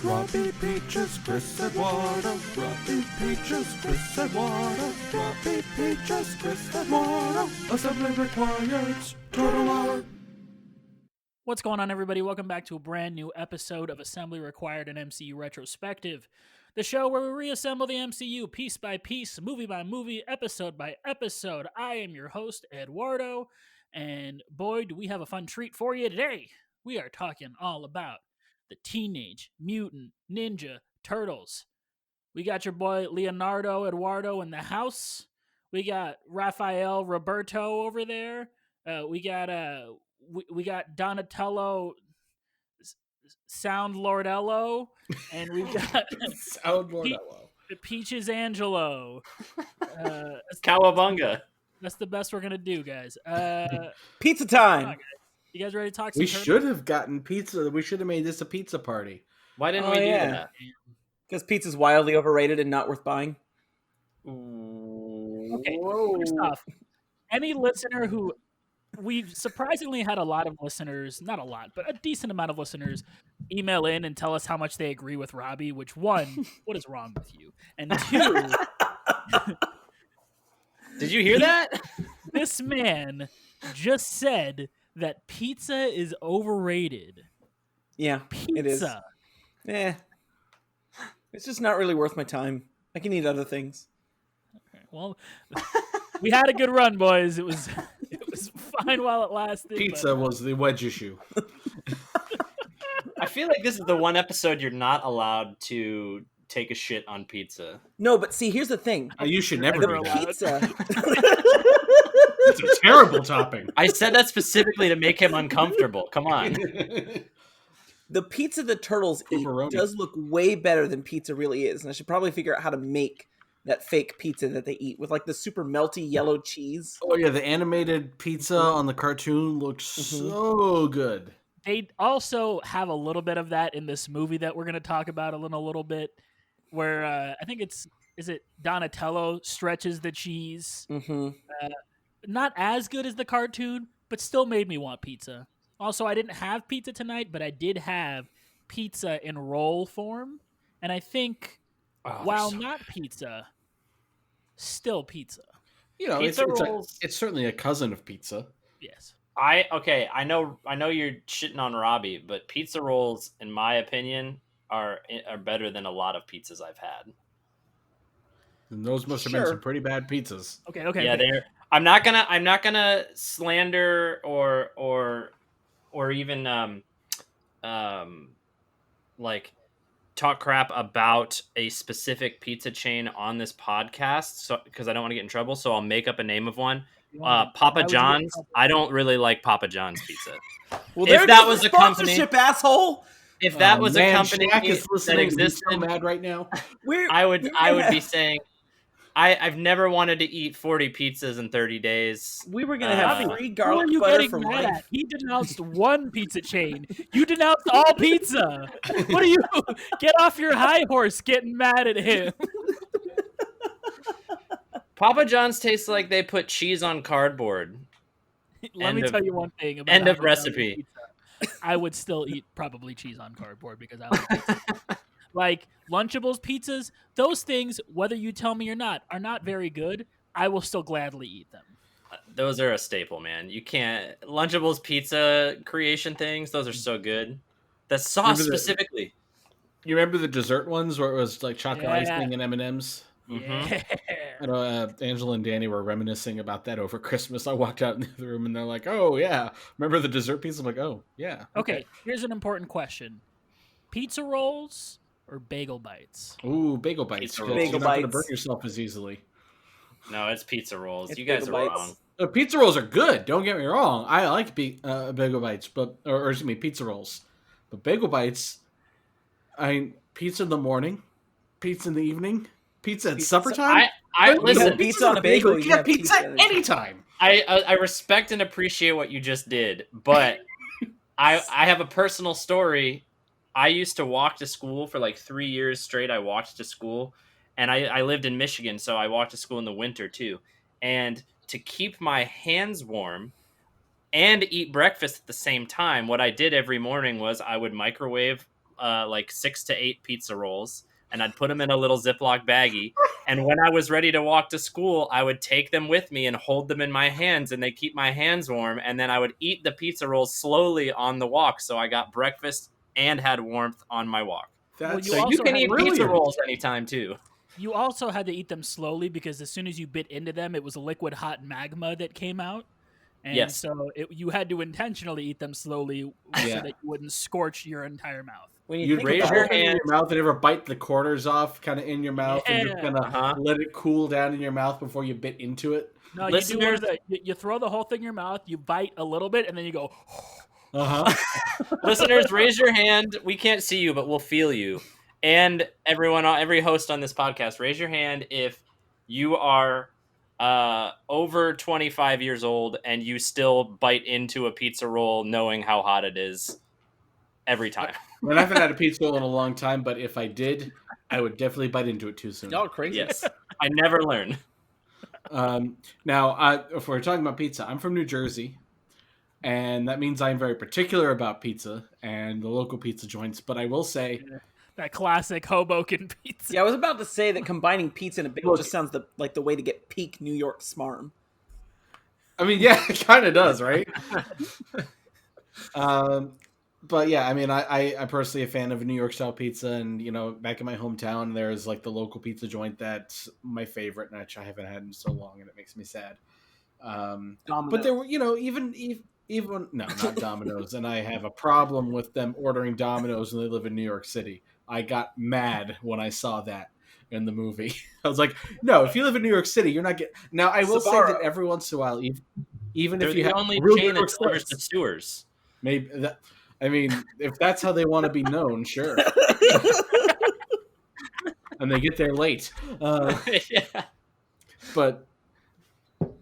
Robbie, Peaches, Chris, Eduardo. Robbie, Peaches, Chris, Eduardo. Robbie, Peaches, Chris, Eduardo. Assembly required. Turtle Hour. What's going on, everybody? Welcome back to a brand new episode of Assembly Required, an MCU Retrospective, the show where we reassemble the MCU piece by piece, movie by movie, episode by episode. I am your host, Eduardo, and boy, do we have a fun treat for you today. We are talking all about the Teenage Mutant Ninja Turtles. We got your boy Leonardo Eduardo in the house. We got Raphael Roberto over there. We got Donatello Sound Lordello, and we've got Sound Lordello. Peaches Angelo. Cowabunga. That's the best we're gonna do, guys. Pizza time. Guys. You guys ready to talk some We turtles? should have gotten pizza. We should have made this a pizza party. Why didn't we do that? Because pizza's wildly overrated and not worth buying. Okay, first off, any listener who we've surprisingly had a lot of listeners, not a lot, but a decent amount of listeners email in and tell us how much they agree with Robbie, which one, what is wrong with you? And two, Did you hear that? this man just said that pizza is overrated. Yeah, it is. Pizza. It's just not really worth my time. I can eat other things. Well, we had a good run, boys. It was fine while it lasted. Pizza was the wedge issue. I feel like this is the one episode you're not allowed to take a shit on pizza. No, but see, here's the thing. You should never The do that. pizza. It's a terrible topping. I said that specifically to make him uncomfortable. Come on. The pizza the Turtles eat Pepperoni. does look way better than pizza really is. And I should probably figure out how to make that fake pizza that they eat with like the super melty yellow cheese. Oh yeah, the animated pizza on the cartoon looks so good. They also have a little bit of that in this movie that we're going to talk about in a little bit, where I think is it Donatello stretches the cheese. Mm-hmm. Not as good as the cartoon, but still made me want pizza. Also, I didn't have pizza tonight, but I did have pizza in roll form, and I think while not pizza, still pizza. You know, Pizza rolls. it's certainly a cousin of pizza. Yes. I know you're shitting on Robbie, but pizza rolls, in my opinion, are better than a lot of pizzas I've had. And those must have been some pretty bad pizzas. Okay. Yeah, they're. I'm not gonna slander or even like talk crap about a specific pizza chain on this podcast, so because I don't want to get in trouble. So I'll make up a name of one. Papa John's. I don't really like Papa John's pizza. Well, If that was a company, asshole. if that was a company Shaq is that listening. He's existed, so mad right now. I would be saying I've never wanted to eat 40 pizzas in 30 days. We were gonna have free Who are garlic you butter getting for mad life. at? He denounced one pizza chain. You denounced all pizza. What are you? Get off your high horse getting mad at him. Papa John's tastes like they put cheese on cardboard. Let me tell you one thing about End of Papa John's recipe. pizza. I would still eat probably cheese on cardboard because I like pizza. Like Lunchables pizzas, those things, whether you tell me or not, are not very good. I will still gladly eat them. Those are a staple, man. You can't Lunchables pizza creation things. Those are so good. The sauce specifically. You remember the dessert ones where it was like chocolate Yeah. icing and M&Ms? Yeah. I know Angela and Danny were reminiscing about that over Christmas. I walked out in the room and they're like, "Oh yeah, remember the dessert pizza?" I'm like, "Oh yeah." Okay, here's an important question: pizza rolls or bagel bites? Ooh, bagel bites. Pizza 'cause rolls. You're not Bagel going to bites. burn yourself as easily. No, it's pizza rolls. It's You guys are bagel bites. wrong. The pizza rolls are good. Don't get me wrong. I like bagel bites, or excuse me, pizza rolls. But bagel bites, pizza in the morning, pizza in the evening, pizza at supper time. I You listen. got pizza on a bagel. You You get have pizza pizza anytime. I respect and appreciate what you just did, but I have a personal story. I used to walk to school for like 3 years straight. I walked to school, and I lived in Michigan, so I walked to school in the winter too. And to keep my hands warm and eat breakfast at the same time, what I did every morning was I would microwave like 6 to 8 pizza rolls, and I'd put them in a little Ziploc baggie. And when I was ready to walk to school, I would take them with me and hold them in my hands, and they keep my hands warm. And then I would eat the pizza rolls slowly on the walk, so I got breakfast and had warmth on my walk. That's So you can eat pizza brilliant. rolls anytime too. You also had to eat them slowly because as soon as you bit into them, it was liquid hot magma that came out. And Yes. so you had to intentionally eat them slowly so Yeah. that you wouldn't scorch your entire mouth. When you You'd think raise raise about your your it, hand in hand. your mouth and ever bite the corners off kind of in your mouth and just Yeah. kind of Uh-huh. let it cool down in your mouth before you bit into it. No, you do Listeners- you throw the whole thing in your mouth, you bite a little bit, and then you go. Uh-huh. Listeners, raise your hand. We can't see you, but we'll feel you. And everyone, every host on this podcast, raise your hand if you are over 25 years old and you still bite into a pizza roll knowing how hot it is every time. I haven't had a pizza roll in a long time, but if I did, I would definitely bite into it too soon. y'all are crazy. Yes. I never learn. Now, if we're talking about pizza, I'm from New Jersey, and that means I'm very particular about pizza and the local pizza joints. But I will say, That classic Hoboken pizza. Yeah, I was about to say that combining pizza and a bagel Look- just sounds like the way to get peak New York smarm. I mean, yeah, it kind of does, right? But yeah, I mean, I'm personally a fan of New York style pizza, and back in my hometown, there's like the local pizza joint that's my favorite, which I haven't had in so long, and it makes me sad. But there were, even no, not Domino's, and I have a problem with them ordering Domino's when they live in New York City. I got mad when I saw that in the movie. I was like, no, if you live in New York City, you're not getting. Now, I will say that every once in a while, even They're if you the have only real chain New York that delivers slice, to sewers. maybe that. I mean, if that's how they want to be known, sure. And they get there late. Yeah. But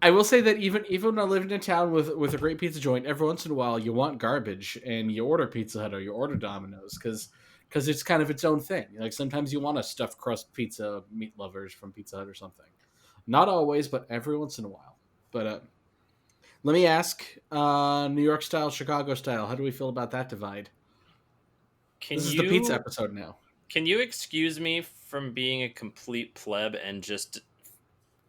I will say that even when I lived in a town with a great pizza joint, every once in a while you want garbage and you order Pizza Hut or you order Domino's because it's kind of its own thing. Like sometimes you want a stuffed crust pizza, meat lovers from Pizza Hut or something. Not always, but every once in a while. But let me ask, New York style, Chicago style, how do we feel about that divide? This is the pizza episode now. Can you excuse me from being a complete pleb and just,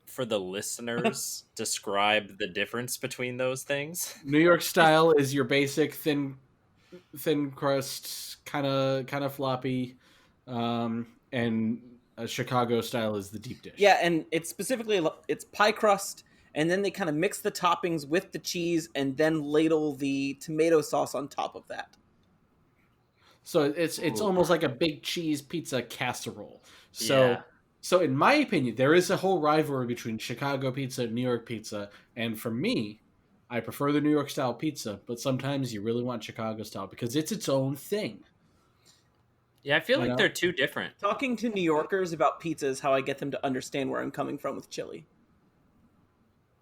for the listeners, describe the difference between those things? New York style is your basic thin crust, kind of floppy, and Chicago style is the deep dish. Yeah, and it's pie crust, and then they kind of mix the toppings with the cheese, and then ladle the tomato sauce on top of that. So it's almost like a big cheese pizza casserole. Yeah. So in my opinion, there is a whole rivalry between Chicago pizza and New York pizza, and for me, I prefer the New York style pizza, but sometimes you really want Chicago style because it's its own thing. Yeah, I feel like they're too different. Talking to New Yorkers about pizza is how I get them to understand where I'm coming from with chili.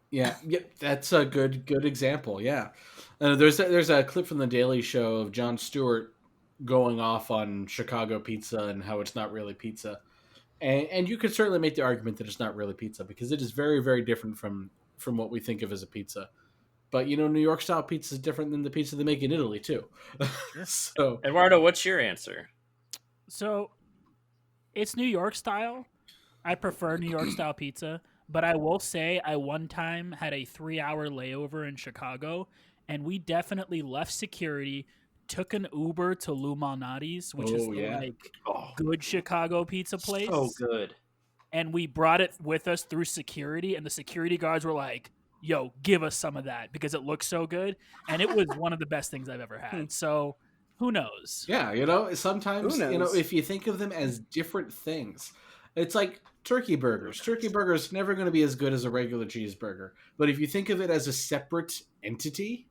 Yeah, that's a good example. Yeah, there's a clip from the Daily Show of Jon Stewart going off on Chicago pizza and how it's not really pizza, and you could certainly make the argument that it's not really pizza because it is very, very different from what we think of as a pizza. But New York style pizza is different than the pizza they make in Italy too. So Eduardo, what's your answer? So, it's New York style. I prefer New York style pizza, but I will say I one time had a 3-hour layover in Chicago, and we definitely left security, took an Uber to Lou Malnati's, which is the good Chicago pizza place. So good. And we brought it with us through security, and the security guards were like, yo, give us some of that because it looks so good. And it was one of the best things I've ever had. So who knows? Yeah, sometimes, Who knows? if you think of them as different things, it's like turkey burgers. Turkey burgers never going to be as good as a regular cheeseburger. But if you think of it as a separate entity,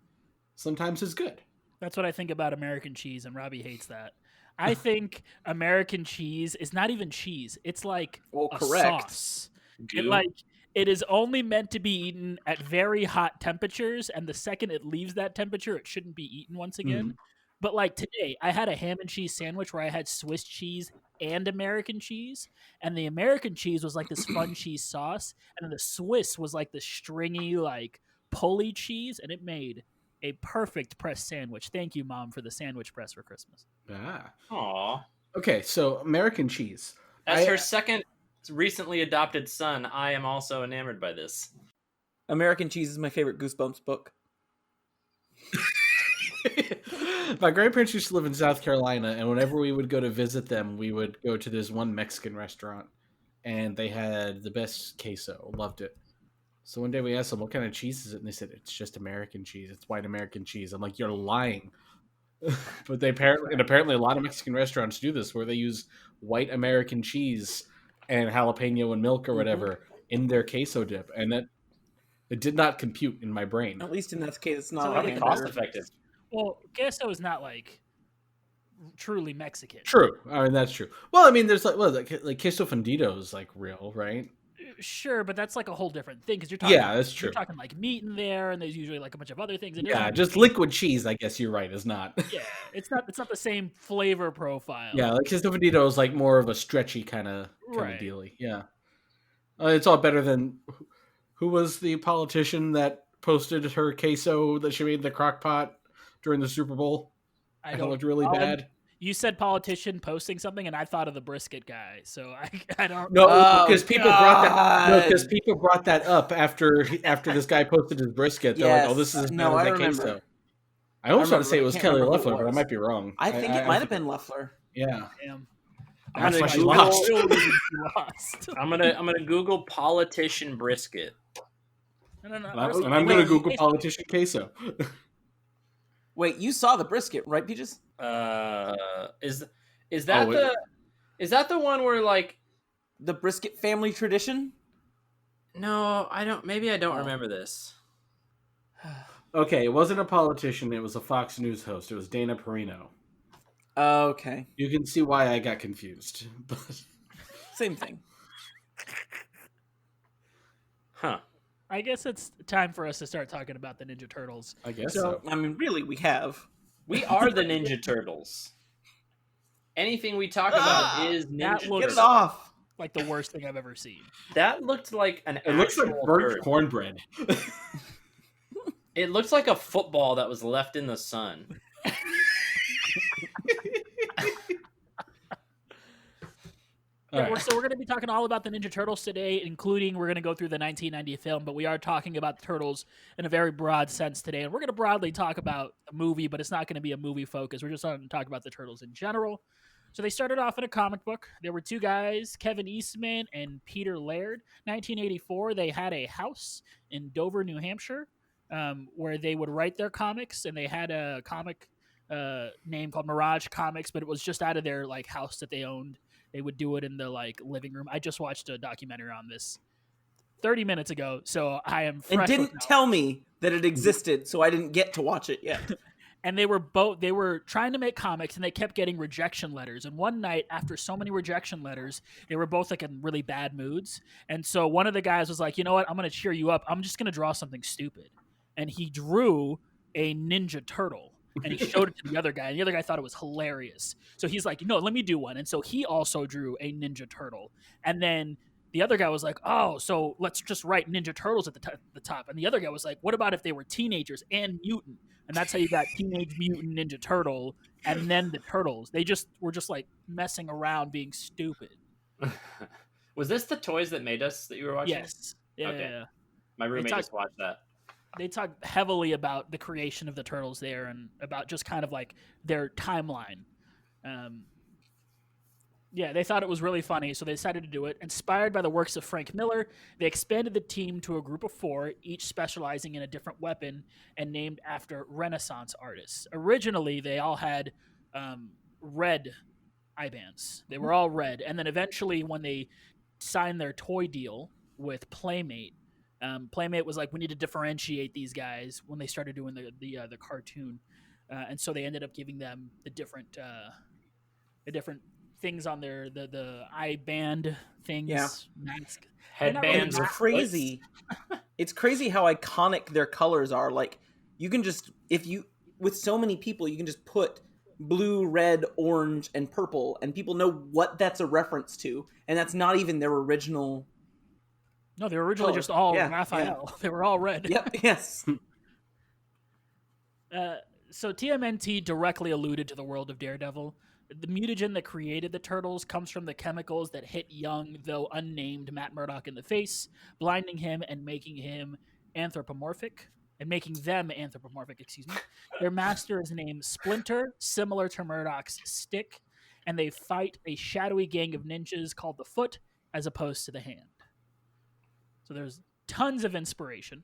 sometimes it's good. That's what I think about American cheese, and Robbie hates that. I think American cheese is not even cheese. It's like a correct. sauce. It is only meant to be eaten at very hot temperatures, and the second it leaves that temperature, it shouldn't be eaten once again. Mm-hmm. But like today, I had a ham and cheese sandwich where I had Swiss cheese and American cheese, and the American cheese was like this fun cheese sauce, and then the Swiss was like the stringy, like pulley cheese, and it made a perfect press sandwich. Thank you, Mom, for the sandwich press for Christmas. Ah. Aw. Okay, so American cheese. As I- her second recently adopted son, I am also enamored by this. American Cheese is my favorite Goosebumps book. My grandparents used to live in South Carolina, and whenever we would go to visit them, we would go to this one Mexican restaurant, and they had the best queso. Loved it. So one day we asked them, "What kind of cheese is it?" And they said, "It's just American cheese. It's white American cheese." I'm like, "You're lying." But apparently a lot of Mexican restaurants do this, where they use white American cheese and jalapeno and milk or whatever in their queso dip, and it did not compute in my brain. At least in this case, it's not So like Probably a cost hamburger. effective. Well, queso is not like truly Mexican. True. I mean, that's true. Well, I mean, there's like queso fundido is like real, right? Sure, but that's like a whole different thing because you're talking. Yeah, that's true. You're talking like meat in there, and there's usually like a bunch of other things. And Yeah, just liquid cheese, I guess you're right, is not. Yeah, it's not the same flavor profile. Yeah, like queso fundido is like more of a stretchy kind of Right. dealy. Yeah, it's all better than who was the politician that posted her queso that she made in the crock pot during the Super Bowl? I It don't. looked really bad. You said politician posting something, and I thought of the brisket guy. So I don't. No, Oh, because people brought that. No, God. because people brought that up after this guy posted his brisket. They're like, "Oh, this is as bad No, as I that remember. queso." I almost want to say it I was can't Kelly remember who it Loeffler, but I was. might be wrong. I think it might have been Loeffler. Yeah, Damn. that's why she Google- lost. it'll be lost. I'm gonna Google politician brisket. No. And I'm going to Google politician queso. Wait, you saw the brisket, right, Peaches? Is that wait. is that the one where like The brisket family tradition? no, I don't maybe I don't remember this. Okay, it wasn't a politician. It was a Fox News host. It was Dana Perino. Okay. You can see why I got confused. But Same thing. Huh. I guess it's time for us to start talking about the Ninja Turtles. I guess So- so. I mean, really, we have. We are the Ninja Turtles. Anything we talk about is that Ninja looks- Get Turtles. it off. Like the worst thing I've ever seen. That looked like an It looks like actual burnt turd. cornbread. It looks like a football that was left in the sun. All right. So we're going to be talking all about the Ninja Turtles today, including we're going to go through the 1990 film, but we are talking about the Turtles in a very broad sense today. And we're going to broadly talk about a movie, but it's not going to be a movie focus. We're just going to talk about the Turtles in general. So they started off in a comic book. There were two guys, Kevin Eastman and Peter Laird. 1984, they had a house in Dover, New Hampshire, where they would write their comics, and they had a comic name called Mirage Comics, but it was just out of their like house that they owned. They would do it in the like living room. I just watched a documentary on this 30 minutes ago, so I am fresh And with didn't knowledge. tell me that it existed, so I didn't get to watch it yet. And they were trying to make comics, and they kept getting rejection letters. And one night, after so many rejection letters, they were both like in really bad moods. And so one of the guys was like, "You know what? I'm going to cheer you up. I'm just going to draw something stupid." And he drew a Ninja Turtle. And he showed it to the other guy, and the other guy thought it was hilarious. So he's like, "No, let me do one." And so he also drew a Ninja Turtle. And then the other guy was like, "Oh, so let's just write Ninja Turtles at the top." And the other guy was like, "What about if they were teenagers and mutant?" And that's how you got Teenage Mutant Ninja Turtle and then the Turtles. They just were just like messing around, being stupid. Was this the Toys That Made Us that you were watching? Yes. Yeah. Okay. Yeah. My roommate talk- just watched that. They talk heavily about the creation of the Turtles there and about just kind of like their timeline. Yeah, they thought it was really funny, so they decided to do it. Inspired by the works of Frank Miller, they expanded the team to a group of 4, each specializing in a different weapon and named after Renaissance artists. Originally, they all had red eye bands. They were all red. And then eventually, when they signed their toy deal with Playmate, Playmate was like, we need to differentiate these guys when they started doing the cartoon. And so they ended up giving them the different things on their the eye band things, Yeah. mask. Headbands. It's with crazy. It's crazy how iconic their colors are. Like, you can just, with so many people, you can just put blue, red, orange, and purple, and people know what that's a reference to, and that's not even their original. No, they were originally Color. just all Yeah, Raphael. They were all red. Yep. Yes. So TMNT directly alluded to the world of Daredevil. The mutagen that created the turtles comes from the chemicals that hit young, though unnamed, Matt Murdock in the face, blinding him and making him anthropomorphic. And making them anthropomorphic, excuse me. Their master is named Splinter, similar to Murdock's stick, and they fight a shadowy gang of ninjas called the Foot, as opposed to the Hand. So there's tons of inspiration.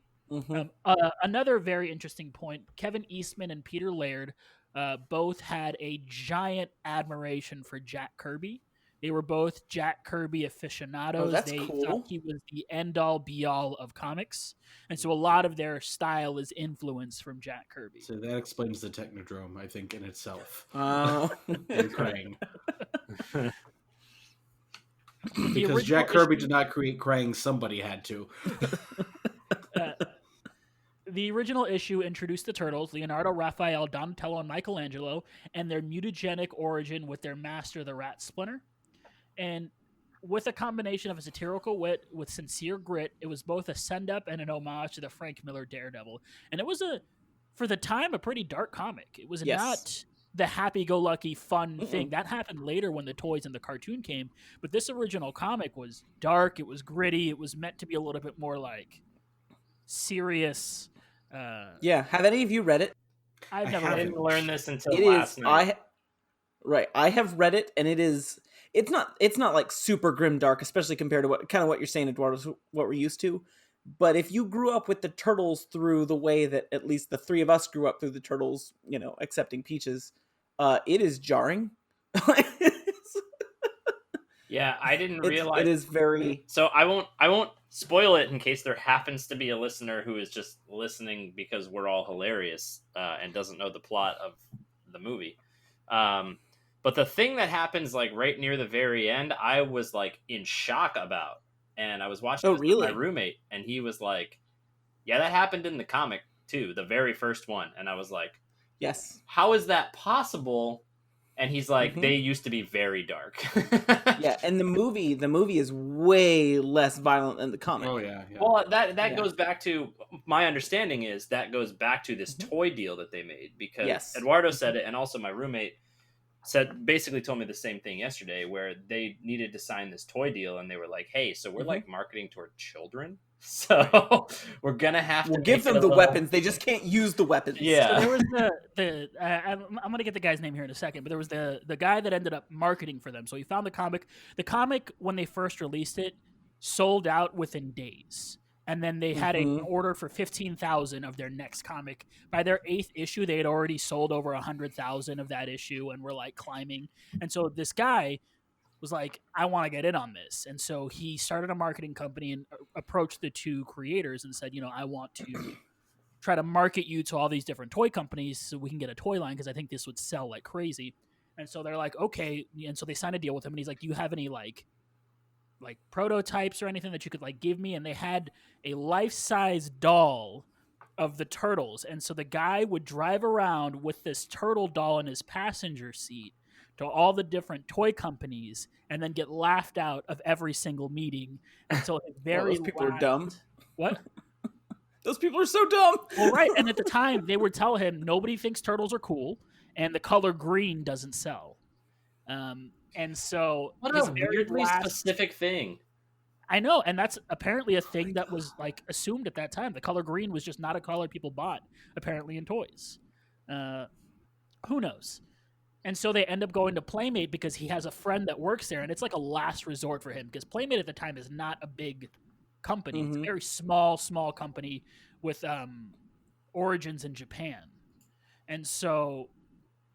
Another very interesting point, Kevin Eastman and Peter Laird both had a giant admiration for Jack Kirby. They were both Jack Kirby aficionados. That's they cool. thought he was the end-all, be-all of comics. And so a lot of their style is influenced from Jack Kirby. So that explains the Technodrome, I think, in itself. Oh. And Krang. The Because original Jack Kirby issue- did not create Krang, somebody had to. The original issue introduced the Turtles, Leonardo, Raphael, Donatello, and Michelangelo, and their mutagenic origin with their master, the Rat Splinter. And with a combination of a satirical wit with sincere grit, it was both a send-up and an homage to the Frank Miller Daredevil. And it was, for the time, a pretty dark comic. It was not the happy-go-lucky, fun thing. That happened later when the toys and the cartoon came. But this original comic was dark, it was gritty, it was meant to be a little bit more, like, serious. Have any of you read it? I've I never I read it. didn't learn this until It last is. night. I have read it, and it is. It's not like super grim dark, especially compared to what you're saying, Eduardo, what we're used to. But if you grew up with the Turtles through the way that at least the three of us grew up through the Turtles, excepting Peaches, it is jarring. Yeah, I didn't realize it is very. So I won't spoil it in case there happens to be a listener who is just listening because we're all hilarious and doesn't know the plot of the movie. But the thing that happens like right near the very end, I was like in shock about, and I was watching this with my roommate, and he was like, "Yeah, that happened in the comic too, the very first one," and I was like, "Yes, how is that possible?" And he's like, they used to be very dark. Yeah, and the movie is way less violent than the comic. Oh, yeah. Well, that goes back to, my understanding is that goes back to this toy deal that they made, because Eduardo said it, and also my roommate basically told me the same thing yesterday, where they needed to sign this toy deal, and they were like, hey, so we're like marketing toward children, so we're gonna have to give them the weapons. They just can't use the weapons. Yeah. So there was I'm gonna get the guy's name here in a second, but there was the guy that ended up marketing for them. So he found the comic. The comic, when they first released it, sold out within days. And then they had an order for 15,000 of their next comic. By their 8th issue, they had already sold over 100,000 of that issue and were like climbing. And so this guy was like, I want to get in on this. And so he started a marketing company and approached the two creators and said, I want to try to market you to all these different toy companies so we can get a toy line, because I think this would sell like crazy. And so they're like, okay. And so they signed a deal with him, and he's like, do you have any like prototypes or anything that you could like give me? And they had a life-size doll of the Turtles. And so the guy would drive around with this turtle doll in his passenger seat to all the different toy companies and then get laughed out of every single meeting until his very those people are dumb. What? Those people are so dumb. Well, right. And at the time, they would tell him nobody thinks turtles are cool, and the color green doesn't sell. And so what a weirdly specific thing. I know, and that's apparently a thing that was like assumed at that time. The color green was just not a color people bought, apparently, in toys. Who knows? And so they end up going to Playmate because he has a friend that works there, and it's like a last resort for him, because Playmate at the time is not a big company. It's a very small company with origins in Japan. And so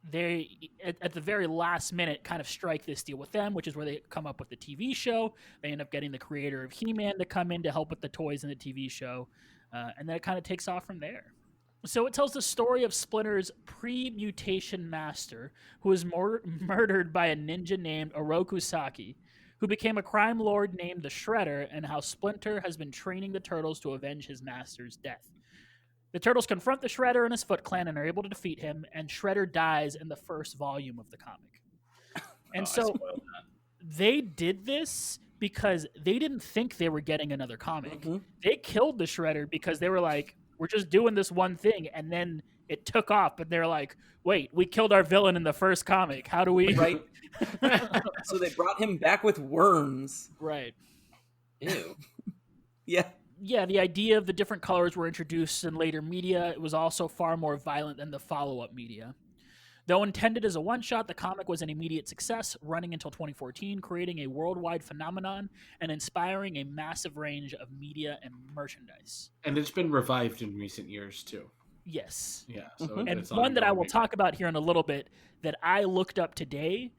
they, at the very last minute, kind of strike this deal with them, which is where they come up with the TV show. They end up getting the creator of He-Man to come in to help with the toys in the TV show. And then it kind of takes off from there. So it tells the story of Splinter's pre-mutation master, who was murdered by a ninja named Oroku Saki, who became a crime lord named the Shredder, and how Splinter has been training the Turtles to avenge his master's death. The Turtles confront the Shredder and his Foot Clan and are able to defeat him, and Shredder dies in the first volume of the comic. And so they did this because they didn't think they were getting another comic. They killed the Shredder because they were like, we're just doing this one thing, and then it took off, but they're like, wait, we killed our villain in the first comic. How do we? Right. So they brought him back with worms. Right. Ew. Yeah. Yeah, the idea of the different colors were introduced in later media. It was also far more violent than the follow-up media. Though intended as a one-shot, the comic was an immediate success, running until 2014, creating a worldwide phenomenon and inspiring a massive range of media and merchandise. And it's been revived in recent years too. Yes. Yeah. So Mhm. And it's one that I will ongoing. talk about here in a little bit that I looked up today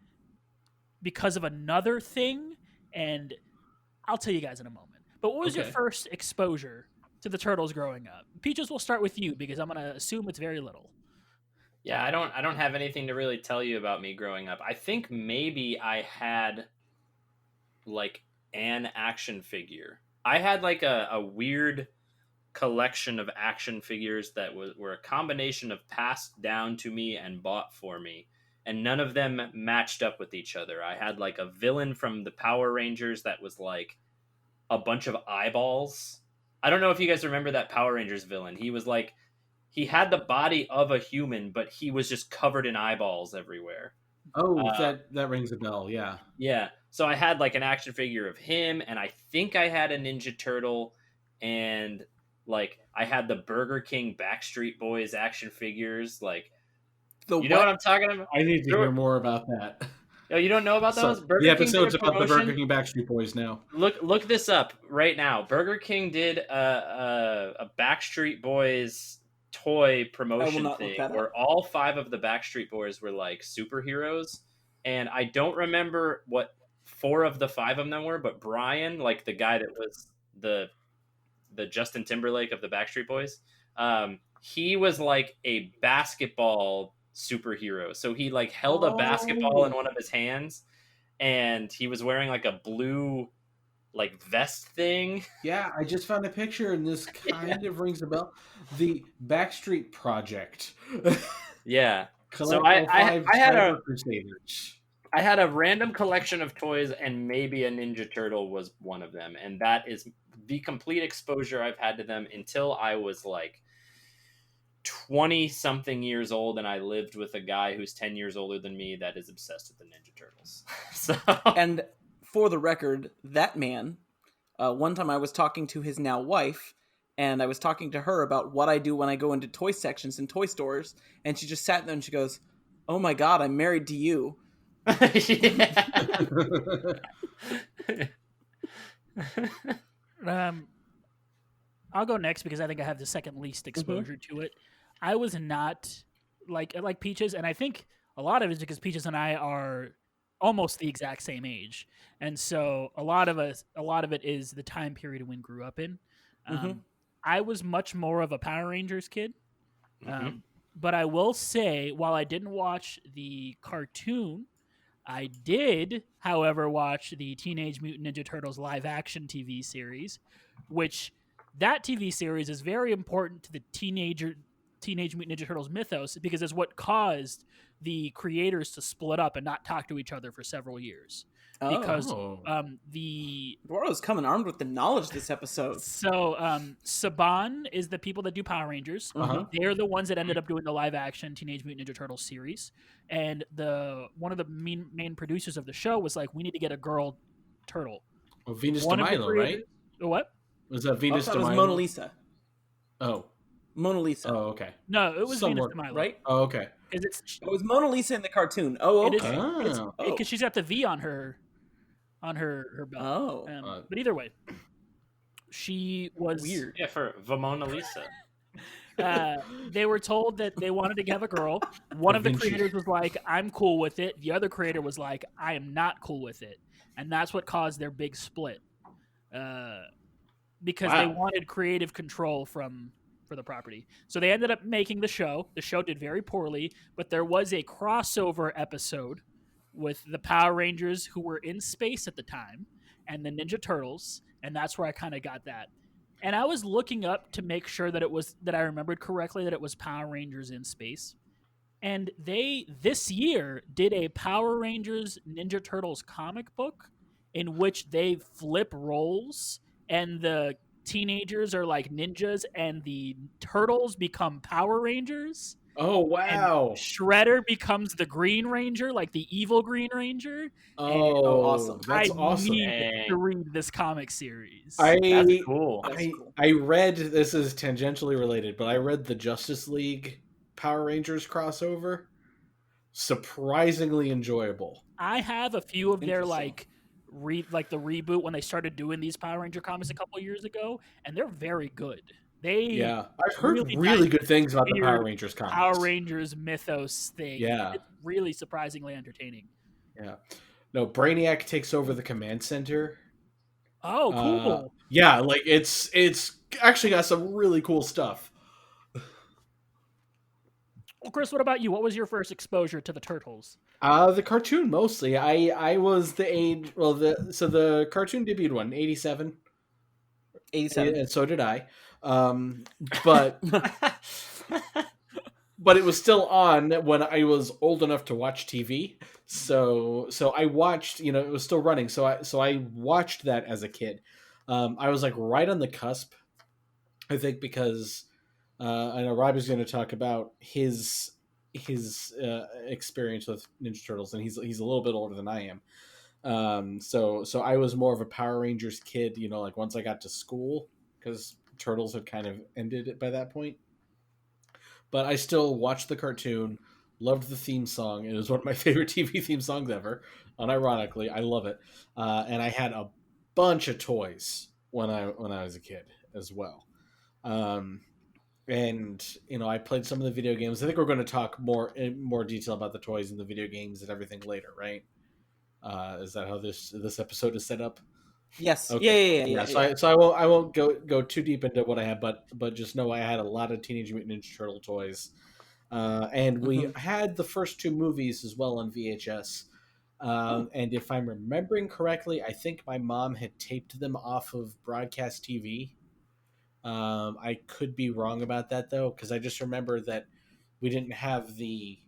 because of another thing, and I'll tell you guys in a moment. But what was your Okay. first exposure to the Turtles growing up? Peaches, we'll start with you because I'm going to assume it's very little. Yeah, I don't have anything to really tell you about me growing up. I think maybe I had like an action figure. I had like a weird collection of action figures that were a combination of passed down to me and bought for me, and none of them matched up with each other. I had like a villain from the Power Rangers that was like a bunch of eyeballs. I don't know if you guys remember that Power Rangers villain. He was like, he had the body of a human, but he was just covered in eyeballs everywhere. Oh, that rings a bell. Yeah. Yeah. So I had like an action figure of him, and I think I had a Ninja Turtle, and like I had the Burger King Backstreet Boys action figures. Like, you know what I'm talking about? I need to hear more about that. Oh, you don't know about those? So, Burger the King did a episode's about the promotion? Burger King Backstreet Boys now. Look this up right now. Burger King did a Backstreet Boys toy promotion not look thing that up. where all 5 of the Backstreet Boys were like superheroes, and I don't remember what 4 of the 5 of them were, but Brian, like the guy that was the Justin Timberlake of the Backstreet Boys, he was like a basketball superhero. So he like held a basketball in one of his hands, and he was wearing like a blue like vest thing. Yeah, I just found a picture, and this kind of rings a bell. The Backstreet Project. Yeah. Collect So all 5 Cyber Crusaders. I had a random collection of toys, and maybe a Ninja Turtle was one of them. And that is the complete exposure I've had to them until I was like 20 something years old, and I lived with a guy who's 10 years older than me that is obsessed with the Ninja Turtles. So And for the record, that man, one time I was talking to his now wife, and I was talking to her about what I do when I go into toy sections in toy stores, and she just sat there and she goes, "Oh my God, I'm married to you." I'll go next because I think I have the second least exposure to it. I was not like Peaches, and I think a lot of it is because Peaches and I are almost the exact same age, and so a lot of it is the time period we grew up in. I was much more of a Power Rangers kid, but I will say, while I didn't watch the cartoon, I did, however, watch the Teenage Mutant Ninja Turtles live action TV series, which that TV series is very important to the Teenage Mutant Ninja Turtles mythos because it's what caused the creators to split up and not talk to each other for several years. Because the Eduardo's coming armed with the knowledge this episode. So Saban is the people that do Power Rangers. They're the ones that ended up doing the live action Teenage Mutant Ninja Turtles series. And one of the main producers of the show was like, we need to get a girl turtle. Well, Venus de Milo, right? What? Was that Venus de It was Milo? Mona Lisa. Oh. Mona Lisa. Oh, okay. No, it was Somewhere, Venus de Milo. Right? Oh, okay. It was Mona Lisa in the cartoon. Oh, okay. Because she's got the V on her belt. Oh. But either way, she was weird. Yeah, for the Mona Lisa. They were told that they wanted to have a girl. One of the creators was like, I'm cool with it. The other creator was like, I am not cool with it. And that's what caused their big split. Because they wanted creative control for the property. So they ended up making the show. The show did very poorly, but there was a crossover episode with the Power Rangers who were in space at the time and the Ninja Turtles, and that's where I kind of got that. And I was looking up to make sure that I remembered correctly that it was Power Rangers in space. And they this year did a Power Rangers Ninja Turtles comic book in which they flip roles and the teenagers are like ninjas and the turtles become Power Rangers. Oh And wow. Shredder becomes the Green Ranger, like the evil Green Ranger. And Oh, Oh, awesome. that's I awesome. need to Dang. read this comic series. That's I cool. That's I cool. I read, this is tangentially related, but I read the Justice League Power Rangers crossover. Surprisingly enjoyable. I have a few of their Interesting. like the reboot when they started doing these Power Ranger comics a couple years ago, and they're very good. They Yeah, I've heard really really good things about the weird Power Rangers Power comics. Rangers mythos thing. Yeah, It's really surprisingly entertaining. yeah. No, Brainiac takes over the command center. Oh, cool. Yeah, like it's actually got some really cool stuff. Well, Chris, what about you? What was your first exposure to the Turtles? The cartoon mostly. I was the age. Well, the cartoon debuted one 87, 87. and so did I. Um, but but it was still on when I was old enough to watch TV. So I watched. It was still running. So I watched that as a kid. I was like right on the cusp. I think because I know Rob is going to talk about his experience with Ninja Turtles, and he's a little bit older than I am. So I was more of a Power Rangers kid, like once I got to school, because Turtles had kind of ended by that point. But I still watched the cartoon, loved the theme song. It was one of my favorite TV theme songs ever. Unironically, I love it. And I had a bunch of toys when I was a kid as well. Um, and I played some of the video games. I think we're going to talk in more detail about the toys and the video games and everything later, right? Is that how this episode is set up? Yes. Okay. Yeah. So I won't go too deep into what I had, but just know I had a lot of Teenage Mutant Ninja Turtle toys, and we had the first two movies as well on VHS. And if I'm remembering correctly, I think my mom had taped them off of broadcast TV. I could be wrong about that though, because I just remember that we didn't have the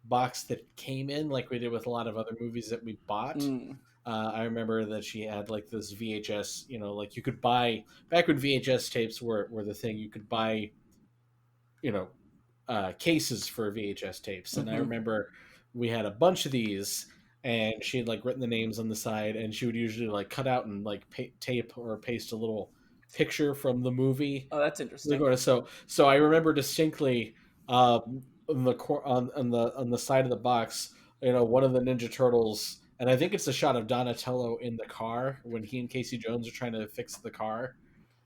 box that it came in like we did with a lot of other movies that we bought. Mm. I remember that she had like this VHS, like you could buy back when VHS tapes were the thing. You could buy, you know, cases for VHS tapes, and I remember we had a bunch of these, and she had like written the names on the side, and she would usually like cut out and like tape or paste a little picture from the movie. Oh, that's interesting. So I remember distinctly on the side of the box, one of the Ninja Turtles, and I think it's a shot of Donatello in the car when he and Casey Jones are trying to fix the car.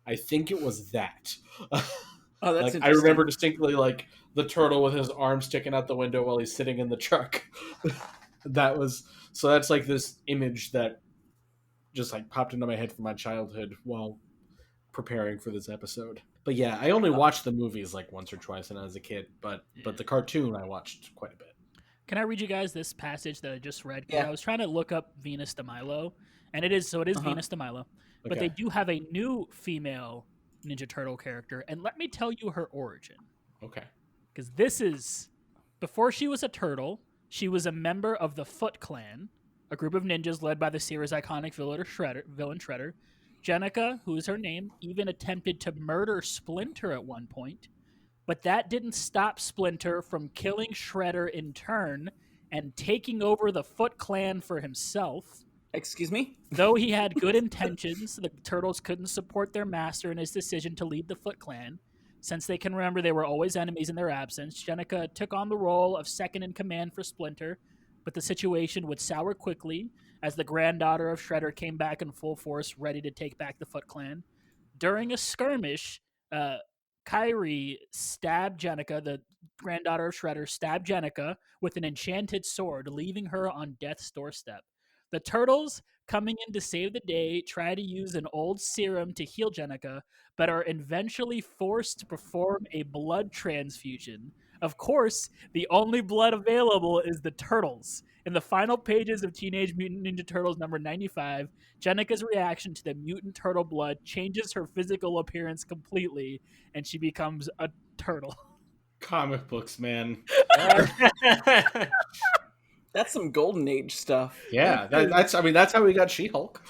I think it was that. Oh, that's Like interesting. I remember distinctly, like the turtle with his arm sticking out the window while he's sitting in the truck. That's like this image that just like popped into my head from my childhood while preparing for this episode. But yeah, I only watched the movies like once or twice when I was a kid, but the cartoon I watched quite a bit. Can I read you guys this passage that I just read? Yeah. I was trying to look up Venus de Milo, and it is Venus de Milo, but they do have a new female Ninja Turtle character, and let me tell you her origin. Okay. Because this is before she was a turtle, she was a member of the Foot Clan, a group of ninjas led by the series' iconic villain Shredder. Jenica, who is her name, even attempted to murder Splinter at one point, but that didn't stop Splinter from killing Shredder in turn and taking over the Foot Clan for himself. Excuse me? Though he had good intentions, the Turtles couldn't support their master in his decision to lead the Foot Clan. Since they can remember they were always enemies in their absence, Jenica took on the role of second in command for Splinter, but the situation would sour quickly as the granddaughter of Shredder came back in full force, ready to take back the Foot Clan. During a skirmish, Kairi stabbed Jenica, the granddaughter of Shredder, stabbed Jenica with an enchanted sword, leaving her on death's doorstep. The Turtles, coming in to save the day, try to use an old serum to heal Jenica, but are eventually forced to perform a blood transfusion. Of course, the only blood available is the Turtles. In the final pages of Teenage Mutant Ninja Turtles number 95, Jenica's reaction to the mutant turtle blood changes her physical appearance completely, and she becomes a turtle. Comic books, man. That's some golden age stuff. Yeah, that's how we got She-Hulk.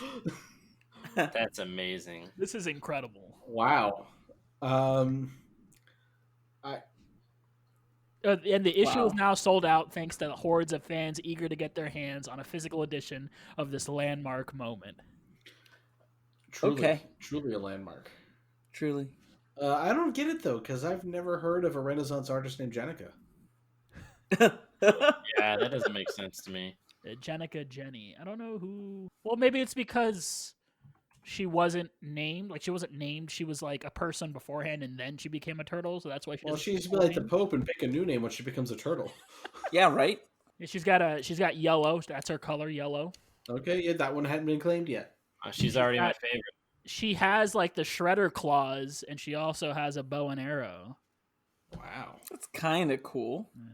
That's amazing. This is incredible. Wow. I And the issue Wow. is now sold out thanks to hordes of fans eager to get their hands on a physical edition of this landmark moment. Truly, Okay. truly a landmark. Truly. I don't get it though, because I've never heard of a Renaissance artist named Jenica. Yeah, that doesn't make sense to me. Jenica Jenny. I don't know who. Well, maybe it's because she wasn't named. Like, she wasn't named. She was like a person beforehand, and then she became a turtle. So that's why she. Well, doesn't she have used to a be full like the name. Pope and pick a new name when she becomes a turtle. Yeah, right? She's got yellow. That's her color, yellow. Okay, yeah, that one hadn't been claimed yet. She's already my favorite. She has like the shredder claws, and she also has a bow and arrow. Wow. That's kind of cool. Yeah.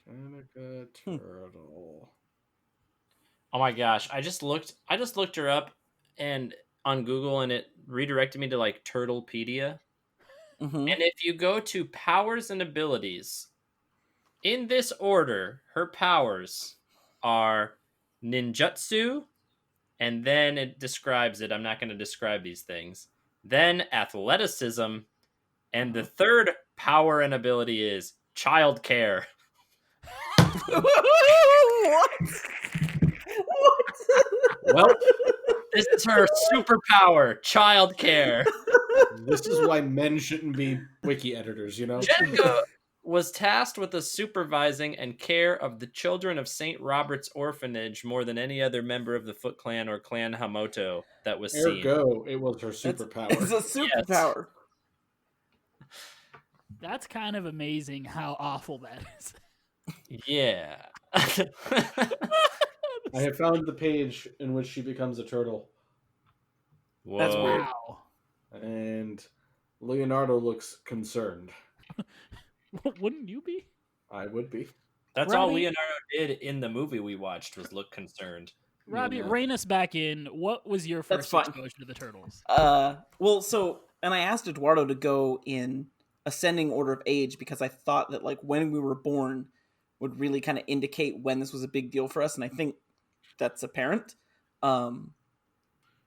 Jenica Turtle. Oh my gosh, I just looked her up and on Google, and it redirected me to like Turtlepedia. Mm-hmm. And if you go to powers and abilities, in this order, her powers are ninjutsu, and then it describes it. I'm not going to describe these things. Then athleticism, and the third power and ability is childcare. What? Well, This is her superpower, childcare. this is why men shouldn't be wiki editors, you know? Jenica was tasked with the supervising and care of the children of St. Robert's Orphanage more than any other member of the Foot Clan or Clan Hamoto that was seen. Ergo, it was her It's superpower. a superpower. That's kind of amazing how awful that is. Yeah. I have found the page in which she becomes a turtle, Whoa. That's weird. Wow. and Leonardo looks concerned. Wouldn't you be? I would be. That's all Robbie- Leonardo did in the movie we watched was look concerned. Robbie, You know. rein us back in. What was your That's first fine. exposure to the turtles? Well, so, and I asked Eduardo to go in ascending order of age because I thought that like when we were born would really kind of indicate when this was a big deal for us, and I think that's apparent.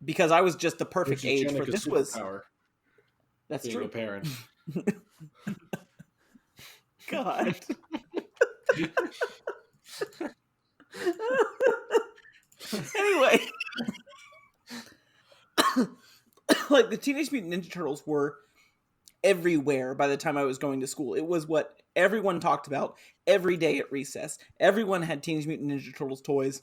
Because I was just the perfect Which is age for Jenica's this was. superpower, That's being true. a parent. God. Anyway, like the Teenage Mutant Ninja Turtles were everywhere by the time I was going to school. It was what everyone talked about every day at recess. Everyone had Teenage Mutant Ninja Turtles toys.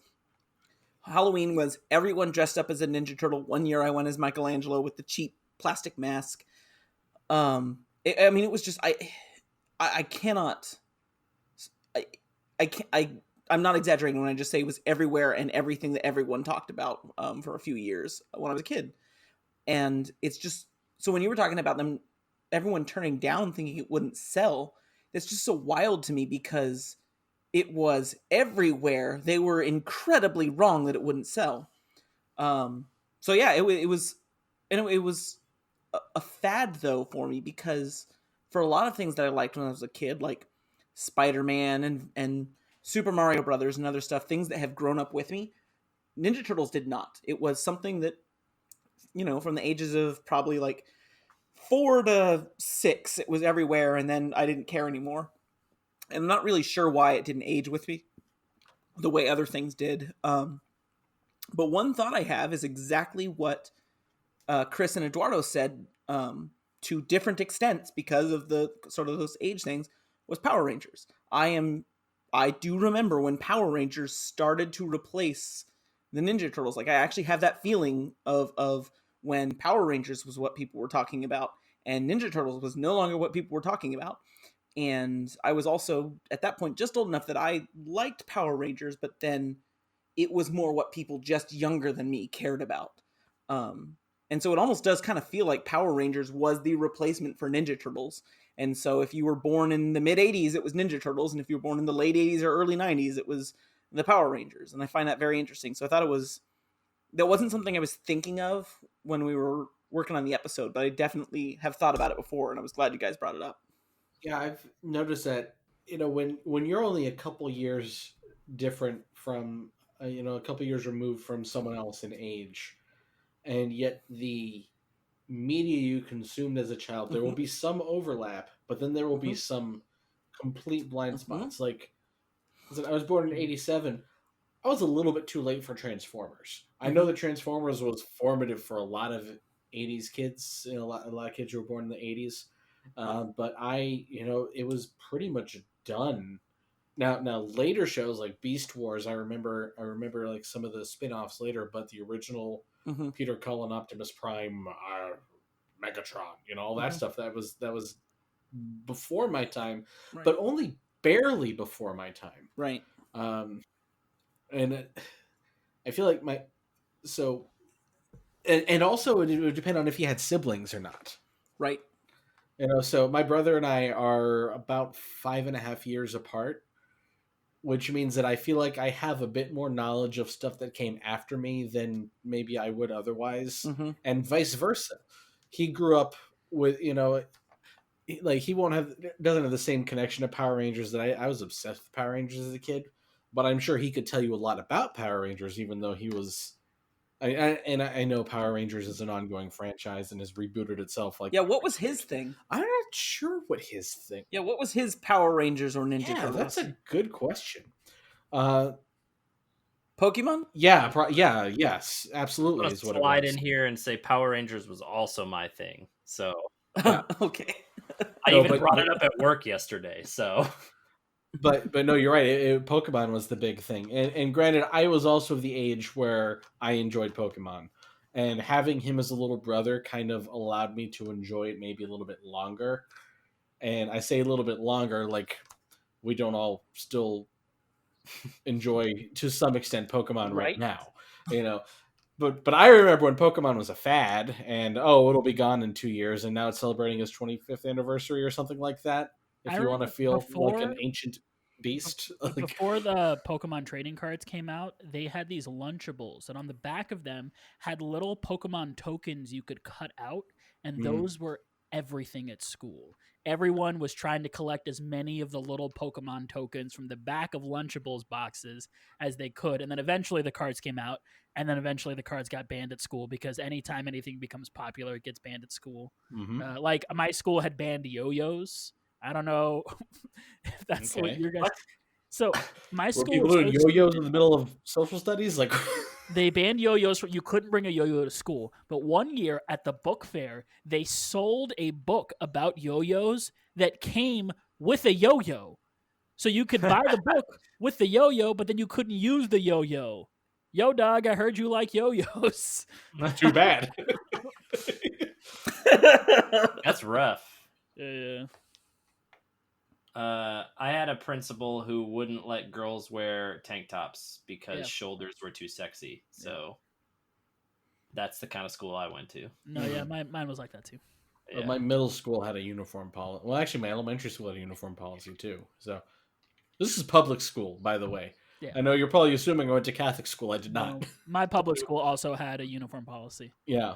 Halloween was everyone dressed up as a Ninja Turtle. One year I went as Michelangelo with the cheap plastic mask. It was just I cannot. I'm not exaggerating when I just say it was everywhere and everything that everyone talked about for a few years when I was a kid. And it's just, so when you were talking about them, everyone turning down thinking it wouldn't sell, that's just so wild to me because it was everywhere. They were incredibly wrong that it wouldn't sell. So yeah, it was, and it was a fad though for me because for a lot of things that I liked when I was a kid, like Spider-Man and Super Mario Brothers and other stuff, things that have grown up with me, Ninja Turtles did not. It was something that, you know, from the ages of probably like 4 to 6, it was everywhere, and then I didn't care anymore. And I'm not really sure why it didn't age with me the way other things did. But one thought I have is exactly what Chris and Eduardo said to different extents because of the sort of those age things was Power Rangers. I do remember when Power Rangers started to replace the Ninja Turtles. Like I actually have that feeling of when Power Rangers was what people were talking about and Ninja Turtles was no longer what people were talking about. And I was also at that point just old enough that I liked Power Rangers, but then it was more what people just younger than me cared about. And so it almost does kind of feel like Power Rangers was the replacement for Ninja Turtles. And so if you were born in the mid 80s, it was Ninja Turtles. And if you were born in the late 80s or early 90s, it was the Power Rangers. And I find that very interesting. So I thought that wasn't something I was thinking of when we were working on the episode, but I definitely have thought about it before. And I was glad you guys brought it up. Yeah, I've noticed that, you know, when you're only a couple years different from, a couple years removed from someone else in age, and yet the media you consumed as a child, there will Mhm. be some overlap, but then there will be Mhm. some complete blind Mhm. spots. Like, listen, I was born in '87. I was a little bit too late for Transformers. I know that Transformers was formative for a lot of '80s kids, a lot of kids who were born in the '80s. But it was pretty much done. Now later shows like Beast Wars, I remember like some of the spin-offs later, but the original Mhm. Peter Cullen, Optimus Prime, Megatron, all that Mhm. stuff that was before my time, Right. but only barely before my time. Right. Um, and I feel like and also it would depend on if you had siblings or not. Right. So my brother and I are about 5.5 years apart, which means that I feel like I have a bit more knowledge of stuff that came after me than maybe I would otherwise, Mhm. and vice versa. He grew up with, like he doesn't have the same connection to Power Rangers that I was obsessed with Power Rangers as a kid, but I'm sure he could tell you a lot about Power Rangers, even though he was. I know Power Rangers is an ongoing franchise and has rebooted itself like. Yeah. What was his thing? I'm not sure what his thing. Yeah. What was his Power Rangers or Ninja Yeah, Turtles? that's a good question. Uh, Pokemon. yeah, yes, I'm absolutely gonna is what it slide was. in here and say Power Rangers was also my thing. So Yeah. Okay. I No, even but- brought it up at work yesterday. So But no, you're right. Pokemon was the big thing, and granted, I was also of the age where I enjoyed Pokemon, and having him as a little brother kind of allowed me to enjoy it maybe a little bit longer. And I say a little bit longer, like we don't all still enjoy to some extent Pokemon right Right. now, But I remember when Pokemon was a fad, and it'll be gone in 2 years, and now it's celebrating its 25th anniversary or something like that. If I you want to remember feel like an ancient beast, before the Pokemon trading cards came out, they had these Lunchables, and on the back of them had little Pokemon tokens you could cut out, and those were everything at school. Everyone was trying to collect as many of the little Pokemon tokens from the back of Lunchables boxes as they could, and then eventually the cards came out, and then eventually the cards got banned at school because anytime anything becomes popular, it gets banned at school. Like my school had banned yo-yos. I don't know if that's what Okay. your guys. So my were school people was doing yo-yos in the middle of social studies? Like, they banned yo-yos. You couldn't bring a yo-yo to school. But one year at the book fair, they sold a book about yo-yos that came with a yo-yo. So you could buy the book with the yo-yo, but then you couldn't use the yo-yo. Yo, dog, I heard you like yo-yos. too bad. that's rough. Yeah. I had a principal who wouldn't let girls wear tank tops because Yeah. shoulders were too sexy. So that's the kind of school I went to. No, yeah, mine was like that too. Yeah. My middle school had a uniform policy. Well, actually, my elementary school had a uniform policy too. So this is public school, by the way. Yeah. I know you're probably assuming I went to Catholic school. I did not. No, my public school also had a uniform policy, Yeah,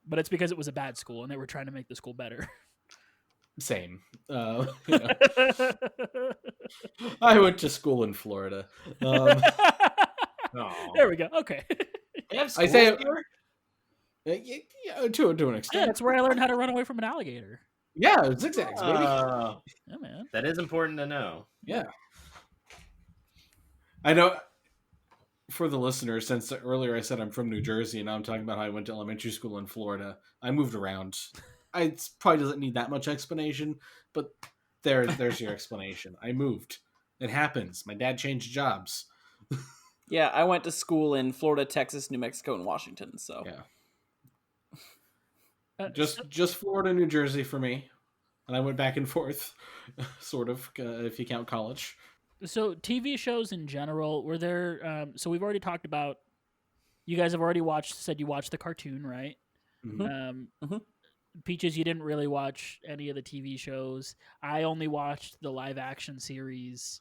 but it's because it was a bad school and they were trying to make the school better. same. I went to school in Florida. There we go. Okay. They have I schools say here? yeah, to an Yeah, extent. that's where I learned how to run away from an alligator. Yeah, zigzags, baby. Oh, Yeah, man. that is important to know. Yeah. I know for the listeners, since earlier I said I'm from New Jersey and now I'm talking about how I went to elementary school in Florida, I moved around. It probably doesn't need that much explanation, but there's your explanation. I moved. It happens. My dad changed jobs. Yeah, I went to school in Florida, Texas, New Mexico, and Washington. So Yeah. Just Florida, New Jersey for me. And I went back and forth, sort of, if you count college. So TV shows in general, were there? So we've already talked about. You guys have already said you watched the cartoon, right? Mhm. Peaches, you didn't really watch any of the TV shows. I only watched the live action series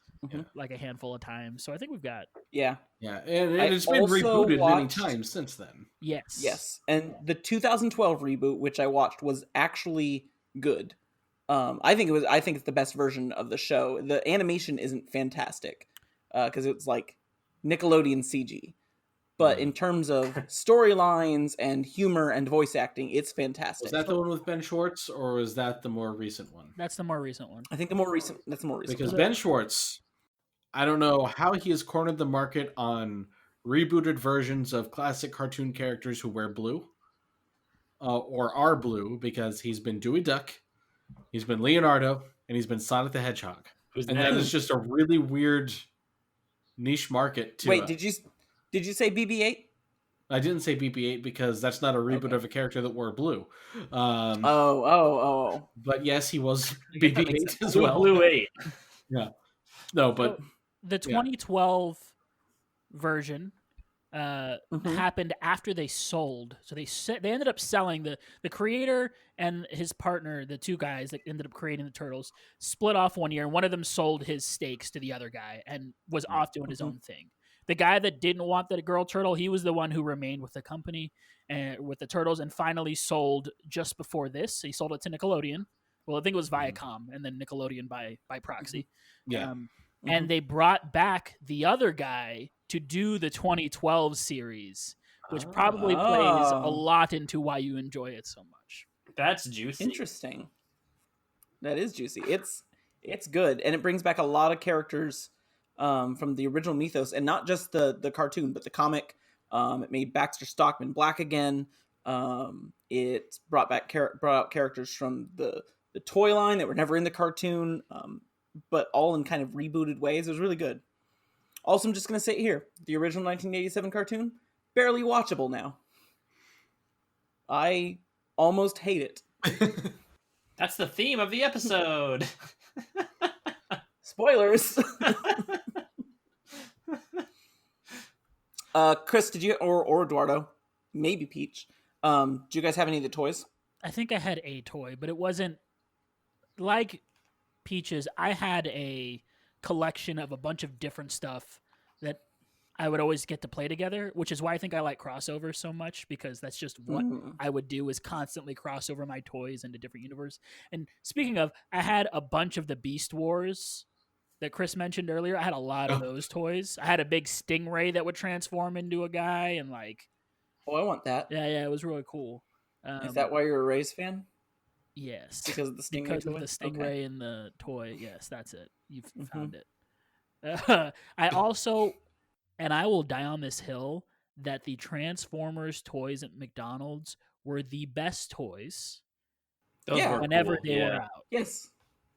like a handful of times. So I think we've got yeah, and I it's been also rebooted many watched- times since then. yes. And the 2012 reboot, which I watched, was actually good. I think it's the best version of the show. The animation isn't fantastic because it's like Nickelodeon CG. But in terms of storylines and humor and voice acting, it's fantastic. Was that the one with Ben Schwartz, or was that the more recent one? That's the more recent one. I think the more recent. That's the more recent. Because one. Ben Schwartz, I don't know how he has cornered the market on rebooted versions of classic cartoon characters who wear blue, or are blue, because he's been Dewey Duck, he's been Leonardo, and he's been Sonic the Hedgehog. Who's And next? that is just a really weird niche market to Wait, did you say BB-8? I didn't say BB-8 because that's not a reboot Okay. of a character that wore blue. Oh. But yes, he was I guess that makes BB-8 sense. as well. Blue 8. Yeah. No, but So, the 2012 version happened after they sold. So they ended up selling the creator and his partner, the two guys that ended up creating the Turtles, split off one year, and one of them sold his stakes to the other guy and was off doing his own thing. The guy that didn't want the girl turtle, he was the one who remained with the company and with the Turtles, and finally sold just before this. He sold it to Nickelodeon. Well, I think it was Viacom, and then Nickelodeon by proxy. yeah. And they brought back the other guy to do the 2012 series, which probably plays a lot into why you enjoy it so much. That's juicy. Interesting. That is juicy. It's good, and it brings back a lot of characters from the original mythos, and not just the cartoon, but the comic. It made Baxter Stockman black again. It brought out characters from the toy line that were never in the cartoon, but all in kind of rebooted ways. It was really good. Also, I'm just going to say it here. The original 1987 cartoon, barely watchable now. I almost hate it. That's the theme of the episode. Spoilers. Chris, did you, or Eduardo, maybe Peach, do you guys have any of the toys? I think I had a toy, but it wasn't like Peaches. I had a collection of a bunch of different stuff that I would always get to play together, which is why I think I like crossovers so much, because that's just what I would do, is constantly cross over my toys into different universes. And speaking of, I had a bunch of the Beast Wars that Chris mentioned earlier. I had a lot of those toys. I had a big stingray that would transform into a guy, and like, oh, I want that. yeah, it was really cool. Is that why you're a Rays fan? Yes, Because of the stingray. because toy? of the stingray Okay. and the toy. Yes, that's it. You've found it. I also, and I will die on this hill, that the Transformers toys at McDonald's were the best toys Those Yeah. were whenever cool. they yeah. were out. Yes.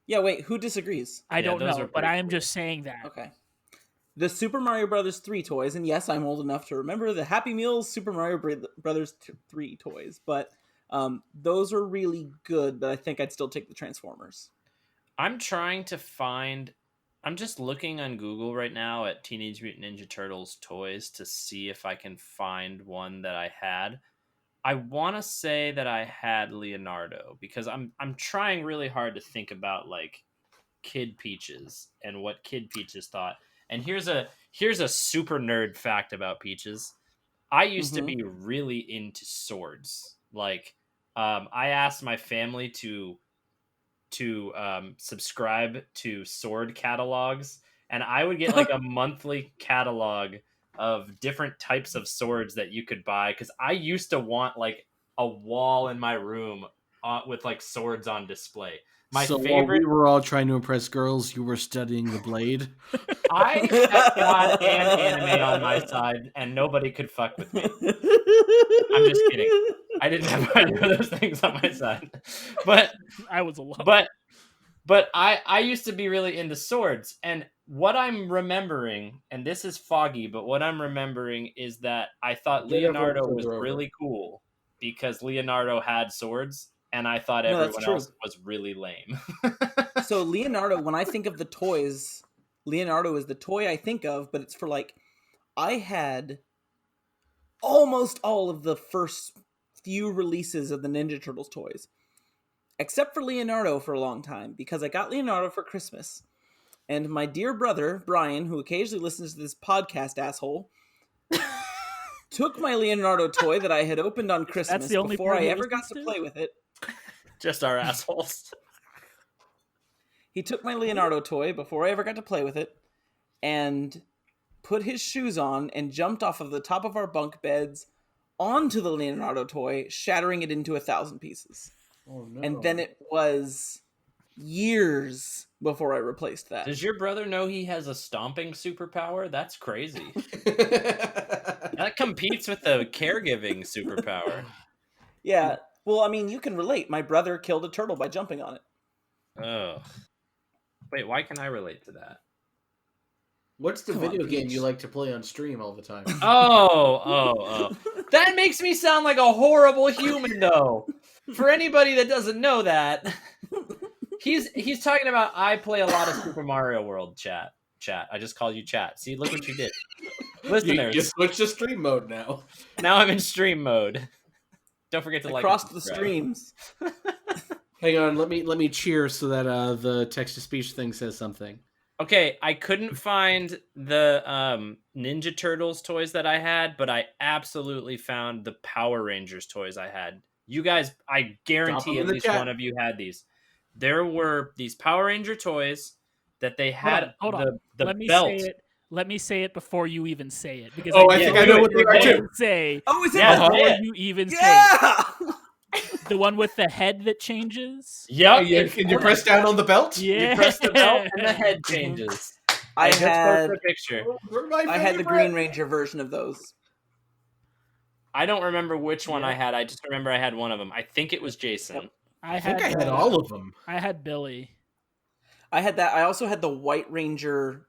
Yeah, wait, who disagrees? I Yeah, don't those know, are but pretty I am cool. just saying that. Okay. The Super Mario Brothers 3 toys, and yes, I'm old enough to remember the Happy Meals Super Mario Brothers 3 toys, but those are really good, but I think I'd still take the Transformers. I'm trying to find. I'm just looking on Google right now at Teenage Mutant Ninja Turtles toys to see if I can find one that I had. I want to say that I had Leonardo, because I'm trying really hard to think about like Kid Peaches and what Kid Peaches thought. And here's a super nerd fact about Peaches. I used to be really into swords. Like, I asked my family to subscribe to sword catalogs, and I would get like a monthly catalog of different types of swords that you could buy, because I used to want like a wall in my room with like swords on display. My so favorite. while we were all trying to impress girls, you were studying the blade. I had God and anime on my side, and nobody could fuck with me. I'm just kidding. I didn't have either of those things on my side, but I was alone. But I used to be really into swords, and what I'm remembering, and this is foggy, but what I'm remembering is that I thought Leonardo was really cool because Leonardo had swords, and I thought No, that's everyone true. else was really lame. So Leonardo, when I think of the toys, Leonardo is the toy I think of, but it's for like, I had almost all of the first few releases of the Ninja Turtles toys, except for Leonardo for a long time, because I got Leonardo for Christmas. And my dear brother, Brian, who occasionally listens to this podcast, asshole, took my Leonardo toy that I had opened on Christmas the only before part I he ever got listens to to? play with it. Just our assholes. He took my Leonardo toy before I ever got to play with it, and put his shoes on, and jumped off of the top of our bunk beds onto the Leonardo toy, shattering it into 1,000 pieces. Oh no! And then it was years before I replaced that. Does your brother know he has a stomping superpower? That's crazy. That competes with the caregiving superpower. Yeah. Well, I mean, you can relate. My brother killed a turtle by jumping on it. Oh. Wait, why can I relate to that? What's the Come on, video game Peach. you like to play on stream all the time? Oh. That makes me sound like a horrible human, though. For anybody that doesn't know that, he's talking about I play a lot of Super Mario World chat. I just called you chat. See, look what you did. Listeners. You switched to stream mode now. Now I'm in stream mode. Don't forget to like Across and the subscribe. streams. Hang on, let me cheer so that the text to speech thing says something. Okay, I couldn't find the Ninja Turtles toys that I had, but I absolutely found the Power Rangers toys I had. You guys, I guarantee at least one of you had these. There were these Power Ranger toys that they had Hold on. the Let me belt. say it. Let me say it before you even say it, because I think I know what they are too. Say. Oh, is it? Yeah, Before say it. you even say Yeah. it. The one with the head that changes. Yep. Can you press down on the belt? Yeah. You press the belt and the head changes. I just had posted a picture. I had the Green Ranger version of those. I don't remember which one I Yeah. had. I just remember I had one of them. I think it was Jason. I think I had all of them. I had Billy. I had that. I also had the White Ranger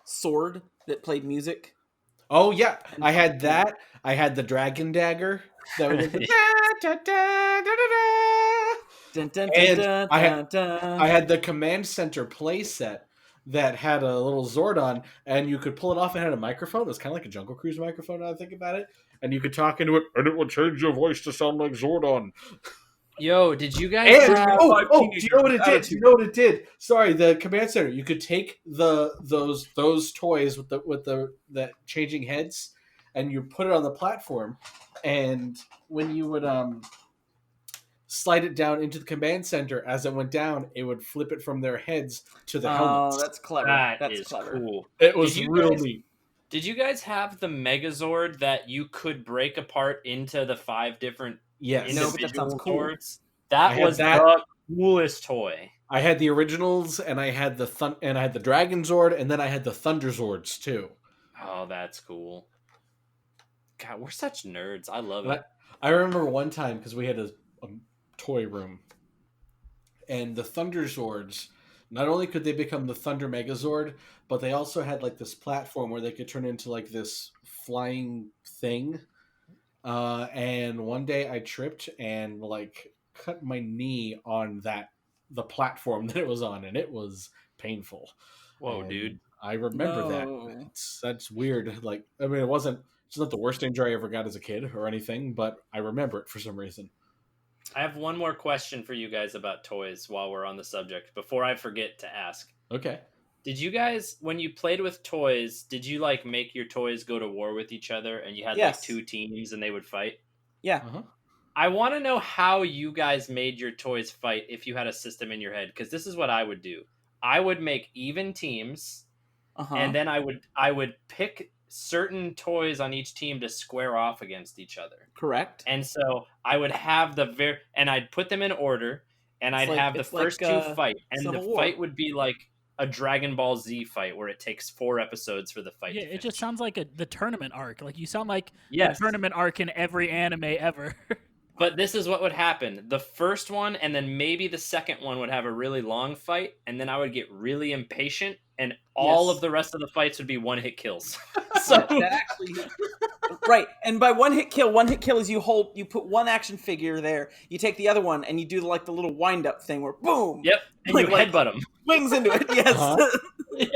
sword that played music. Oh yeah, I had that. I had the dragon dagger. That was the da, da, da, da, da, da. Dun, dun, And dun, I dun, had- dun. I had the command center playset that had a little Zordon, and you could pull it off and had a microphone. It was kind of like a Jungle Cruise microphone. Now I think about it, and you could talk into it, and it would change your voice to sound like Zordon. Yo, did you guys And have... do you know what it did? Do you know what it did? Sorry, the command center. You could take those toys with the changing heads, and you put it on the platform, and when you would slide it down into the command center, as it went down, it would flip it from their heads to the helmets. Oh, that's clever. That That's is clever. cool. It was Did you real guys- neat. Did you guys have the Megazord that you could break apart into the 5 different Yes. No, but that individual sounds cool. swords? I That had was that. the coolest toy. I had the originals, and I had the Dragon Zord, and then I had the Thunder Zords too. Oh, that's cool. God, we're such nerds. I love And it. I remember one time because we had a toy room, and the Thunder Zords. Not only could they become the Thunder Megazord, but they also had like this platform where they could turn into like this flying thing. And one day I tripped and like cut my knee on the platform that it was on, and it was painful. Whoa, And dude. I remember No. that. That's weird. Like, I mean, it's not the worst injury I ever got as a kid or anything, but I remember it for some reason. I have one more question for you guys about toys while we're on the subject before I forget to ask. Okay. Did you guys, when you played with toys, did you like make your toys go to war with each other and you had Yes. like 2 teams and they would fight? Yeah. Uh-huh. I want to know how you guys made your toys fight if you had a system in your head, because this is what I would do. I would make even teams, Uh-huh. and then I would pick certain toys on each team to square off against each other. Correct. And so I would have and I'd put them in order, and It's I'd like- have the it's like, first 2 fight, and Civil the War. fight would be like a Dragon Ball Z fight where it takes 4 episodes for the fight. Yeah, to it just finish. sounds like the tournament arc. Like you sound like Yes. the tournament arc in every anime ever. But this is what would happen. The first one and then maybe the second one would have a really long fight, and then I would get really impatient, and all Yes. of the rest of the fights would be one-hit kills. So So that actually, right. And by one hit kill is you put one action figure there, you take the other one, and you do like the little wind up thing where boom, yep, and you Like- headbutt them. wings into it. Yes, Yeah.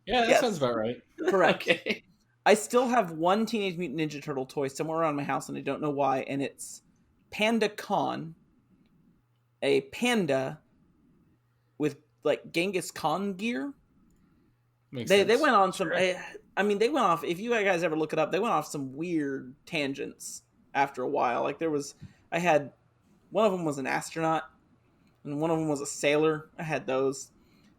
Yeah, that Yes. sounds about right. correct. Okay. I still have one Teenage Mutant Ninja Turtle toy somewhere around my house, and I don't know why. And it's Panda Khan, a panda with like Genghis Khan gear. Makes They sense. went on some. Sure. I mean, they went off. If you guys ever look it up, they went off some weird tangents after a while. Like I had one of them was an astronaut, and one of them was a sailor. I had those.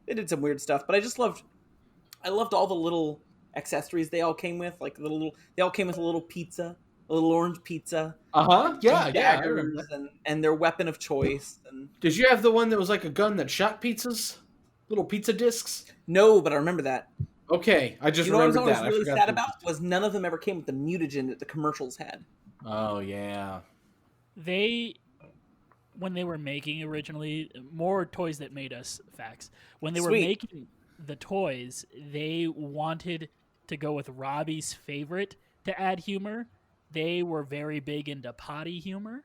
They did some weird stuff, but I loved all the little accessories they all came with, like they all came with a little pizza, a little orange pizza, Yeah, some yeah. I remember daggers, that. and their weapon of choice. And Did you have the one that was like a gun that shot pizzas? Little pizza discs? no, but I remember that. Okay, I just You know what I was remembered always that. I really forgot sad the- about was none of them ever came with the mutagen that the commercials had. Oh, yeah. When they were making originally more toys that made us facts. When they were Sweet. making the toys, they wanted to go with Robbie's favorite to add humor. They were very big into potty humor.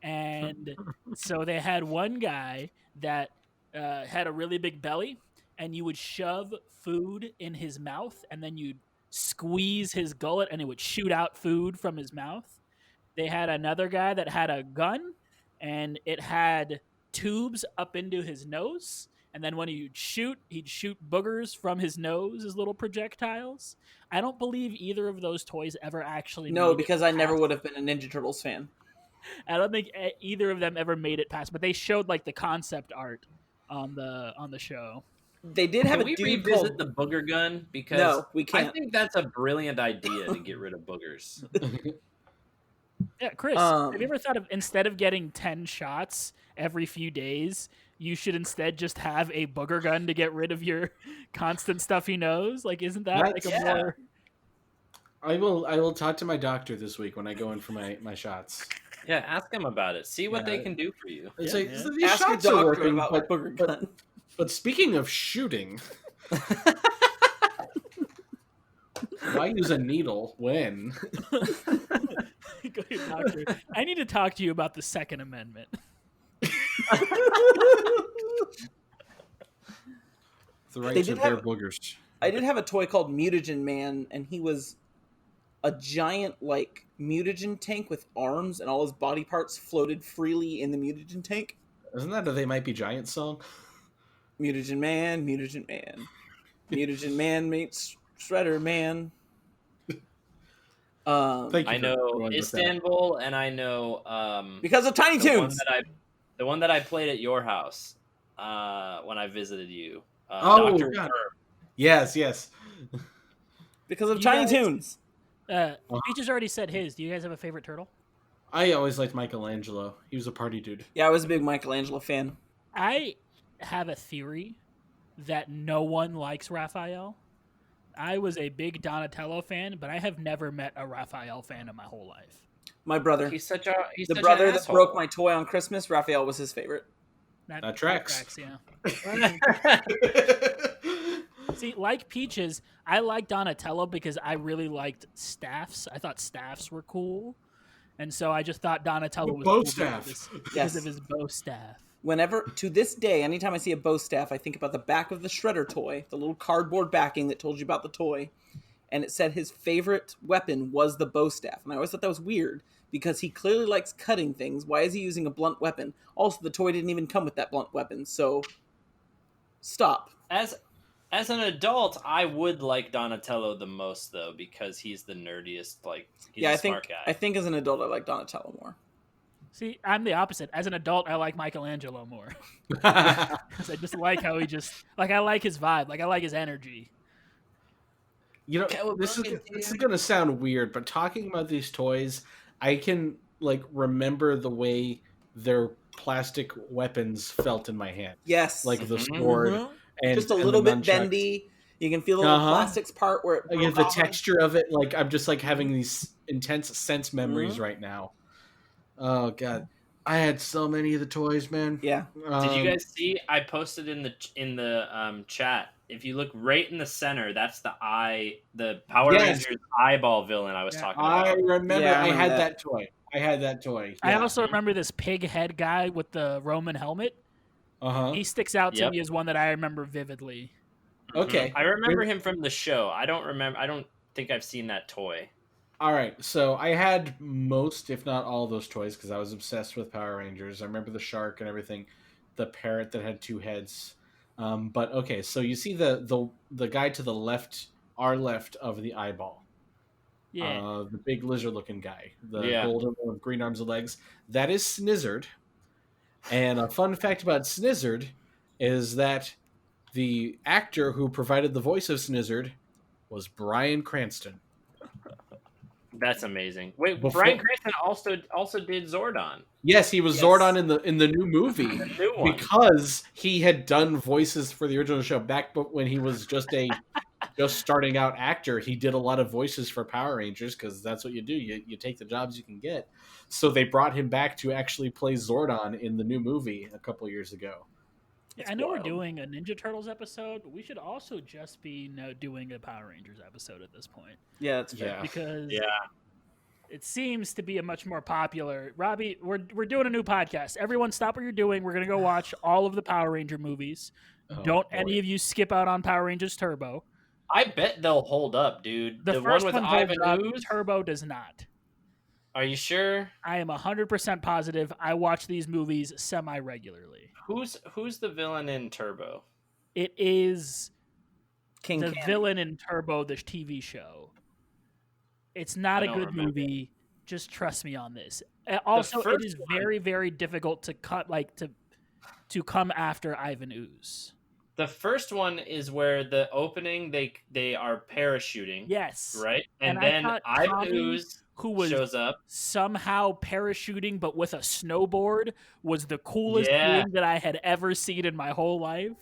And so they had one guy that had a really big belly, and you would shove food in his mouth, and then you'd squeeze his gullet, and it would shoot out food from his mouth. They had another guy that had a gun, and it had tubes up into his nose. And then when he'd shoot boogers from his nose as little projectiles. I don't believe either of those toys ever actually No, made because it I never past- would have been a Ninja Turtles fan. I don't think either of them ever made it past, but they showed like the concept art on the show. They did have Can a we dude revisit called... the booger gun? Because No, we I can't. think that's a brilliant idea to get rid of boogers. Yeah, Chris, have you ever thought of instead of getting 10 shots every few days, you should instead just have a booger gun to get rid of your constant stuffy nose? Like, isn't that like a more... I will talk to my doctor this week when I go in for my shots. Yeah, ask them about it. See what Yeah. they can do for you. It's Yeah, like, yeah. so these Ask your shots are doctor working, about my booger gun. but speaking of shooting, why use a needle when? Go to your doctor. I need to talk to you about the Second Amendment. The right They to did bear have- boogers. I did have a toy called Mutagen Man, and he was a giant, like, mutagen tank with arms, and all his body parts floated freely in the mutagen tank. Isn't that a They Might Be Giants song? Mutagen Man, Mutagen Man. Mutagen Man meets Shredder Man. Thank you I for know going with that. Istanbul, and I know Because of Tiny Toons! the one that I played at your house when I visited you. Oh, Dr. God. Worm. Yes. Because of You Tiny guys- Toons! Peaches already said his. Do you guys have a favorite turtle? I always liked Michelangelo. He was a party dude. Yeah, I was a big Michelangelo fan. I have a theory that no one likes Raphael. I was a big Donatello fan, but I have never met a Raphael fan in my whole life. My brother. He's such The an brother that asshole. broke my toy on Christmas, Raphael was his favorite. That tracks. Yeah. See, like Peaches, I like Donatello because I really liked staffs. I thought staffs were cool. And so I just thought Donatello The was bow cool staff. because Yes. of his bow staff. Whenever, to this day, anytime I see a bow staff, I think about the back of the Shredder toy, the little cardboard backing that told you about the toy. And it said his favorite weapon was the bow staff. And I always thought that was weird because he clearly likes cutting things. Why is he using a blunt weapon? Also, the toy didn't even come with that blunt weapon, so stop. As an adult, I would like Donatello the most though because he's the nerdiest. Like he's a smart guy. I think as an adult I like Donatello more. See, I'm the opposite. As an adult, I like Michelangelo more. Because I just like how I like his vibe. Like, I like his energy. You know, Cowabunga, this is gonna sound weird, but talking about these toys, I can like remember the way their plastic weapons felt in my hand, Yes. like the Mhm. sword Mhm. and Just a and little the bit nunchucks. bendy. You can feel the little plastics part where it I broke get the off. texture of it. Like I'm just like having these intense sense memories Mhm. right now. Oh god, I had so many of the toys, man. Yeah. Did you guys see? I posted in the chat. If you look right in the center, that's the Power Yes. Rangers eyeball villain I was talking I about. remember. Yeah, I I remember had that. that toy. I had that toy. I Yeah. also remember this pig head guy with the Roman helmet. Uh-huh. He sticks out to Yep. me as one that I remember vividly. Okay. I remember him from the show. I don't think I've seen that toy. All right, so I had most, if not all, those toys because I was obsessed with Power Rangers. I remember the shark and everything, the parrot that had two heads. But okay, so you see the guy to the left, our left of the eyeball, Yeah. the big lizard-looking guy, the Yeah. golden one with green arms and legs. That is Snizzard. And a fun fact about Snizzard is that the actor who provided the voice of Snizzard was Bryan Cranston. That's amazing. Wait, Before- Bryan Cranston also did Zordon. Yes, he was Yes. Zordon in the new movie The new one. because he had done voices for the original show back when he was just starting out actor. He did a lot of voices for Power Rangers because that's what you do. You take the jobs you can get. So they brought him back to actually play Zordon in the new movie a couple years ago. Yeah, It's I know wild. we're doing a Ninja Turtles episode, but we should also just be doing a Power Rangers episode at this point Yeah, that's fair. Yeah. because Yeah. it seems to be a much more popular. Robbie, we're doing a new podcast. Everyone, stop what you're doing. We're gonna go watch all of the Power Ranger movies. Oh, Don't boy. any of you skip out on Power Rangers Turbo. I bet they'll hold up, dude. The The first one with holds Ivan up, Ooze? Turbo does not. Are you sure? I am 100% positive. I watch these movies semi-regularly. Who's the villain in Turbo? It is King the Candy. villain in Turbo, the TV show. It's not I a don't good remember. movie. Just trust me on this. Also, it first is one- very, very difficult to cut, to come after Ivan Ooze. The first one is where the opening they are parachuting. Yes, Right? And And I then thought Ivan Tommy, Ooze who was shows up. somehow parachuting but with a snowboard, was the coolest Yeah. thing that I had ever seen in my whole life.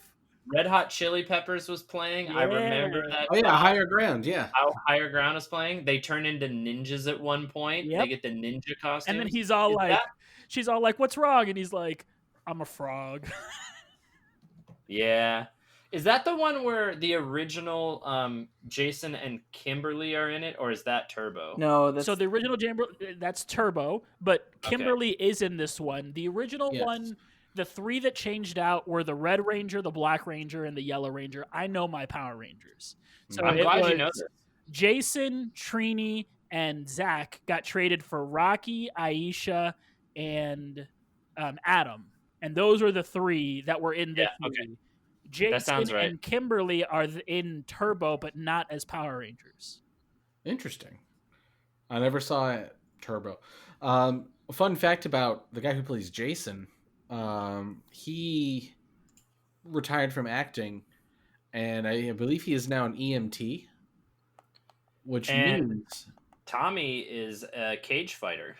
Red Hot Chili Peppers was playing. I remember Yeah. that. Oh yeah, drop. Higher Ground. Yeah. How Higher Ground is playing. They turn into ninjas at one point. Yep. They get the ninja costumes. And then he's all Is like, that- she's all like, "What's wrong?" And he's like, "I'm a frog." Yeah. Is that the one where the original Jason and Kimberly are in it, or is that Turbo? No, that's So the original that's Turbo, but Okay. Kimberly is in this one. The original Yes. one, the three that changed out were the Red Ranger, the Black Ranger, and the Yellow Ranger. I know my Power Rangers. So I'm it glad you was know this. Jason, Trini, and Zach got traded for Rocky, Aisha, and Adam. And those were the three that were in this Yeah, okay. movie. Jason sounds right. and Kimberly are in Turbo, but not as Power Rangers. Interesting. I never saw Turbo. Fun fact about the guy who plays Jason. He retired from acting, and I believe he is now an EMT, which And- means Tommy is a cage fighter.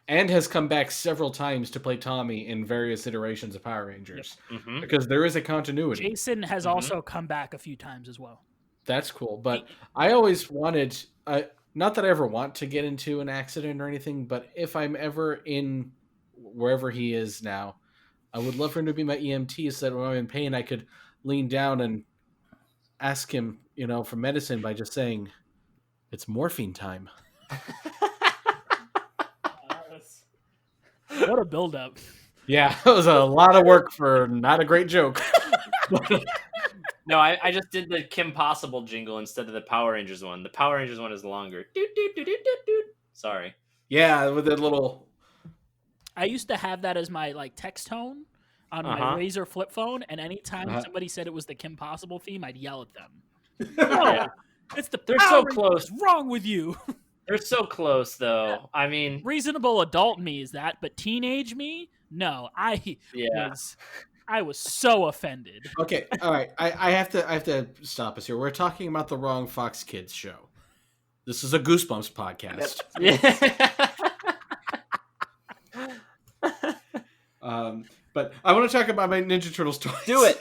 and has come back several times to play Tommy in various iterations of Power Rangers Mm-hmm. because there is a continuity. Jason has Mhm. also come back a few times as well. That's cool, but I always wanted. Not that I ever want to get into an accident or anything, but if I'm ever in wherever he is now, I would love for him to be my EMT so that when I'm in pain, I could lean down and ask him, for medicine by just saying, "It's morphine time." What a build-up. Yeah, it was a lot of work for not a great joke. No, I just did the Kim Possible jingle instead of the Power Rangers one. The Power Rangers one is longer. Doot, doot, doot, doot, doot, doot. Sorry. Yeah, with that little. I used to have that as my text tone on my Uh-huh. Razr flip phone, and anytime Uh-huh. somebody said it was the Kim Possible theme, I'd yell at them. Yeah. It's the They're Power so Rangers. close. What's wrong with you? They're so close, though. I mean, Reasonable adult me is that, but teenage me? No, yeah. I was so offended. Okay, all right. I have to stop us here. We're talking about the wrong Fox Kids show. This is a Goosebumps podcast. But I want to talk about my Ninja Turtles toys. Do it.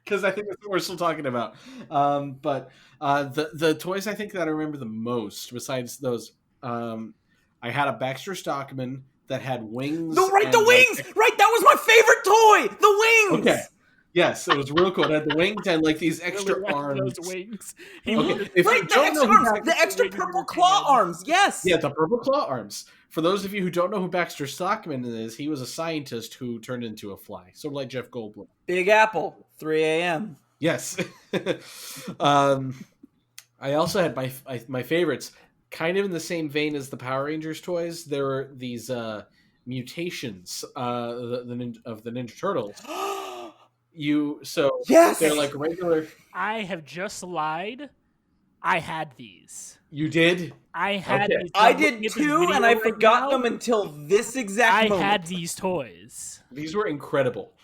Because I think that's what we're still talking about. But the toys I think that I remember the most, besides those, I had a Baxter Stockman that had wings. No, right, and, the wings. Right, that was my favorite toy. The wings. Okay. Yes, it was real cool. It had the wings and these extra Really liked arms. those wings. Okay, if you Right, the don't extra know who arms, the extra wings purple were claw good. arms. Yes. Yeah, the purple claw arms. For those of you who don't know who Baxter Stockman is, he was a scientist who turned into a fly, sort of like Jeff Goldblum. Big Apple, 3 a.m. Yes. I also had my favorites, kind of in the same vein as the Power Rangers toys. There were these mutations of the Ninja Turtles. Yes. They're like regular. I have just lied. I had these. You did? I had Okay. these. I I'm looking did at this too, video and I right forgot now. them until this exact I moment. had these toys. These were incredible.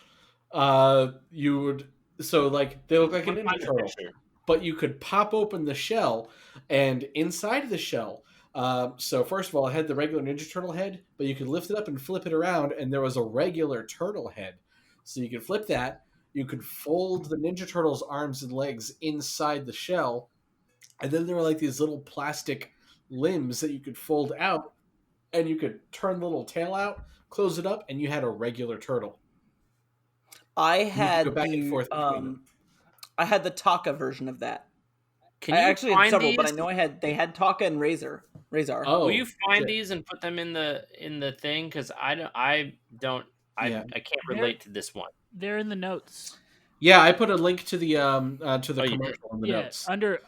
You would they look like a Put it Ninja in the Turtle. picture. but you could pop open the shell, and inside the shell, so first of all, it had the regular Ninja Turtle head, but you could lift it up and flip it around, and there was a regular turtle head. So you could flip that. You could fold the Ninja Turtles' arms and legs inside the shell, and then there were like these little plastic limbs that you could fold out, and you could turn the little tail out, close it up, and you had a regular turtle. I And you could go had back and forth between them. I had the Taka version of that. Can I you actually had find several, these? but I know they had Taka and Razor. Oh, Will you find shit. these and put them in the thing? Because I Yeah. can't relate to this one. They're in the notes. Yeah, I put a link to the Oh, you commercial in the Yeah, notes.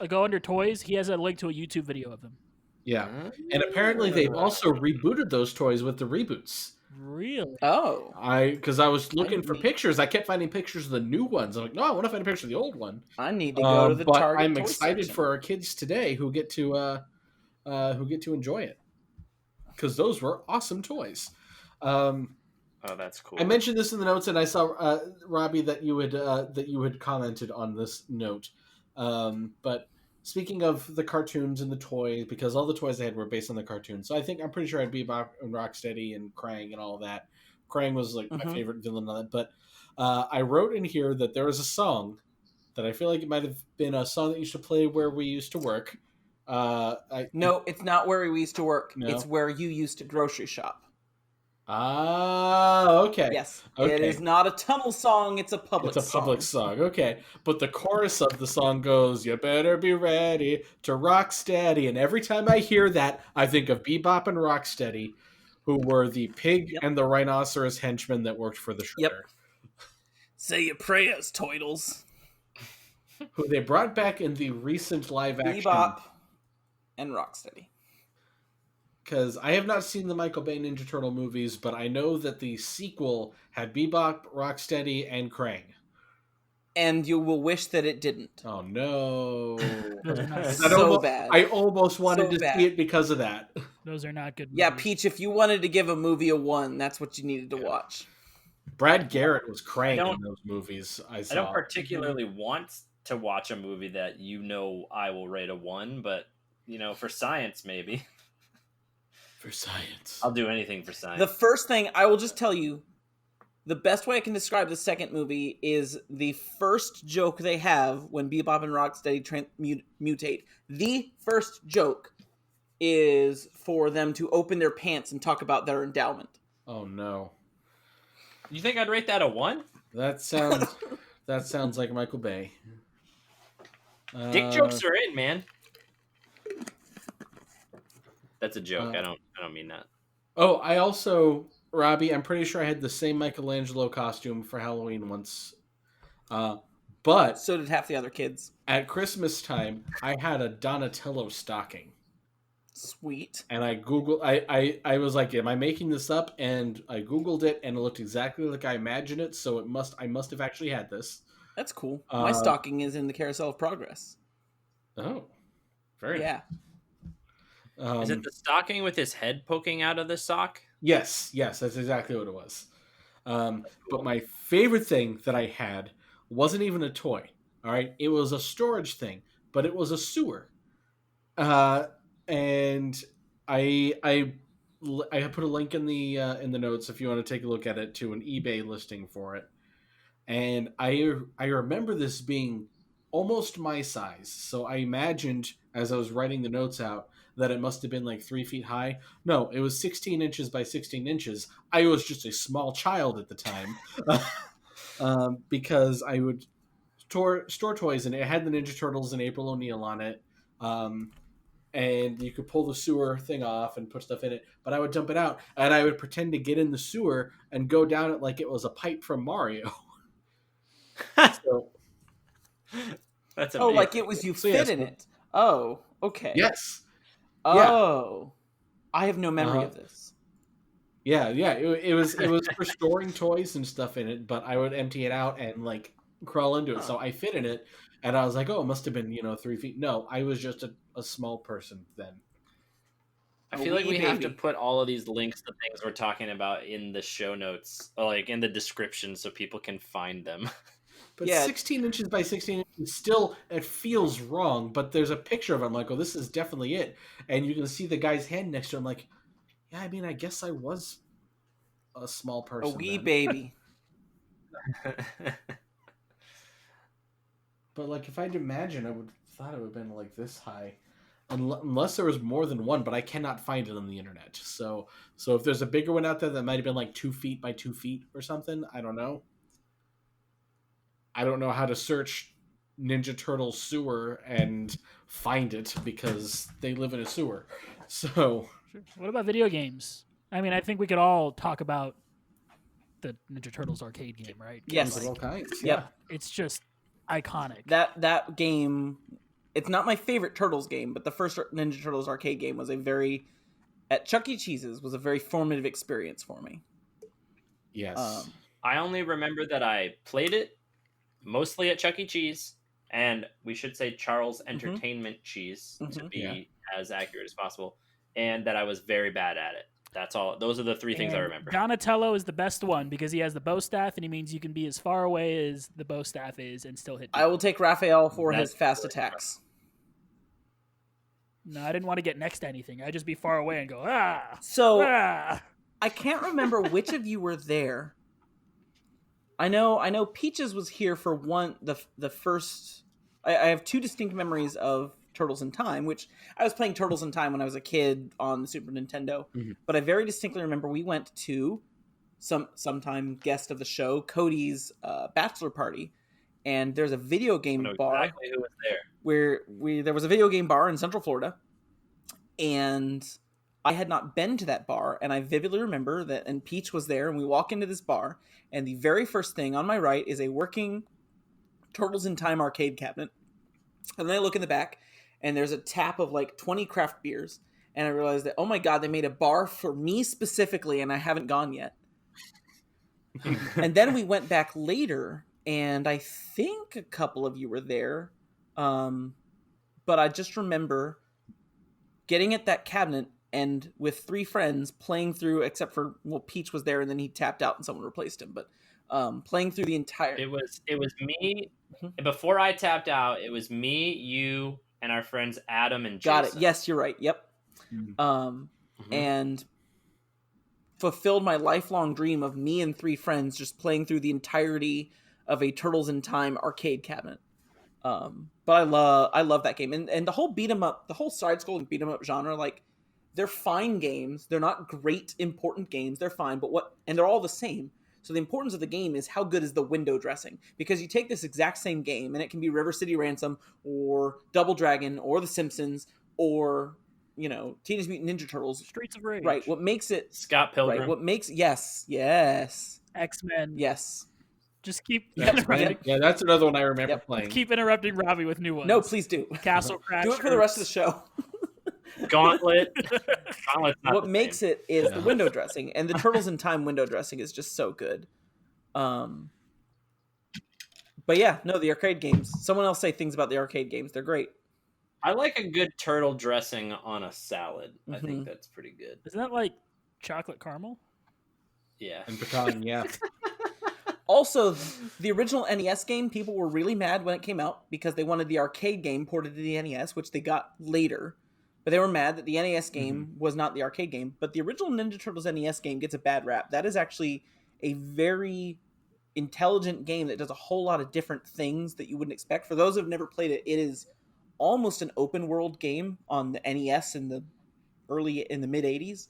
go under toys. He has a link to a YouTube video of them. Yeah, and apparently they've Ah. also rebooted those toys with the reboots. Really? Oh, Because I was looking didn't for need- pictures, I kept finding pictures of the new ones. I'm like, no, I want to find a picture of the old one. I need to go to the But Target I'm toy excited section. for our kids today who get to enjoy it, because those were awesome toys. Oh, that's cool. I mentioned this in the notes, and I saw Robbie that you had commented on this note. But speaking of the cartoons and the toys, because all the toys I had were based on the cartoons, so I'm pretty sure I had Bebop and Rocksteady and Krang and all that. Krang was like my favorite villain on it, but I wrote in here that there was a song that I feel like it might have been a song that used to play where we used to work. No, it's not where we used to work. No? It's where you used to grocery shop. Okay. Yes, Okay. it is not a tunnel song. It's a public song. It's a public song, okay. But the chorus of the song goes, "You better be ready to rock steady." And every time I hear that, I think of Bebop and Rocksteady, who were the pig and the rhinoceros henchmen that worked for the Shredder. Yep. Say your prayers, Toidles. Who they brought back in the recent live action. Bebop and Rocksteady. Because I have not seen the Michael Bay Ninja Turtle movies, but I know that the sequel had Bebop, Rocksteady, and Krang. And you will wish that it didn't. Oh no! Those are not good. So bad. I almost wanted So to bad. see it because of that. Those are not good. Yeah, movies. Peach, if you wanted to give a movie a 1, that's what you needed to watch. Brad Garrett was Krang don't- in those movies. I I don't saw. particularly want to watch a movie that I will rate a 1, but for science maybe. For science. I'll do anything for science. The first thing, I will just tell you, the best way I can describe the second movie is the first joke they have when Bebop and Rocksteady mutate. The first joke is for them to open their pants and talk about their endowment. Oh no! You think I'd rate that a 1? That sounds like Michael Bay. Dick jokes are in, man. That's a joke. I don't mean that. Oh, I also, Robbie, I'm pretty sure I had the same Michelangelo costume for Halloween once. But So did half the other kids. at Christmas time, I had a Donatello stocking. Sweet. And I Googled, I was like, am I making this up? And I Googled it, and it looked exactly like I imagined it, so I must have actually had this. That's cool. My stocking is in the Carousel of Progress. Oh, very Yeah. Is it the stocking with his head poking out of the sock? Yes, that's exactly what it was. But my favorite thing that I had wasn't even a toy. All right, it was a storage thing, but it was a sewer. And I put a link in the notes if you want to take a look at it, to an eBay listing for it. And I remember this being almost my size. So I imagined, as I was writing the notes out, that it must have been like 3 feet high. No, it was 16 inches by 16 inches. I was just a small child at the time. Because I would store toys, and it had the Ninja Turtles and April O'Neil on it. And you could pull the sewer thing off and put stuff in it. But I would dump it out, and I would pretend to get in the sewer and go down it like it was a pipe from Mario. So, That's Oh, amazing. like it was you So, fit yes. in it. Oh, okay. yes. Oh. I have no memory of this. Yeah. It was for storing toys and stuff in it, but I would empty it out and like crawl into it. So I fit in it, and I was like, oh, it must have been 3 feet. No, I was just a small person then. I A feel like wee we have to baby. put all of these links to things we're talking about in the show notes, or like in the description, so people can find them. But Yeah. 16 inches by 16 inches still, it feels wrong. But there's a picture of him. Like, oh, this is definitely it. And you can see the guy's hand next to him. Like, yeah, I mean, I guess I was a small A person. wee then. baby. But like, if I'd imagine, I would thought it would have been like this high, unless there was more than one. But I cannot find it on the internet. So if there's a bigger one out there that might have been like 2 feet by 2 feet or something, I don't know. I don't know how to search Ninja Turtle sewer and find it because they live in a sewer. So Sure. What about video games? I mean, I think we could all talk about the Ninja Turtles arcade game, right? Yes. of all kinds. Yep. It's just iconic. That game, it's not my favorite Turtles game, but the first Ninja Turtles arcade game was at Chuck E. Cheese's was a very formative experience for me. Yes. I only remember that I played it mostly at Chuck E. Cheese, and we should say Charles Entertainment Cheese to be as accurate as possible, and that I was very bad at it. That's all. Those are the three things I remember. Donatello is the best one because he has the bow staff, and he means you can be as far away as the bow staff is and still hit people. I will take Raphael for That's his fast really attacks. No, I didn't want to get next to anything. I'd just be far away and go, ah! So Ah! I can't remember which of you were there. I know Peaches was here for the first. I have two distinct memories of Turtles in Time, which I was playing Turtles in Time when I was a kid on the Super Nintendo. Mhm. But I very distinctly remember we went to sometime guest of the show, Cody's bachelor party, and there's a video game I know bar exactly who was there. where there was a video game bar in Central Florida, and I had not been to that bar, and I vividly remember that, and Peach was there, and we walk into this bar, and the very first thing on my right is a working Turtles in Time arcade cabinet, and then I look in the back, and there's a tap of like 20 craft beers, and I realized that, oh my god, they made a bar for me specifically, and I haven't gone yet. And then we went back later, and I think a couple of you were there, but I just remember getting at that cabinet and with three friends playing through, except for, well, Peach was there and then he tapped out and someone replaced him, but playing through the entire... It was me. Mhm. Before I tapped out, it was me, you, and our friends Adam and Jason. Got it. Yes, you're right. Yep. Mhm. And fulfilled my lifelong dream of me and three friends just playing through the entirety of a Turtles in Time arcade cabinet. But I love that game, and the whole beat 'em up, the whole side-scrolling beat 'em up genre, like, they're fine games. They're not great important games. They're fine, and they're all the same. So the importance of the game is how good is the window dressing, because you take this exact same game and it can be River City Ransom or Double Dragon or The Simpsons or, Teenage Mutant Ninja Turtles. Streets of Rage. Right. What makes it Scott Pilgrim. right? What makes yes, X-Men. yes. Just keep That's interrupting. right. Yeah, that's another one I remember Yep. playing. Keep interrupting Robbie with new ones. No, please do. Castle Crash. Do it for the rest of the show. Gauntlet. Gauntlet's not What the makes same. it is the Yeah. window dressing, and the Turtles in Time window dressing is just so good. But yeah, no, the arcade games. Someone else say things about the arcade games. They're great. I like a good turtle dressing on a salad. I Mhm. think that's pretty good. Isn't that like chocolate caramel? Yeah. And pecan, yeah. Also, the original NES game, people were really mad when it came out because they wanted the arcade game ported to the NES, which they got later. But they were mad that the NES game was not the arcade game. But the original Ninja Turtles NES game gets a bad rap. That is actually a very intelligent game that does a whole lot of different things that you wouldn't expect. For those who have never played it, it is almost an open world game on the NES in the mid 80s,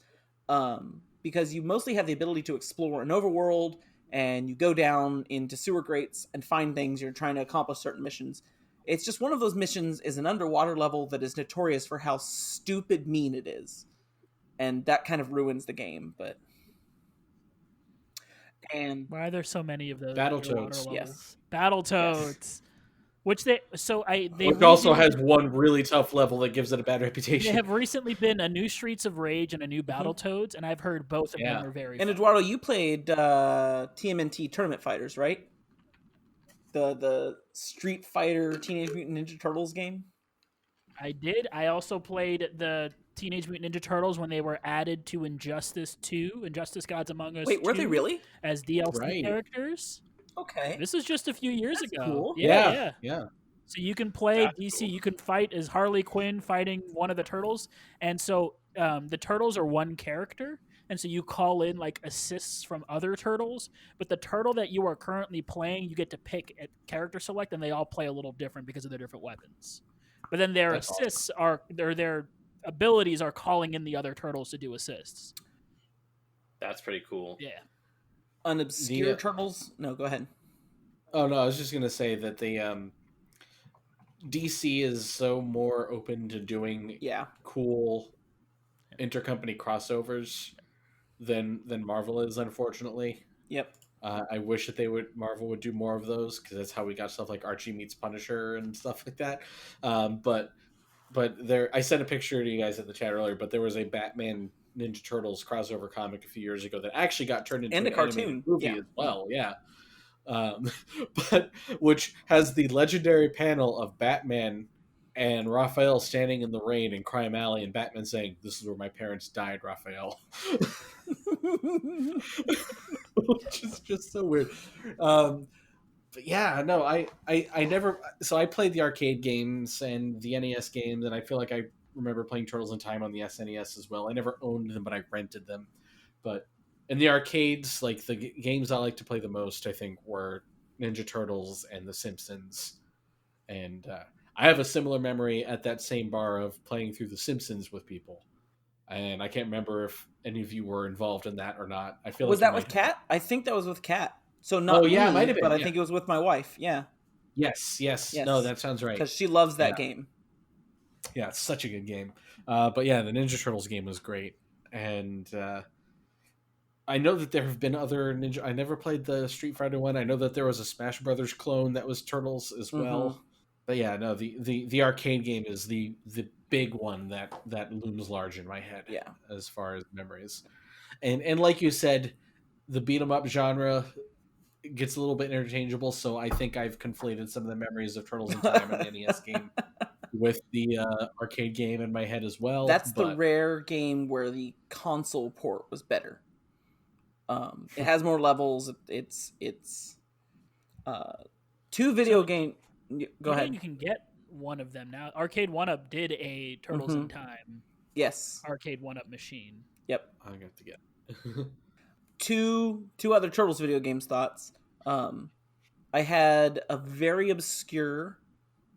because you mostly have the ability to explore an overworld, and you go down into sewer grates and find things. You're trying to accomplish certain missions. It's just one of those missions is an underwater level that is notorious for how stupid mean it is, and that kind of ruins the game. And Why are there so many of those? Battletoads. underwater levels? Yes. Battletoads. Which they Which also has one really tough level that gives it a bad They reputation. have recently been a new Streets of Rage and a new Battletoads, and I've heard both of Yeah. them are very And fun. Eduardo, you played TMNT Tournament Fighters, right? The Street Fighter Teenage Mutant Ninja Turtles game. I did. I also played the Teenage Mutant Ninja Turtles when they were added to Injustice 2, Injustice Gods Among Us Wait, were 2, they really? as DLC Right. characters. Okay. This is just a few years That's ago. cool. Yeah. Yeah. So you can play That's DC. cool. You can fight as Harley Quinn fighting one of the turtles, and so the turtles are one character, and so you call in like assists from other turtles. But the turtle that you are currently playing, you get to pick at character select, and they all play a little different because of their different weapons. But then their That's awesome. assists are their abilities are calling in the other turtles to do assists. That's pretty cool. Yeah. Unobscure turtles. No, go ahead. Oh no, I was just gonna say that the DC is so more open to doing cool intercompany crossovers than Marvel is, unfortunately. Yep. I wish that Marvel would do more of those, because that's how we got stuff like Archie meets Punisher and stuff like that. But there, I sent a picture to you guys in the chat earlier. But there was a Batman Ninja Turtles crossover comic a few years ago that actually got turned into And an a cartoon. animated movie as well. Yeah. But which has the legendary panel of Batman and Raphael standing in the rain in Crime Alley, and Batman saying, "This is where my parents died, Raphael," which is just so weird. But yeah, no, I never. So I played the arcade games and the NES games, and I feel like I remember playing Turtles in Time on the SNES as well. I never owned them, but I rented them. But in the arcades, like the games I like to play the most, I think, were Ninja Turtles and The Simpsons. And I have a similar memory at that same bar of playing through The Simpsons with people. And I can't remember if any of you were involved in that or not. I feel Was like that with Kat? I think that was with Kat. So not it me, might have been, but I think it was with my wife. Yeah. Yes. No, that sounds right. Because she loves that game. Yeah, it's such a good game. But yeah, the Ninja Turtles game was great. And I know that there have been other Ninja. I never played the Street Fighter one. I know that there was a Smash Brothers clone that was Turtles as well. But yeah, no, the arcade game is the big one that looms large in my head. Yeah. As far as memories, and like you said, the beat 'em up genre gets a little bit interchangeable. So I think I've conflated some of the memories of Turtles in Time and the NES game with the arcade game in my head as well. That's the rare game where the console port was better. It has more levels. It's two video game. Go ahead. You can get one of them now. Arcade 1-Up did a Turtles in Time. Yes. Arcade 1-Up machine. Yep. I got to get two other Turtles video games thoughts. I had a very obscure,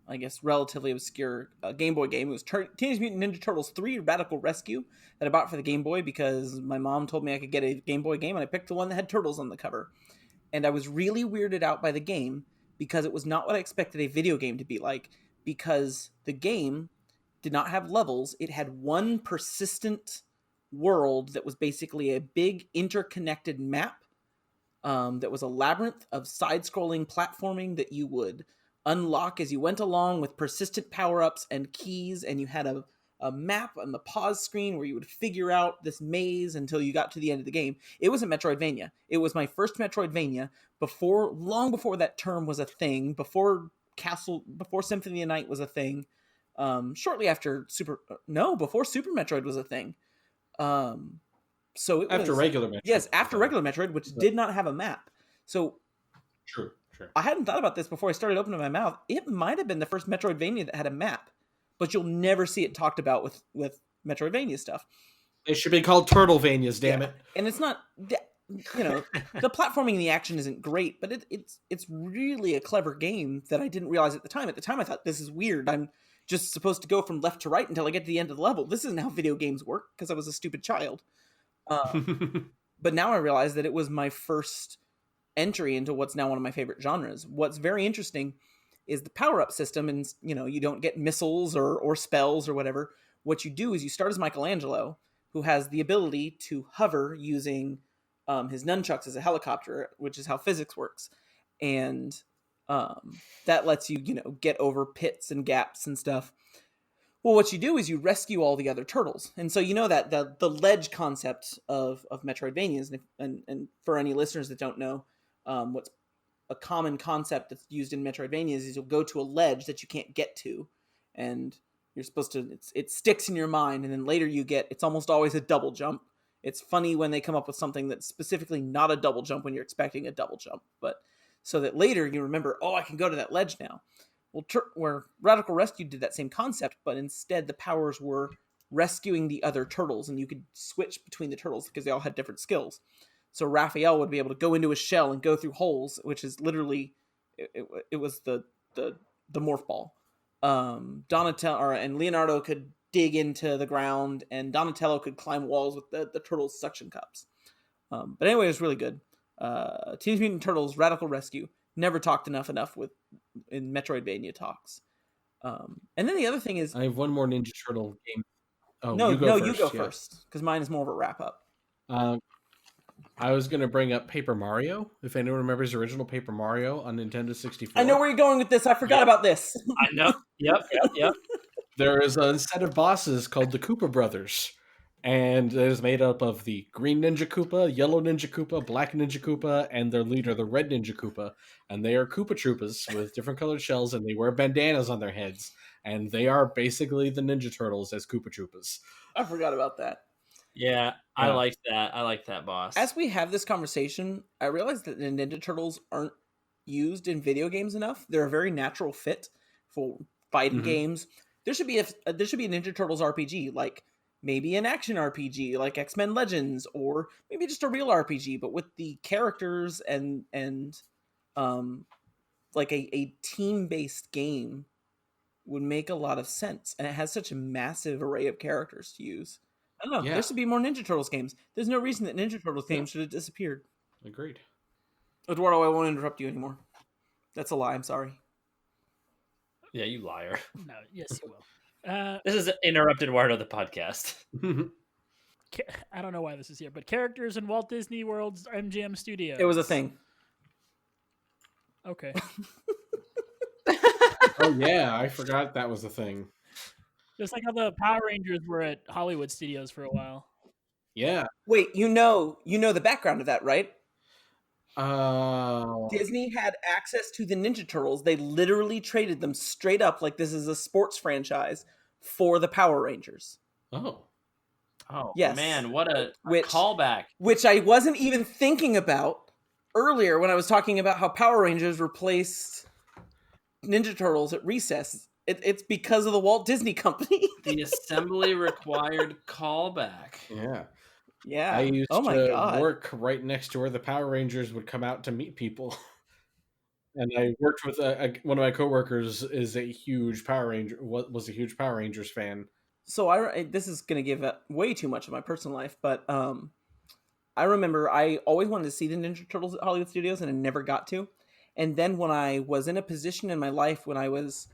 I guess relatively obscure Game Boy game. It was Teenage Mutant Ninja Turtles 3 Radical Rescue that I bought for the Game Boy because my mom told me I could get a Game Boy game, and I picked the one that had turtles on the cover. And I was really weirded out by the game because it was not what I expected a video game to be like, because the game did not have levels. It had one persistent world that was basically a big interconnected map that was a labyrinth of side-scrolling platforming that you would unlock as you went along with persistent power-ups and keys, and you had a map on the pause screen where you would figure out this maze until you got to the end of the game. It was a Metroidvania. It was my first Metroidvania long before that term was a thing, before Symphony of the Night was a thing, shortly after before Super Metroid was a thing. So after regular Metroid. Yes, after regular Metroid, which did not have a map. So True. I hadn't thought about this before I started opening my mouth. It might have been the first Metroidvania that had a map, but you'll never see it talked about with Metroidvania stuff. It should be called Turtlevanias, damn it. And it's not, the platforming and the action isn't great, but it's really a clever game that I didn't realize at the time. At the time, I thought, this is weird. I'm just supposed to go from left to right until I get to the end of the level. This isn't how video games work, because I was a stupid child. But now I realize that it was my first entry into what's now one of my favorite genres. What's very interesting is the power-up system, and you don't get missiles or spells or whatever. What you do is you start as Michelangelo, who has the ability to hover using his nunchucks as a helicopter, which is how physics works, and that lets you get over pits and gaps and stuff. Well, what you do is you rescue all the other turtles. And so that the ledge concept of Metroidvanias, and for any listeners that don't know, what's a common concept that's used in Metroidvanias is you'll go to a ledge that you can't get to, and you're supposed to, it sticks in your mind, and then later it's almost always a double jump. It's funny when they come up with something that's specifically not a double jump when you're expecting a double jump. But so that later you remember, oh, I can go to that ledge now. Well, where Radical Rescue did that same concept, but instead the powers were rescuing the other turtles, and you could switch between the turtles because they all had different skills. So Raphael would be able to go into his shell and go through holes, which is literally it was the morph ball. Donatello and Leonardo could dig into the ground, and Donatello could climb walls with the turtles' suction cups. But anyway, it was really good. Teenage Mutant Turtles Radical Rescue, never talked enough in Metroidvania talks. And then the other thing is, I have one more Ninja Turtle game. Oh, no, you go you first. go first, because mine is more of a wrap up. I was going to bring up Paper Mario. If anyone remembers the original Paper Mario on Nintendo 64. I know where you're going with this. I forgot about this. I know. Yep. There is a set of bosses called the Koopa Brothers. And it is made up of the green Ninja Koopa, yellow Ninja Koopa, black Ninja Koopa, and their leader, the red Ninja Koopa. And they are Koopa Troopas with different colored shells, and they wear bandanas on their heads. And they are basically the Ninja Turtles as Koopa Troopas. I forgot about that. Yeah, I like that. I like that boss. As we have this conversation, I realize that the Ninja Turtles aren't used in video games enough. They're a very natural fit for fighting games. There should be a Ninja Turtles RPG, like maybe an action RPG like X-Men Legends, or maybe just a real RPG, but with the characters and like a team-based game would make a lot of sense. And it has such a massive array of characters to use. I don't know. Yeah. There should be more Ninja Turtles games. There's no reason that Ninja Turtles games should have disappeared. Agreed. Eduardo, I won't interrupt you anymore. That's a lie. I'm sorry. Yeah, you liar. No, yes, you will. This is Interrupted Eduardo, the podcast. I don't know why this is here, but characters in Walt Disney World's MGM Studios. It was a thing. Okay. Oh, yeah. I forgot that was a thing. Just like how the Power Rangers were at Hollywood Studios for a while. Yeah. Wait, you know the background of that, right? Oh. Disney had access to the Ninja Turtles. They literally traded them straight up like this is a sports franchise for the Power Rangers. Oh. Oh, yes. Man, what a callback. Which I wasn't even thinking about earlier when I was talking about how Power Rangers replaced Ninja Turtles at recess. It's because of the Walt Disney Company. The assembly required callback. Yeah. Yeah. I used to work right next to where the Power Rangers would come out to meet people. And I worked with one of my coworkers is a huge Power Ranger, was a huge Power Rangers fan. So this is going to give way too much of my personal life, but I remember I always wanted to see the Ninja Turtles at Hollywood Studios, and I never got to. And then when I was in a position in my life when I was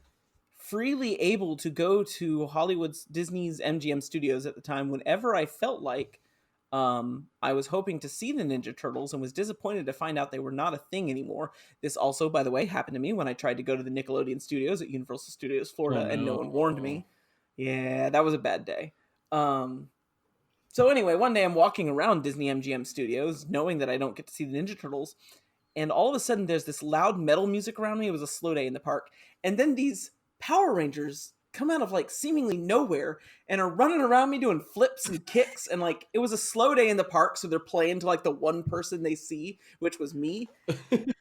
freely able to go to Hollywood's Disney's MGM Studios at the time, whenever I felt like I was hoping to see the Ninja Turtles and was disappointed to find out they were not a thing anymore. This also, by the way, happened to me when I tried to go to the Nickelodeon Studios at Universal Studios Florida, and no one warned me. Yeah, that was a bad day. So anyway, one day I'm walking around Disney MGM Studios, knowing that I don't get to see the Ninja Turtles, and all of a sudden there's this loud metal music around me. It was a slow day in the park. And then these Power Rangers come out of like seemingly nowhere and are running around me doing flips and kicks, and like it was a slow day in the park, so they're playing to like the one person they see, which was me.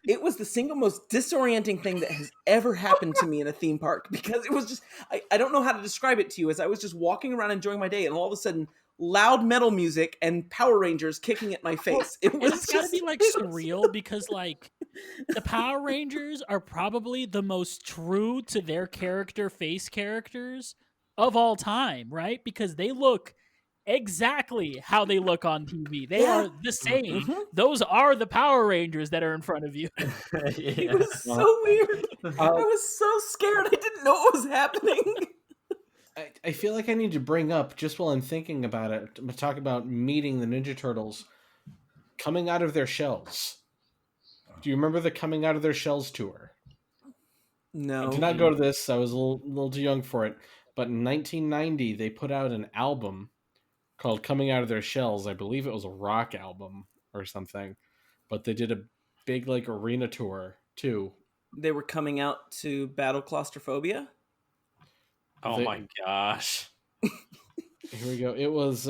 It was the single most disorienting thing that has ever happened to me in a theme park, because it was just I don't know how to describe it to you, as I was just walking around enjoying my day, and all of a sudden loud metal music and Power Rangers kicking at my face. It's gotta be like surreal, because like the Power Rangers are probably the most true to their face characters of all time, right? Because they look exactly how they look on TV. They are the same. Mm-hmm. Those are the Power Rangers that are in front of you. It was so weird. I was so scared. I didn't know what was happening. I feel like I need to bring up, just while I'm thinking about it, to talk about meeting the Ninja Turtles coming out of their shells. Do you remember the Coming Out of Their Shells tour? No. I did not go to this. I was a little too young for it. But in 1990, they put out an album called Coming Out of Their Shells. I believe it was a rock album or something. But they did a big like arena tour, too. They were coming out to battle claustrophobia? Oh my gosh. Here we go. It was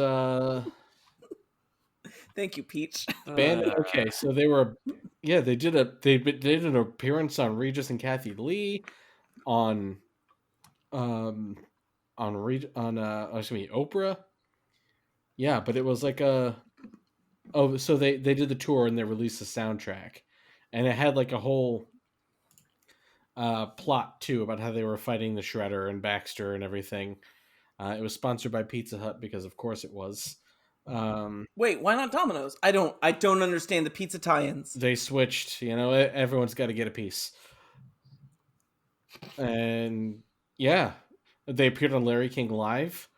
Thank you, Peach. Okay, so they were Yeah, they did an appearance on Regis and Kathy Lee, on Oprah. Yeah, but it was like so they did the tour and they released the soundtrack, and it had like a whole plot too about how they were fighting the Shredder and Baxter and everything. It was sponsored by Pizza Hut because of course it was. Wait, why not Domino's? I don't understand the pizza tie-ins. They switched. Everyone's got to get a piece. And yeah, they appeared on Larry King Live.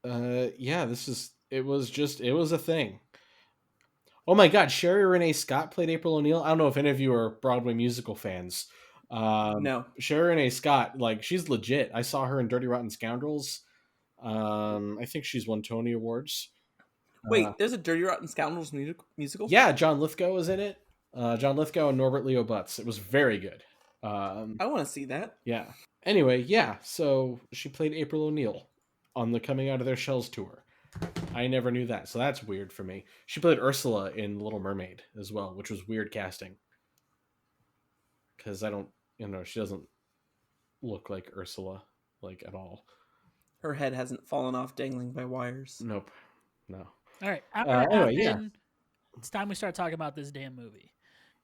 Yeah, it was a thing. Oh my God, Sherry Renee Scott played April O'Neil. I don't know if any of you are Broadway musical fans. No. Sherry Renee Scott, like, she's legit. I saw her in Dirty Rotten Scoundrels. I think she's won Tony Awards. Wait, there's a Dirty Rotten Scoundrels musical? Yeah, John Lithgow was in it. John Lithgow and Norbert Leo Butz. It was very good. I want to see that. Yeah. Anyway, yeah. So she played April O'Neil on the Coming Out of Their Shells tour. I never knew that, so that's weird for me. She played Ursula in Little Mermaid as well, which was weird casting. Because she doesn't look like Ursula, like, at all. Her head hasn't fallen off dangling by wires. Nope. No. All right. It's time we start talking about this damn movie.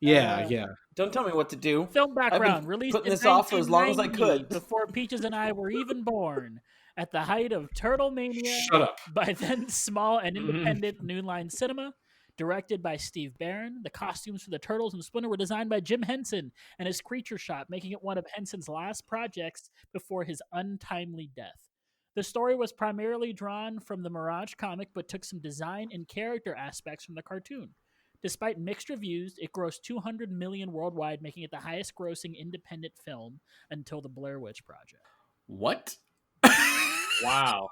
Yeah. Don't tell me what to do. Film background, I've been released putting in this off for as long as I 1990, could. before Peaches and I were even born, at the height of Turtle Mania. Shut up. By then small and independent New Line Cinema. Directed by Steve Barron, the costumes for the Turtles and Splinter were designed by Jim Henson and his Creature Shop, making it one of Henson's last projects before his untimely death. The story was primarily drawn from the Mirage comic, but took some design and character aspects from the cartoon. Despite mixed reviews, it grossed $200 million worldwide, making it the highest-grossing independent film until the Blair Witch Project. What? Wow.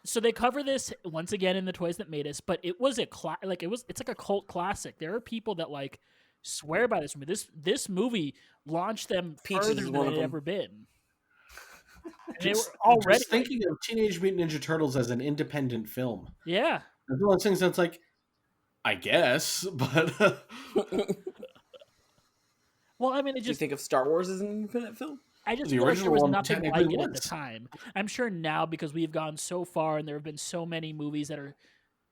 So they cover this once again in The Toys That Made Us, but it was it's like a cult classic. There are people that like swear by this movie. This movie launched them Peaches further is than one it of had them. ever been. They Just were already thinking of Teenage Mutant Ninja Turtles as an independent film. yeah. That's one of those things that's like, I guess, but Well, I mean, Do you think of Star Wars as an independent film? I just The feel like there original was one nothing like technically it at the was. time. I'm sure now, because we've gone so far and there have been so many movies that are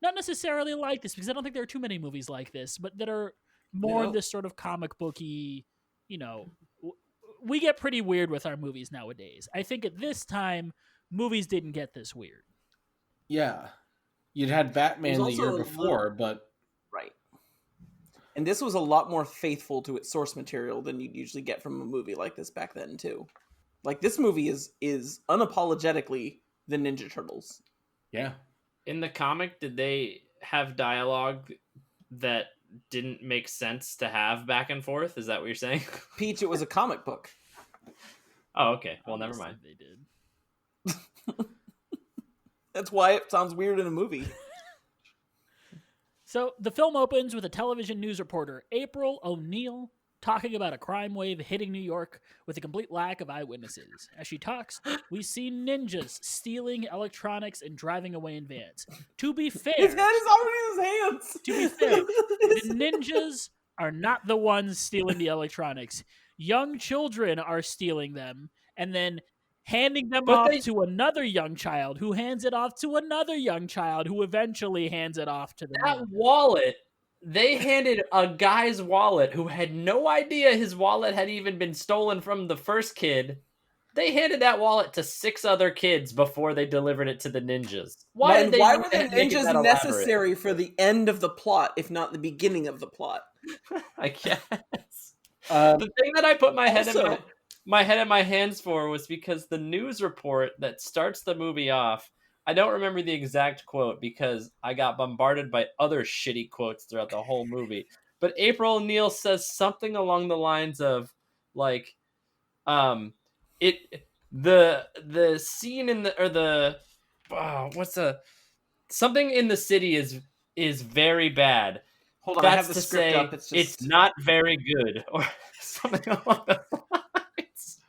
not necessarily like this, because I don't think there are too many movies like this, but that are more in this sort of comic booky, we get pretty weird with our movies nowadays. I think at this time, movies didn't get this weird. yeah, you'd had Batman the There's year also a before, but Right. And this was a lot more faithful to its source material than you'd usually get from a movie like this back then, too. Like, this movie is unapologetically the Ninja Turtles. yeah. In the comic, did they have dialogue that didn't make sense to have back and forth? Is that what you're saying? Peach, it was a comic book. Oh, okay. Well, never Obviously mind. They did. That's why it sounds weird in a movie. So the film opens with a television news reporter, April O'Neil, talking about a crime wave hitting New York with a complete lack of eyewitnesses. As she talks, we see ninjas stealing electronics and driving away in vans. To be fair, His head is already in his hands. To be fair, the ninjas are not the ones stealing the electronics. Young children are stealing them and then handing them off to another young child who hands it off to another young child who eventually hands it off to the That ninja. wallet, they handed a guy's wallet who had no idea his wallet had even been stolen from the first kid. They handed that wallet to 6 other kids before they delivered it to the ninjas. Why were the make it that ninjas necessary for the end of the plot, if not the beginning of the plot? I guess. The thing that I put my head Also- in my hands for was because the news report that starts the movie off, I don't remember the exact quote because I got bombarded by other shitty quotes throughout the whole movie. But April O'Neil says something along the lines of like, the scene in something in the city is very bad. Hold on, That's I have the to script say, up. it's not very good, or something along those lines.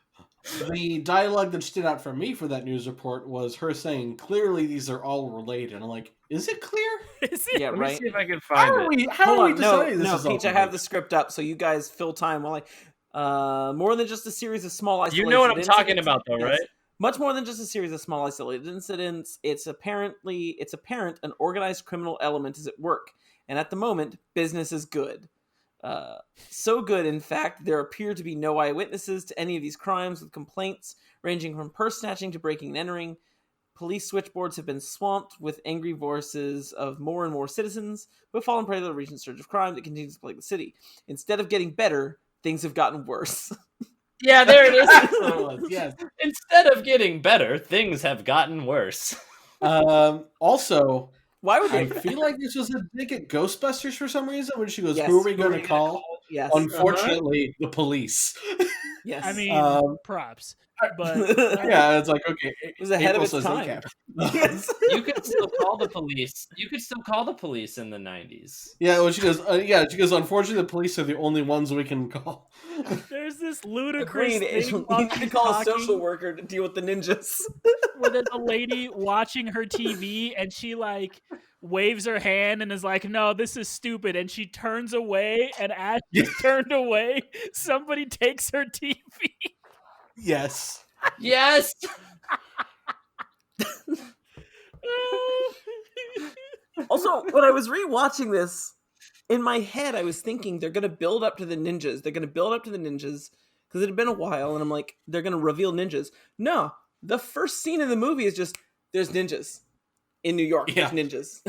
The dialogue that stood out for me for that news report was her saying, clearly these are all related. And I'm like, is it clear? Is it? Yeah, Let me right. see if I can How find are it. we? How Hold are we on, no, deciding this no, is all Peach, I have fake? the script up, so you guys fill time while more than just a series of small You isolated know what I'm incidents. talking about, though, Yes. right? Much more than just a series of small isolated incidents. It's apparent an organized criminal element is at work, and at the moment, business is good. So good, in fact, there appear to be no eyewitnesses to any of these crimes, with complaints ranging from purse snatching to breaking and entering. Police switchboards have been swamped with angry voices of more and more citizens who have fallen prey to the recent surge of crime that continues to plague the city. Instead of getting better, things have gotten worse. Yeah, there it is. That's what it was, yes. Instead of getting better, things have gotten worse. Also, Why would they? I feel like this was a dig at Ghostbusters for some reason when she goes, Yes, "Who are we who are going to we gonna call?" Yes. Unfortunately, the police. Yes. I mean, Um, props. But yeah, it's like, okay, it was ahead April of its says time. ACAB. Yes. You could still call the police. You could still call the police in the 90s. Yeah, well, she goes, unfortunately, the police are the only ones we can call. there's this ludicrous Agreed. thing You while need to she's call a talking social worker to deal with the ninjas. where there's a lady watching her TV and she like waves her hand and is like, "No, this is stupid," and she turns away, and as she turned away, somebody takes her TV. Yes. Yes. Also, when I was rewatching this, in my head, I was thinking they're going to build up to the ninjas. They're going to build up to the ninjas because it had been a while, and I'm like, they're going to reveal ninjas. No, the first scene in the movie is just there's ninjas in New York. Yeah. There's ninjas.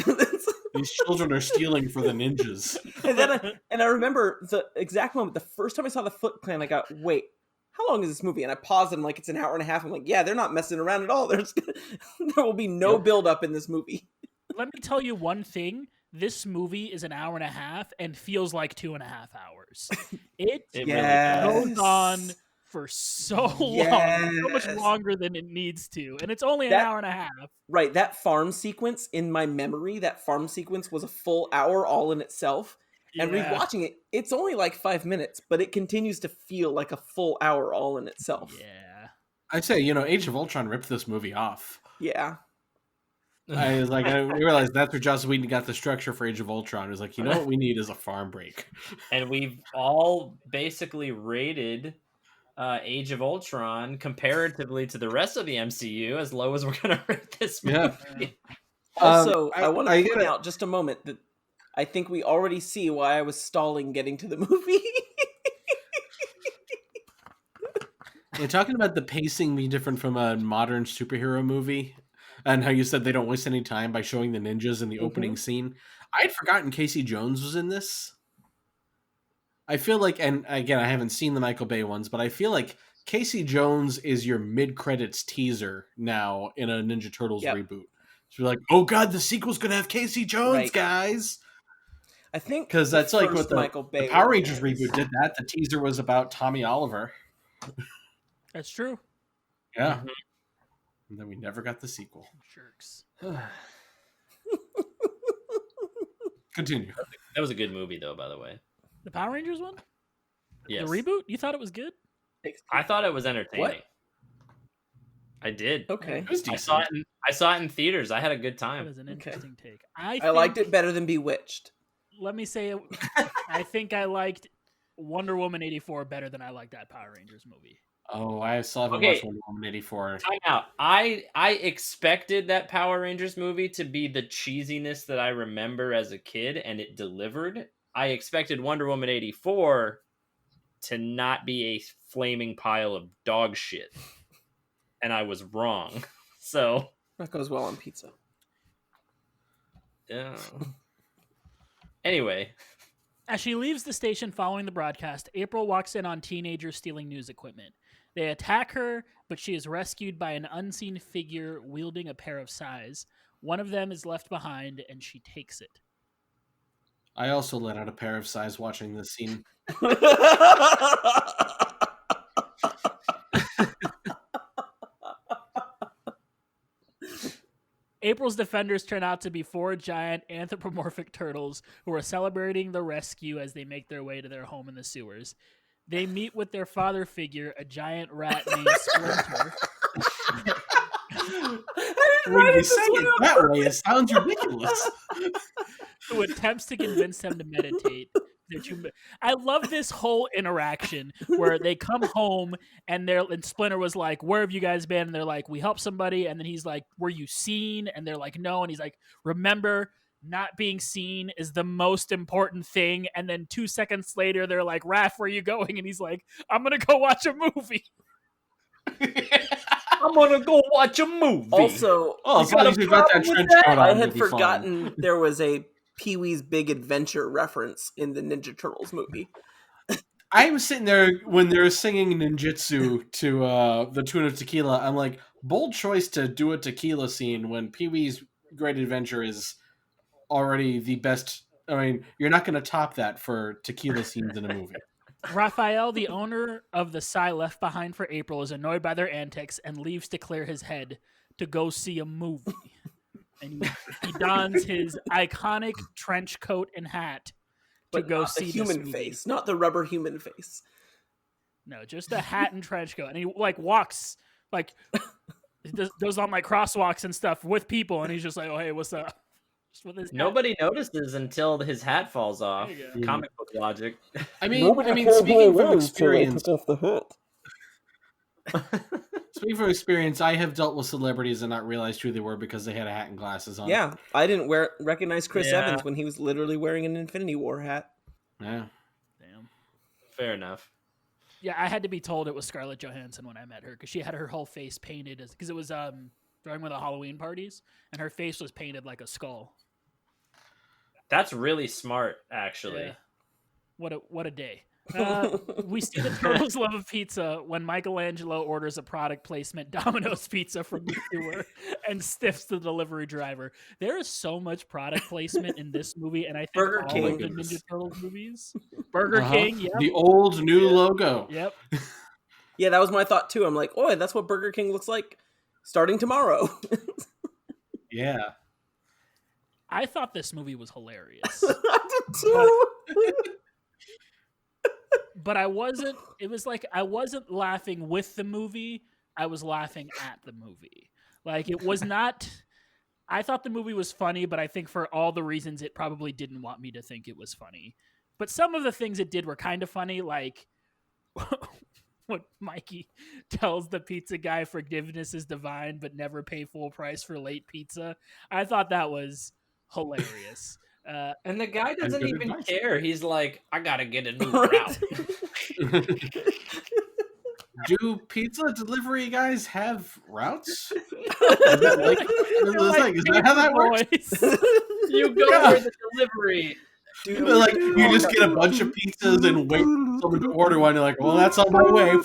These children are stealing for the ninjas. and I remember the exact moment. The first time I saw the Foot Clan, I got, wait, how long is this movie? And I paused and I'm like, it's an hour and a half. I'm like, yeah, they're not messing around at all. There will be no build up in this movie. Let me tell you one thing. This movie is an hour and a half and feels like 2.5 hours. It really goes on for so long, so much longer than it needs to. And it's only an hour and a half. Right, that farm sequence in my memory, was a full hour all in itself. And rewatching it, it's only like 5 minutes, but it continues to feel like a full hour all in itself. Yeah. I'd say, Age of Ultron ripped this movie off. Yeah. I realized that's where Joss Whedon got the structure for Age of Ultron. It was like, what we need is a farm break. And we've all basically rated Age of Ultron comparatively to the rest of the MCU as low as we're going to rate this movie. Yeah. Also, I want to point out just a moment that I think we already see why I was stalling getting to the movie. You're talking about the pacing being different from a modern superhero movie and how you said they don't waste any time by showing the ninjas in the opening scene. I'd forgotten Casey Jones was in this. I feel like, and again, I haven't seen the Michael Bay ones, but I feel like Casey Jones is your mid-credits teaser now in a Ninja Turtles reboot. So you're like, oh god, the sequel's going to have Casey Jones, guys! I think because that's like what the Power Rangers reboot did. That the teaser was about Tommy Oliver. That's true. Yeah. Mm-hmm. And then we never got the sequel. Jerks. Continue. That was a good movie, though, by the way. The Power Rangers one? Yes. The reboot? You thought it was good? I thought it was entertaining. What? I did. Okay. It was I saw it in theaters. I had a good That time. was an interesting take. I liked it better than Bewitched. Let me say, I think I liked Wonder Woman 84 better than I liked that Power Rangers movie. Oh, I still haven't watched Wonder Woman 84. Time out. I expected that Power Rangers movie to be the cheesiness that I remember as a kid, and it delivered. I expected Wonder Woman 84 to not be a flaming pile of dog shit. And I was wrong. So that goes well on pizza. Yeah. Anyway. As she leaves the station following the broadcast, April walks in on teenagers stealing news equipment. They attack her, but she is rescued by an unseen figure wielding a pair of sais. One of them is left behind, and she takes it. I also let out a pair of sais watching this scene. April's defenders turn out to be 4 giant anthropomorphic turtles who are celebrating the rescue as they make their way to their home in the sewers. They meet with their father figure, a giant rat named Splinter. When you say it that way, it sounds ridiculous. Who attempts to convince them to meditate. I love this whole interaction where they come home and Splinter was like, "Where have you guys been?" And they're like, "We helped somebody." And then he's like, "Were you seen?" And they're like, "No." And he's like, "Remember, not being seen is the most important thing." And then 2 seconds later, they're like, "Raph, where are you going?" And he's like, "I'm gonna go watch a movie." I'm gonna go watch a movie. Also, as long as you've got that trench coat on, I you'll had be fine. forgotten there was a Pee-wee's Big Adventure reference in the Ninja Turtles movie. I'm sitting there when they're singing ninjutsu to the tune of Tequila. I'm like, bold choice to do a tequila scene when Pee-wee's Great Adventure is already the best. I mean, you're not going to top that for tequila scenes in a movie. Raphael, the owner of the Psy left behind for April, is annoyed by their antics and leaves to clear his head to go see a movie. And he dons his iconic trench coat and hat to But go not see the human this movie. face, not the rubber human face. No, just a hat and trench coat. And he walks does all my crosswalks and stuff with people, and he's just like, "Oh, hey, what's up?" Just with his hat. Nobody notices until his hat falls off. There you go. Comic book logic. I mean, speaking from experience, speaking from experience, I have dealt with celebrities and not realized who they were because they had a hat and glasses on. Yeah, I didn't recognize Chris Yeah. Evans when he was literally wearing an Infinity War hat. Yeah. Damn. Fair enough. Yeah, I had to be told it was Scarlett Johansson when I met her because she had her whole face painted because it was during one of the Halloween parties, and her face was painted like a skull. That's really smart, actually. Yeah. What a day. We see the Turtles' love of pizza when Michelangelo orders a product placement Domino's pizza from the sewer and stiffs the delivery driver. There is so much product placement in this movie, and I think Burger all King. of the Ninja Turtles movies. Burger King, yep. The old new logo. Yep. Yeah, that was my thought too. I'm like, oh, that's what Burger King looks like starting tomorrow. Yeah. I thought this movie was hilarious. I did too. But I wasn't. It was like I wasn't laughing with the movie. I was laughing at the movie. Like it was not. I thought the movie was funny, but I think for all the reasons it probably didn't want me to think it was funny. But some of the things it did were kind of funny, like when Mikey tells the pizza guy forgiveness is divine, but never pay full price for late pizza. I thought that was hilarious. And the guy doesn't good even advice. care. He's like, I gotta get a new Right. route. Do pizza delivery guys have routes? Is that how that works? You go for the delivery. Like you just get a bunch of pizzas and wait for someone to order one. You're like, well, that's on my way.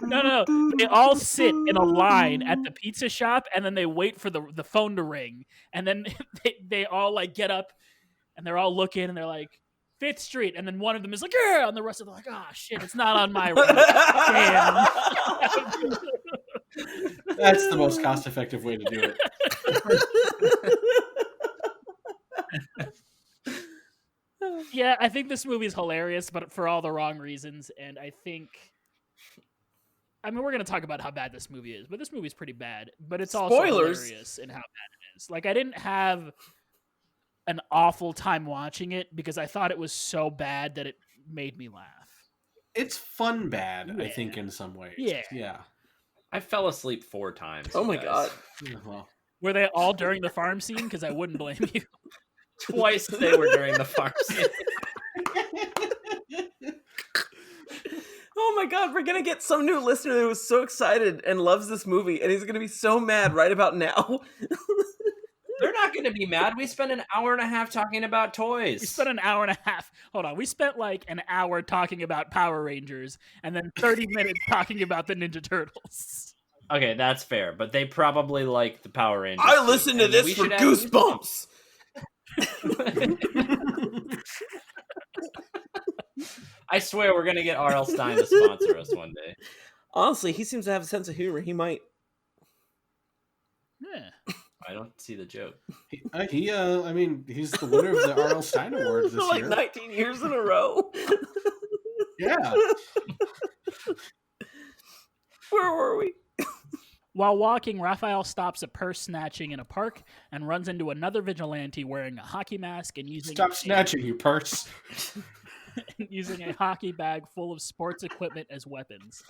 No. They all sit in a line at the pizza shop, and then they wait for the phone to ring, and then they all like get up, and they're all looking, and they're like, 5th Street, and then one of them is like, yeah, and the rest of them are like, oh shit, it's not on my route. Damn. That's the most cost-effective way to do it. Yeah, I think this movie is hilarious, but for all the wrong reasons, and I think. I mean, we're going to talk about how bad this movie is, but this movie is pretty bad. But it's also Spoilers. hilarious in how bad it is. Like, I didn't have an awful time watching it because I thought it was so bad that it made me laugh. It's fun bad, I Yeah. think, in some ways. Yeah. I fell asleep 4 times. Oh you my guys. god. Yeah, well, Were they all during the farm scene? Because I wouldn't blame you. Twice they were during the farm scene. Oh my god, we're gonna get some new listener that was so excited and loves this movie, and he's gonna be so mad right about now. They're not going to be mad. We spent an hour and a half talking about toys. We spent an hour and a half. Hold on. We spent like an hour talking about Power Rangers and then 30 minutes talking about the Ninja Turtles. Okay, that's fair, but they probably like the Power Rangers. I too, listened to and this we for should add goosebumps. I swear we're going to get R.L. Stein to sponsor us one day. Honestly, he seems to have a sense of humor. He might. Yeah. I don't see the joke. I mean, he's the winner of the R.L. Stein Award this like year. 19 years in a row. Yeah. Where were we? While walking, Raphael stops a purse snatching in a park and runs into another vigilante wearing a hockey mask and Stop snatching your purse. using a hockey bag full of sports equipment as weapons.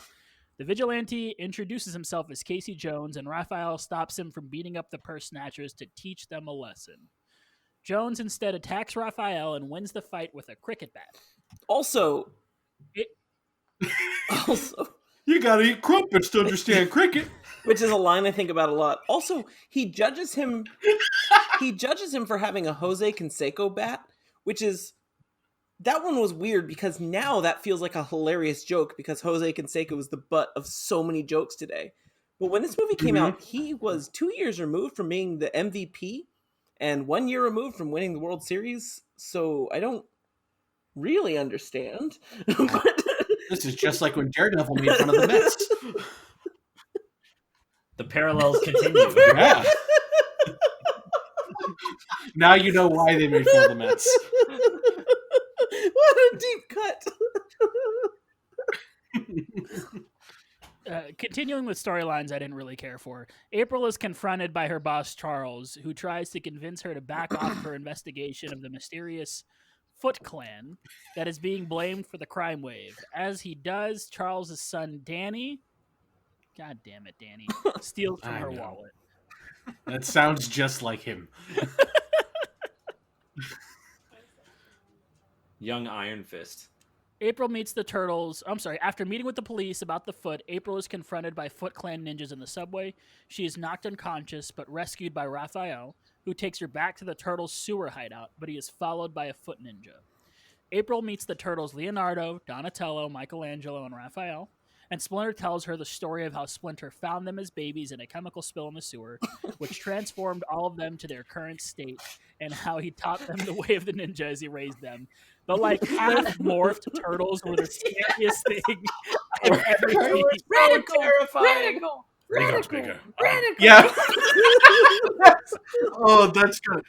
The vigilante introduces himself as Casey Jones, and Raphael stops him from beating up the purse snatchers to teach them a lesson. Jones instead attacks Raphael and wins the fight with a cricket bat. Also, you gotta eat crumpets to understand cricket. Which is a line I think about a lot. Also, he judges him for having a Jose Canseco bat, which is, that one was weird because now that feels like a hilarious joke because Jose Canseco was the butt of so many jokes today. But when this movie came out, he was 2 years removed from being the MVP and 1 year removed from winning the World Series. So I don't really understand. This is just like when Daredevil made fun of the Mets. The parallels continue. Yeah. Now you know why they made fun of the Mets. What a deep cut. Continuing with storylines I didn't really care for, April is confronted by her boss Charles, who tries to convince her to back off her investigation of the mysterious Foot Clan that is being blamed for the crime wave. As he does, Charles' son Danny, God damn it, Danny, steals from her wallet. That sounds just like him. Young Iron Fist. April meets the Turtles. After meeting with the police about the Foot, April is confronted by Foot Clan ninjas in the subway. She is knocked unconscious, but rescued by Raphael, who takes her back to the Turtles' sewer hideout, but he is followed by a Foot ninja. April meets the Turtles Leonardo, Donatello, Michelangelo, and Raphael, and Splinter tells her the story of how Splinter found them as babies in a chemical spill in the sewer, which transformed all of them to their current state, and how he taught them the way of the ninja as he raised them. The half-morphed turtles were the scariest thing I've ever seen. Radical! Yeah. Oh, that's good.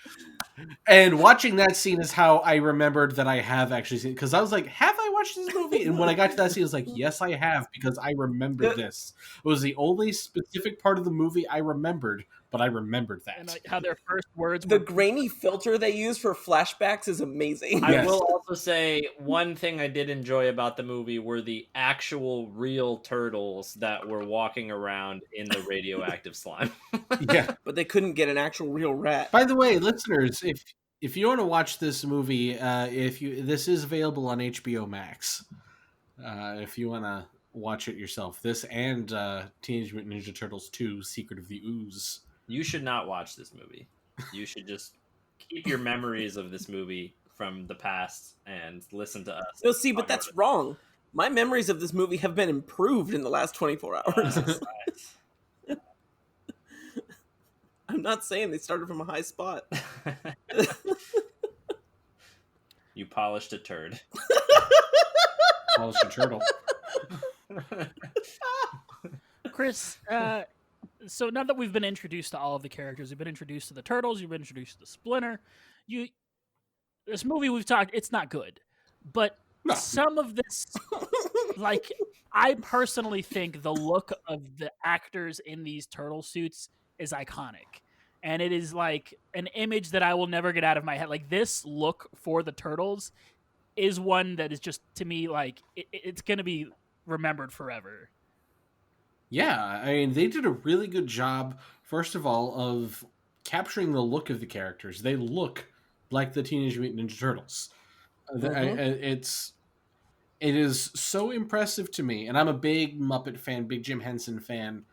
And watching that scene is how I remembered that I have actually seen it. Because I was like, have I watched this movie? And when I got to that scene, I was like, yes, I have. Because I remember this. It was the only specific part of the movie I remembered. But I remembered that. And how their first words The grainy filter they use for flashbacks is amazing. I will also say one thing I did enjoy about the movie were the actual real turtles that were walking around in the radioactive slime. Yeah. But they couldn't get an actual real rat. By the way, listeners, if you want to watch this movie, this is available on HBO Max. If you want to watch it yourself, this and Teenage Mutant Ninja Turtles 2: Secret of the Ooze. You should not watch this movie. You should just keep your memories of this movie from the past and listen to us. No, see, but that's wrong. My memories of this movie have been improved in the last 24 hours. I'm not saying they started from a high spot. You polished a turd. Polished a turtle. Chris, so now that we've been introduced to all of the characters, we've been introduced to the Turtles, you've been introduced to Splinter. This movie we've talked, it's not good. But some of this, I personally think the look of the actors in these turtle suits is iconic. And it is an image that I will never get out of my head. This look for the Turtles is one that is just, to me, it's going to be remembered forever. Yeah, I mean, they did a really good job, first of all, of capturing the look of the characters. They look like the Teenage Mutant Ninja Turtles. It is so impressive to me, and I'm a big Muppet fan, big Jim Henson fan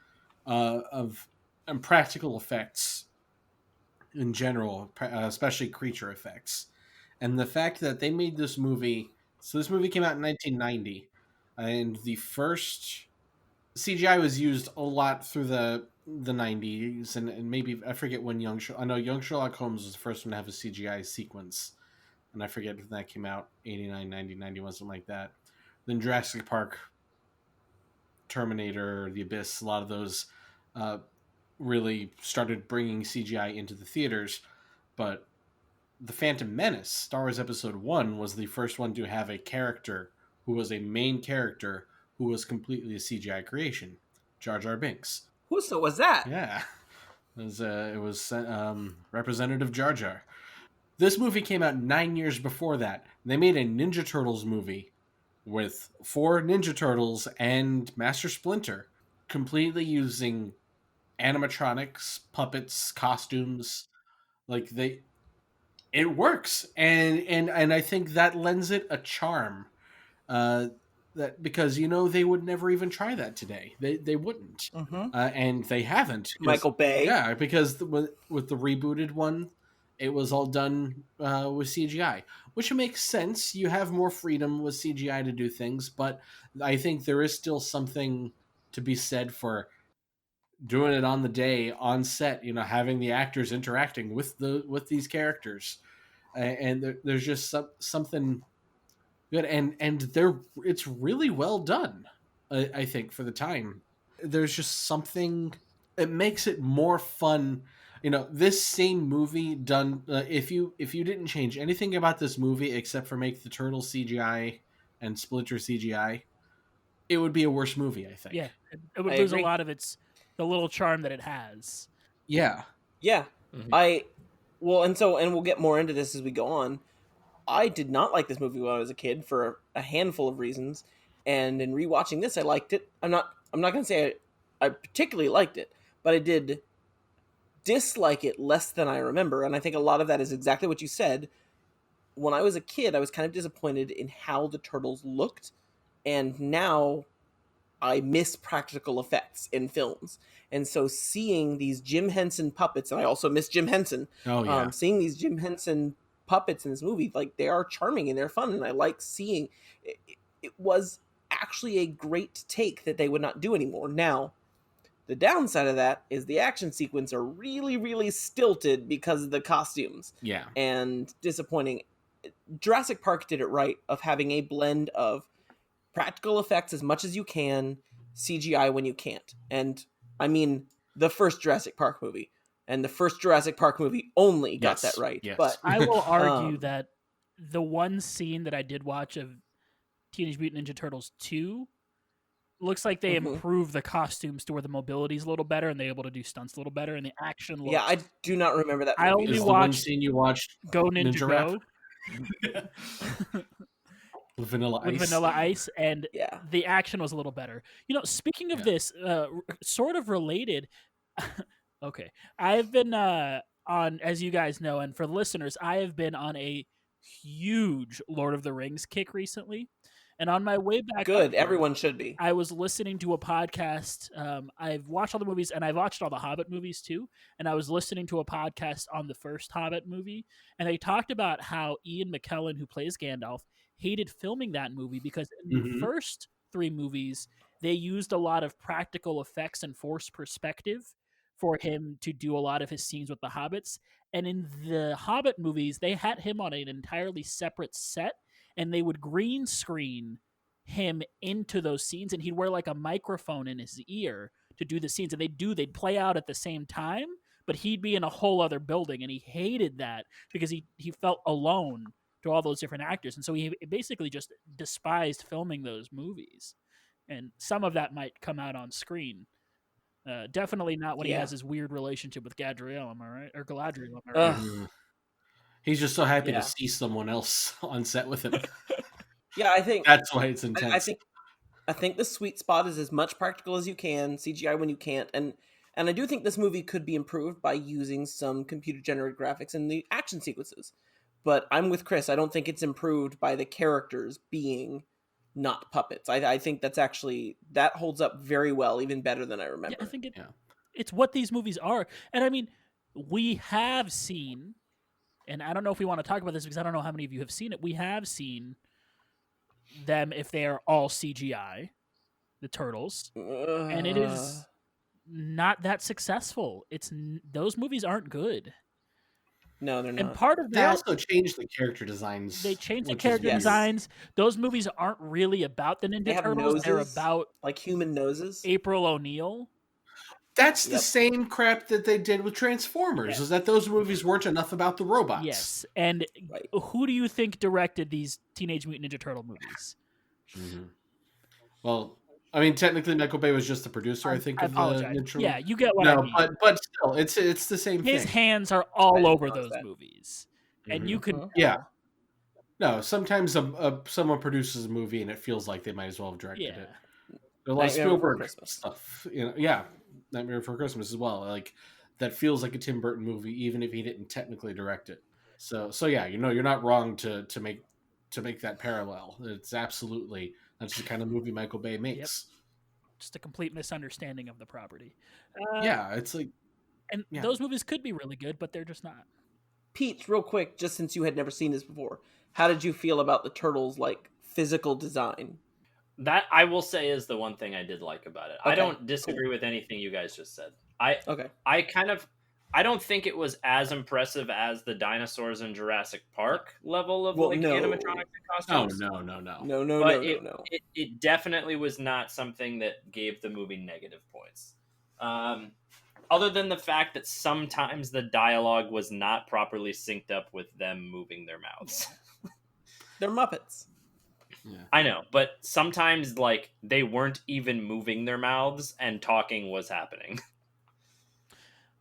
of practical effects in general, especially creature effects. And the fact that they made this movie, so this movie came out in 1990, and the first CGI was used a lot through the 90s, and maybe, I forget when Young Sherlock Holmes was the first one to have a CGI sequence, and I forget when that came out, 89, 90, 91, something like that. Then Jurassic Park, Terminator, The Abyss, a lot of those really started bringing CGI into the theaters, but The Phantom Menace, Star Wars Episode 1, was the first one to have a character who was a main character who was completely a CGI creation, Jar Jar Binks. So was that? Yeah, it was Representative Jar Jar. This movie came out 9 years before that. They made a Ninja Turtles movie with 4 Ninja Turtles and Master Splinter, completely using animatronics, puppets, costumes. Like it works, and I think that lends it a charm. Uh, that because they would never even try that today. They wouldn't, Mm-hmm. and they haven't. Michael Bay. Yeah, because with the rebooted one, it was all done with CGI, which makes sense. You have more freedom with CGI to do things, but I think there is still something to be said for doing it on the day on set. Having the actors interacting with these characters, and there's just something good, and it's really well done. I think for the time, there's just something. It makes it more fun. This same movie done. If you didn't change anything about this movie except for make the turtle CGI and Splinter CGI, it would be a worse movie. I think. Yeah, it would I lose a agree. lot of the little charm that it has. Yeah. Yeah. Mhm. And we'll get more into this as we go on. I did not like this movie when I was a kid for a handful of reasons, and in rewatching this, I liked it. I'm not going to say I particularly liked it, but I did dislike it less than I remember, and I think a lot of that is exactly what you said. When I was a kid, I was kind of disappointed in how the turtles looked, and now I miss practical effects in films. And so seeing these Jim Henson puppets, and I also miss Jim Henson, Oh yeah. seeing these Jim Henson puppets in this movie, like they are charming and they're fun. And I like seeing it was actually a great take that they would not do anymore. Now, the downside of that is the action sequence are really, really stilted because of the costumes Yeah. and disappointing. Jurassic Park did it right of having a blend of practical effects as much as you can, CGI when you can't. And I mean, the first Jurassic Park movie and the first Jurassic Park movie only got that right. Yes. But I will argue um, that the one scene that I did watch of Teenage Mutant Ninja Turtles 2 looks like they mhm. improved the costumes to where the mobility is a little better and they're able to do stunts a little better and the action looks. Yeah, I do not remember that I movie. only Is at the all. one watched scene you watched Go Ninja, Ninja Go with Vanilla with Ice? Vanilla Ice, and Yeah. the action was a little better. Speaking of Yeah. this, sort of related. Okay, I've been on, as you guys know, and for listeners, I have been on a huge Lord of the Rings kick recently, and on my way back up Good. here, Everyone should be. I was listening to a podcast. I've watched all the movies, and I've watched all the Hobbit movies too. And I was listening to a podcast on the first Hobbit movie, and they talked about how Ian McKellen, who plays Gandalf, hated filming that movie because in the Mhm. first 3 movies they used a lot of practical effects and forced perspective for him to do a lot of his scenes with the hobbits. And in the Hobbit movies, they had him on an entirely separate set, and they would green screen him into those scenes, and he'd wear like a microphone in his ear to do the scenes, and they'd play out at the same time, but he'd be in a whole other building, and he hated that because he felt alone to all those different actors, and so he basically just despised filming those movies. And some of that might come out on screen. Definitely not when he Yeah. has his weird relationship with Gadriel, am I right? Or Galadriel, am I right? Ugh. Mhm. He's just so happy to Yeah. see someone else on set with him. Yeah, I think That's why it's I intense. think the sweet spot is as much practical as you can, CGI when you can't, and I do think this movie could be improved by using some computer generated graphics in the action sequences. But I'm with Chris. I don't think it's improved by the characters being not puppets. I think that holds up very well, even better than I Yeah, remember. I think Yeah. it's what these movies are. And I mean, we have seen, and I don't know if we want to talk about this because I don't know how many of you have seen it. We have seen them if they are all CGI, the turtles, and it is not that successful. Those movies aren't good. No, they're And not. part of They that, also changed the character designs. they changed the which is character weird. Yes. designs. Those movies aren't really about the They Ninja have Turtles. They're noses, about like human noses. April O'Neil. That's the Yep. same crap that they did with Transformers. Yeah. Is that those movies weren't enough about the robots? Yes. And Right. who do you think directed these Teenage Mutant Ninja Turtle movies? Mhm. Well, I mean, technically, Michael Bay was just the producer, I think, I of the apologize. Ninja. Yeah, you get what I No, mean. but still, it's the same His thing. hands are I all didn't over notice those that. movies, and Mhm. you can Yeah. tell. No, sometimes someone produces a movie and it feels like they might as well have directed Yeah. it. They're like Nightmare Before Spielberg Christmas. stuff, yeah, Nightmare Before Christmas as well. Like that feels like a Tim Burton movie, even if he didn't technically direct it. So yeah, you're not wrong to make that parallel. It's absolutely that's the kind of movie Michael Bay makes. Just a complete misunderstanding of the property. Yeah, it's like And yeah. those movies could be really good, but they're just not. Pete, real quick, just since you had never seen this before, how did you feel about the turtles' like physical design? That I will say is the one thing I did like about it. I Okay, don't disagree with anything you guys just said. Okay. I don't think it was as impressive as the dinosaurs in Jurassic Park level of Well, like no. animatronics and Oh costumes. no. But No. it definitely was not something that gave the movie negative points. Other than the fact that sometimes the dialogue was not properly synced up with them moving their mouths. They're Muppets. Yeah. I know, but sometimes like they weren't even moving their mouths and talking was happening.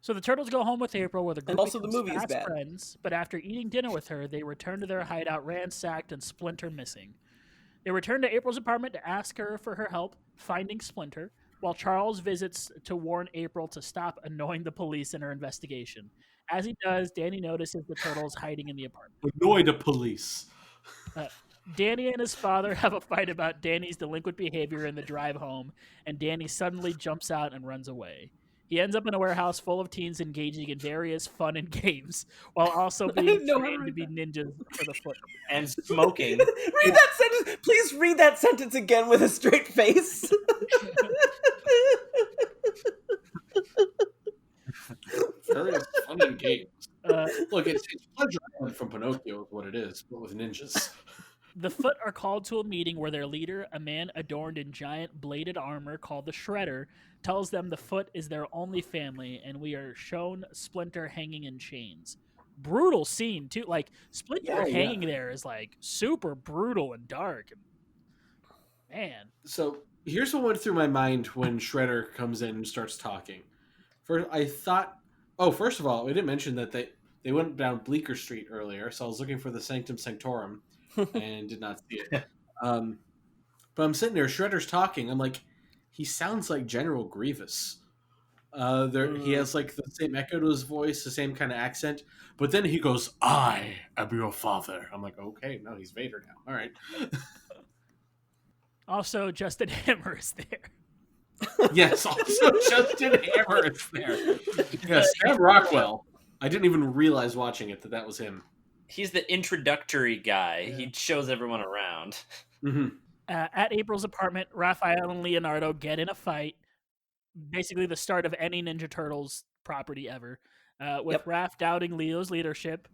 So the turtles go home with April, where the group also the becomes movie is fast bad. friends. But after eating dinner with her, they return to their hideout ransacked and Splinter missing. They return to April's apartment to ask her for her help finding Splinter, while Charles visits to warn April to stop annoying the police in her investigation. As he does, Danny notices the turtles hiding in the apartment. Annoy the police. Danny and his father have a fight about Danny's delinquent behavior in the drive home, and Danny suddenly jumps out and runs away. He ends up in a warehouse full of teens engaging in various fun and games, while also being didn't know how to trained to read be that. ninjas for the foot. And smoking. Read that sentence. Please read that sentence again with a straight face. Various fun and games. Look, it's Pleasure Island from Pinocchio is what it is, but with ninjas. The Foot are called to a meeting where their leader, a man adorned in giant bladed armor called the Shredder, tells them the Foot is their only family, and we are shown Splinter hanging in chains. Brutal scene too. Like Splinter Yeah. hanging there is like super brutal and dark. Man, So here's what went through my mind when Shredder comes in and starts talking. First, I thought, first of all, we didn't mention that they went down Bleecker Street earlier, so I was looking for the Sanctum Sanctorum and did not see it. But I'm sitting there, Shredder's talking. I'm like, he sounds like General Grievous. He has like the same echo to his voice, the same kind of accent. But then he goes, "I am your father." I'm like, okay, no, he's Vader now. All right. also Justin Hammer is there. Yes, also Justin Hammer is there. Yeah, Sam Rockwell. I didn't even realize watching it that was him. He's the introductory guy. Yeah. He shows everyone around. Mm-hmm. At April's apartment, Raphael and Leonardo get in a fight. Basically, the start of any Ninja Turtles property ever. With Raph doubting Leo's leadership.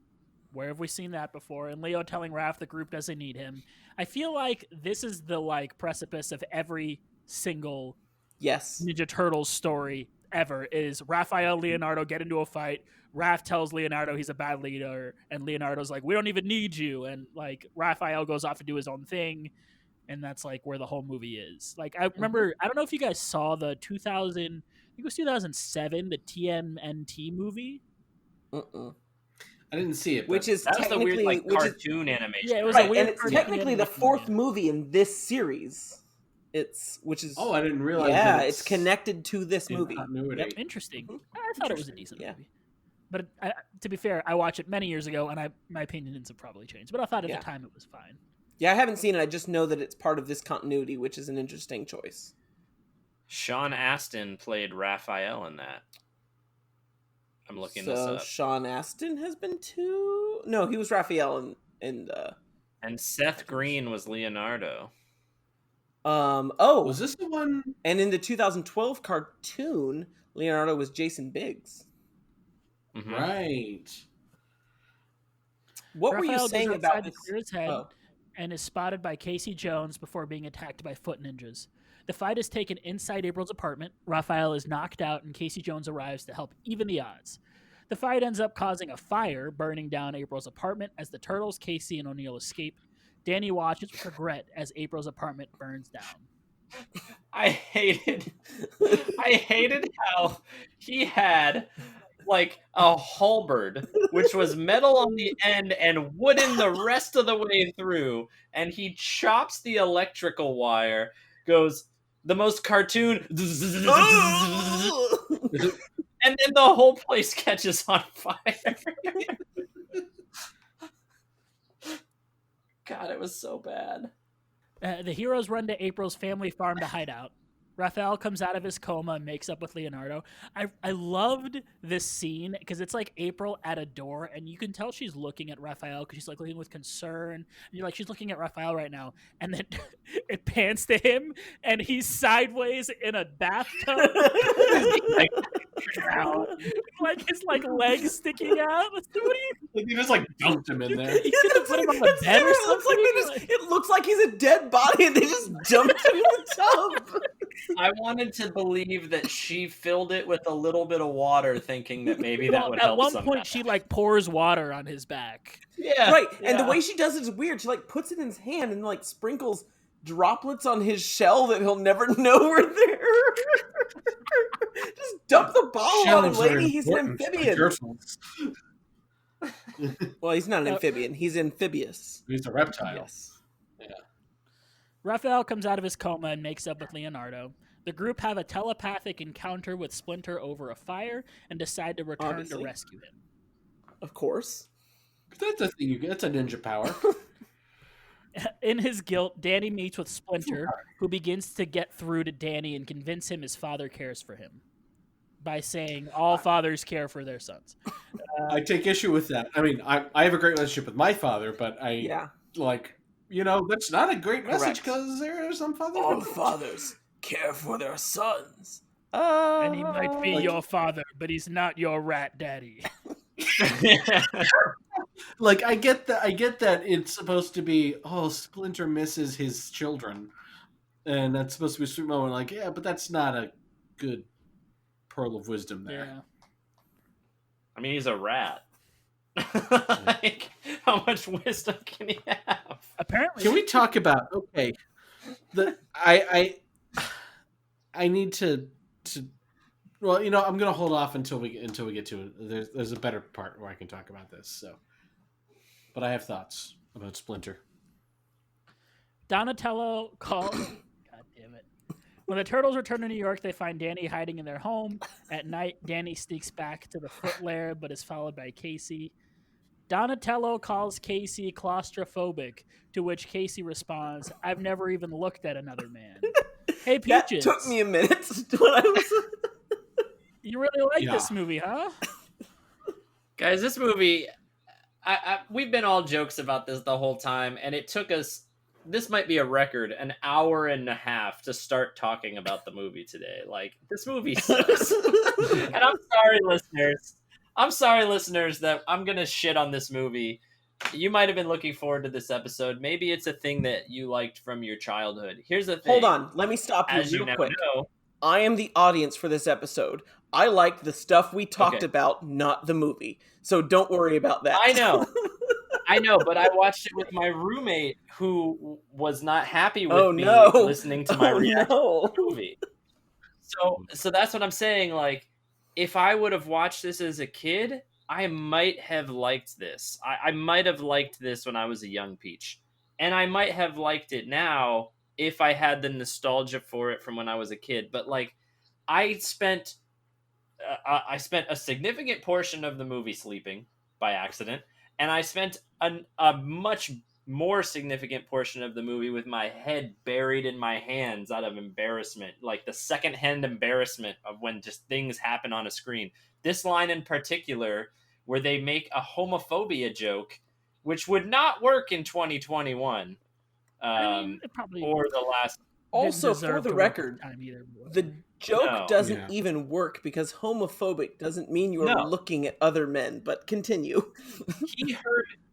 Where have we seen that before? And Leo telling Raph the group doesn't need him. I feel like this is the like precipice of every single Ninja Turtles story ever. Is Raphael and Leonardo get into a fight? Raph tells Leonardo he's a bad leader, and Leonardo's like, "We don't even need you." And like Raphael goes off to do his own thing. And that's like where the whole movie is. Like I remember, I don't know if you guys saw the 2000, I think it was 2007, the TMNT movie. I didn't see it, Which is That was the weird technically like cartoon animation. Yeah, it was right, a weird and it's cartoon technically the animation, fourth yeah. movie in this series. Which is I didn't realize. Yeah, that it's connected to this in movie. continuity. Yep. Interesting. I thought it was a decent Yeah. movie. But to be fair, I watched it many years ago, and my opinions have probably changed. But I thought at the time it was fine. Yeah, I haven't seen it. I just know that it's part of this continuity, which is an interesting choice. Sean Astin played Raphael in that. I'm looking this up. Sean Astin has been too. No, he was Raphael and Seth Green was Leonardo. Was this the one? And in the 2012 cartoon, Leonardo was Jason Biggs. Mm-hmm. Right. What Raphael were you saying goes about outside this? to clear his head and is spotted by Casey Jones before being attacked by foot ninjas. The fight is taken inside April's apartment. Raphael is knocked out, and Casey Jones arrives to help even the odds. The fight ends up causing a fire, burning down April's apartment as the Turtles, Casey, and O'Neill escape. Danny watches with regret as April's apartment burns down. I hated how he had like a halberd, which was metal on the end and wooden the rest of the way through, and he chops the electrical wire, goes the most cartoon, and then the whole place catches on fire. God, it was so bad. The heroes run to April's family farm to hide out. Raphael comes out of his coma and makes up with Leonardo. I loved this scene because it's like April at a door, and you can tell she's looking at Raphael because she's like looking with concern. And you're like, she's looking at Raphael right now, and then it pans to him, and he's sideways in a bathtub, like his like legs sticking out. What do you? Like they just like dumped him in there. You could have put him on the bed or something. It looks like he's a dead body, and they just dumped him in the tub. I wanted to believe that she filled it with a little bit of water, thinking that maybe that would help. At one somehow. point, she like pours water on his back. Yeah, Right, yeah. and the way she does it is weird. She like puts it in his hand and like sprinkles droplets on his shell that he'll never know were there. Just dump the bottle on him, lady. He's an amphibian. Well, he's not an amphibian. He's amphibious. He's a reptile. Yes. Raphael comes out of his coma and makes up with Leonardo. The group have a telepathic encounter with Splinter over a fire and decide to return Obviously. to rescue him. Of course. That's a thing you get. That's a ninja power. In his guilt, Danny meets with Splinter, who begins to get through to Danny and convince him his father cares for him by saying all fathers care for their sons. I take issue with that. I mean, I have a great relationship with my father, but that's not a great message because there are some fathers. All fathers care for their sons. And he might be your father, but he's not your rat daddy. Like I get that it's supposed to be Splinter misses his children, and that's supposed to be a sweet moment. Like, yeah, but that's not a good pearl of wisdom there. Yeah. I mean, he's a rat. Like, how much wisdom can he have? Apparently. Can we talk about I need to well, I'm gonna hold off until we get to it. There's a better part where I can talk about this. So, but I have thoughts about Splinter. Donatello calls. God damn it! When the turtles return to New York, they find Danny hiding in their home. At night, Danny sneaks back to the foot lair, but is followed by Casey. Donatello calls Casey claustrophobic, to which Casey responds, "I've never even looked at another man." Hey, Peaches. That took me a minute when I was. You really like this movie, huh? Guys, this movie, we've been all jokes about this the whole time, and it took us, this might be a record, an hour and a half to start talking about the movie today. Like, this movie sucks. And I'm sorry, listeners, that I'm going to shit on this movie. You might have been looking forward to this episode. Maybe it's a thing that you liked from your childhood. Here's the thing. Hold on. Let me stop you As real you quick. know, I am the audience for this episode. I liked the stuff we talked about, not the movie. So don't worry about that. I know, but I watched it with my roommate who was not happy with me listening to my reaction to the movie. So that's what I'm saying. Like, if I would have watched this as a kid, I might have liked this. I might have liked this when I was a young peach. And I might have liked it now if I had the nostalgia for it from when I was a kid. But, like, I spent a significant portion of the movie sleeping by accident, and I spent a much more significant portion of the movie with my head buried in my hands out of embarrassment, like the secondhand embarrassment of when just things happen on a screen. This line in particular, where they make a homophobia joke, which would not work in 2021, It probably or the last. Also, for the record, the joke doesn't even work because homophobic doesn't mean you are looking at other men. But continue.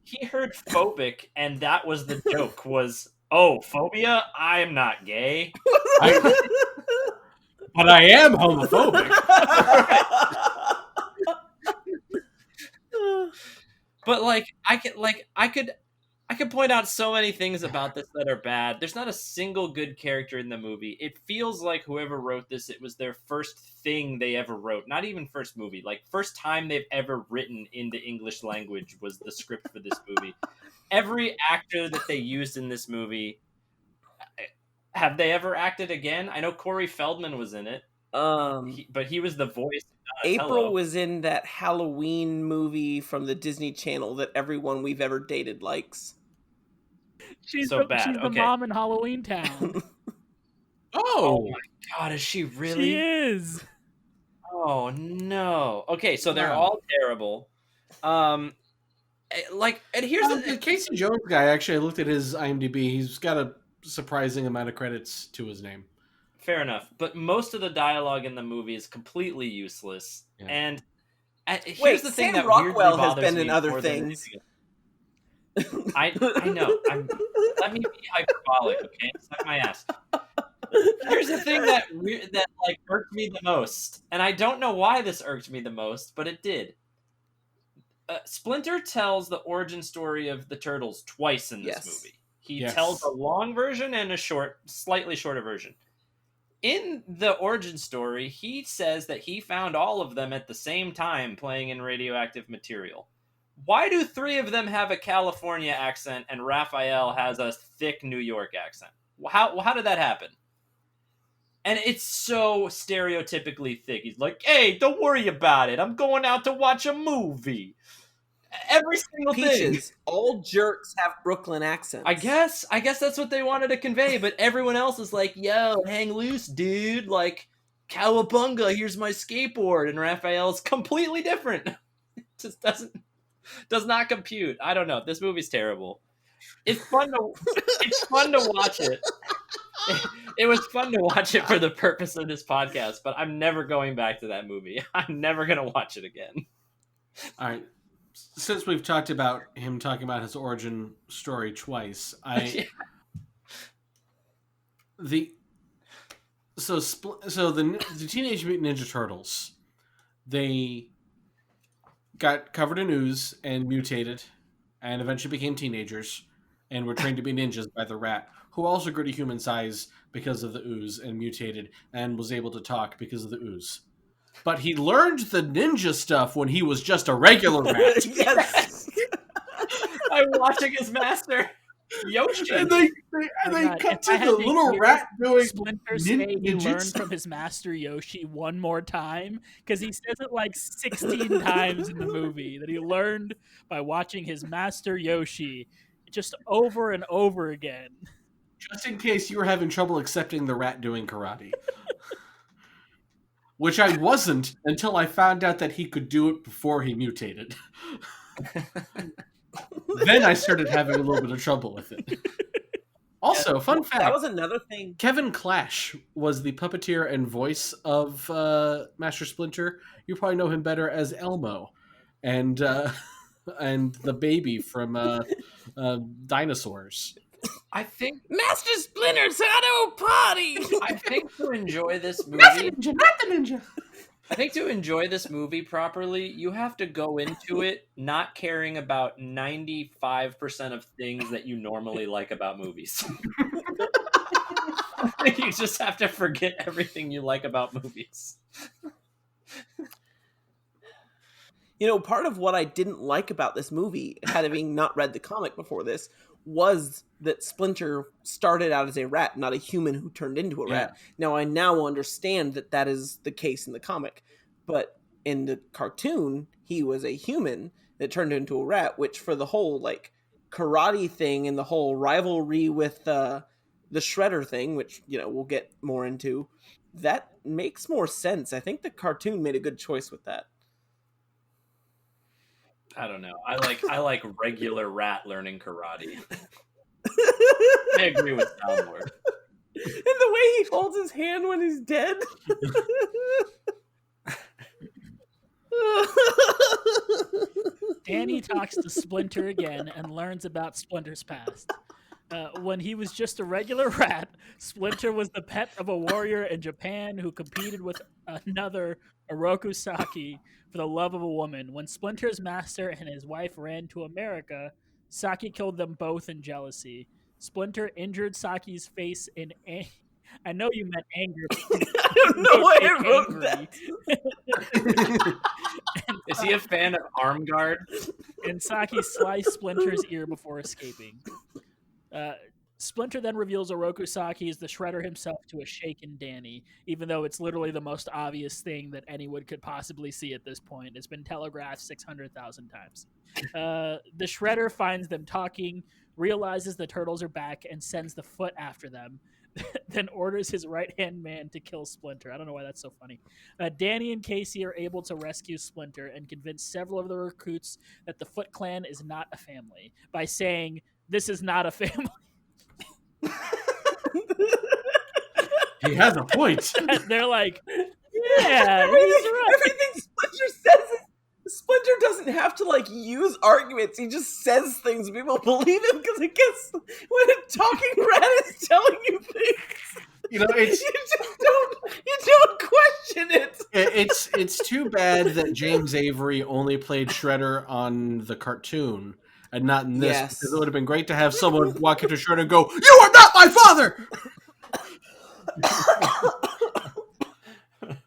He heard phobic, and that was the joke. Was phobia? I'm not gay, but I am homophobic. But I I could point out so many things about this that are bad. There's not a single good character in the movie. It feels like whoever wrote this, it was their first thing they ever wrote. Not even first movie. Like, first time they've ever written in the English language was the script for this movie. Every actor that they used in this movie, have they ever acted again? I know Corey Feldman was in it, but he was the voice of Donatello. April was in that Halloween movie from the Disney Channel that everyone we've ever dated likes. She's So bad. She's the Okay. mom in Halloween Town. Oh my god, is she really? She is. Oh no. Okay, so they're Wow. all terrible. And here's The Casey Jones guy, actually, I looked at his IMDb. He's got a surprising amount of credits to his name. fair enough, but most of the dialogue in the movie is completely useless. Yeah. And here's Wait, the thing Sam that Rockwell weirdly has bothers been me in other more than things. anything else. I know. Let me be hyperbolic, okay? Suck my ass. Here's the thing that like irked me the most, and I don't know why this irked me the most, but it did. Splinter tells the origin story of the Turtles twice in this movie. He tells a long version and a slightly shorter version. In the origin story, he says that he found all of them at the same time playing in radioactive material. Why do 3 of them have a California accent and Raphael has a thick New York accent? How did that happen? And it's so stereotypically thick. He's like, hey, don't worry about it. I'm going out to watch a movie. Every single thing. Peaches, all jerks have Brooklyn accents. I guess that's what they wanted to convey, but everyone else is like, yo, hang loose, dude. Like, Cowabunga, here's my skateboard. And Raphael's completely different. It just does not compute. I don't know. This movie's terrible. It's fun to watch it. It was fun to watch it for the purpose of this podcast, but I'm never going back to that movie. I'm never going to watch it again. All right. Since we've talked about him talking about his origin story twice, the Teenage Mutant Ninja Turtles, they got covered in ooze and mutated, and eventually became teenagers, and were trained to be ninjas by the rat, who also grew to human size because of the ooze and mutated, and was able to talk because of the ooze. But he learned the ninja stuff when he was just a regular rat. Yes. I'm watching his master, Yoshi. And they cut to the little rat doing Splinter say he learned from his master Yoshi one more time, because he says it like 16 times in the movie that he learned by watching his master Yoshi just over and over again. Just in case you were having trouble accepting the rat doing karate. Which I wasn't until I found out that he could do it before he mutated. Then I started having a little bit of trouble with it. Also, fun fact. That was another thing. Kevin Clash was the puppeteer and voice of Master Splinter. You probably know him better as Elmo. And the baby from Dinosaurs. I think Master Splinter's had a party. I think to enjoy this movie, Not the ninja. I think to enjoy this movie properly, you have to go into it not caring about 95% of things that you normally like about movies. You just have to forget everything you like about movies. You know, part of what I didn't like about this movie, having not read the comic before this, was that Splinter started out as a rat, not a human who turned into a rat. Now, I now understand that that is the case in the comic. But in the cartoon, he was a human that turned into a rat, which for the whole, like, karate thing and the whole rivalry with the Shredder thing, which, you know, we'll get more into, that makes more sense. I think the cartoon made a good choice with that. I don't know. I like regular rat learning karate. I agree with Soundboard. And the way he holds his hand when he's dead. Danny talks to Splinter again and learns about Splinter's past. When he was just a regular rat, Splinter was the pet of a warrior in Japan who competed with another Oroku Saki for the love of a woman. When Splinter's master and his wife ran to America, Saki killed them both in jealousy. Splinter injured Saki's face in I know you meant anger. I don't know why I wrote that. Is he a fan of Arm Guard? And Saki sliced Splinter's ear before escaping. Splinter then reveals Oroku Saki is the Shredder himself to a shaken Danny, even though it's literally the most obvious thing that anyone could possibly see at this point. It's been telegraphed 600,000 times. The Shredder finds them talking, realizes the turtles are back, and sends the foot after them, then orders his right-hand man to kill Splinter. I don't know why that's so funny. Danny and Casey are able to rescue Splinter and convince several of the recruits that the Foot Clan is not a family by saying, "This is not a family." He has a point. They're like, yeah, he's right. Everything Splinter says is, Splinter doesn't have to like use arguments. He just says things and people believe him because I guess when a talking rat is telling you things, You know, it's you don't question it. it's too bad that James Avery only played Shredder on the cartoon and not in this, Yes. because it would have been great to have someone walk into Shredder and go, "You are not my father!"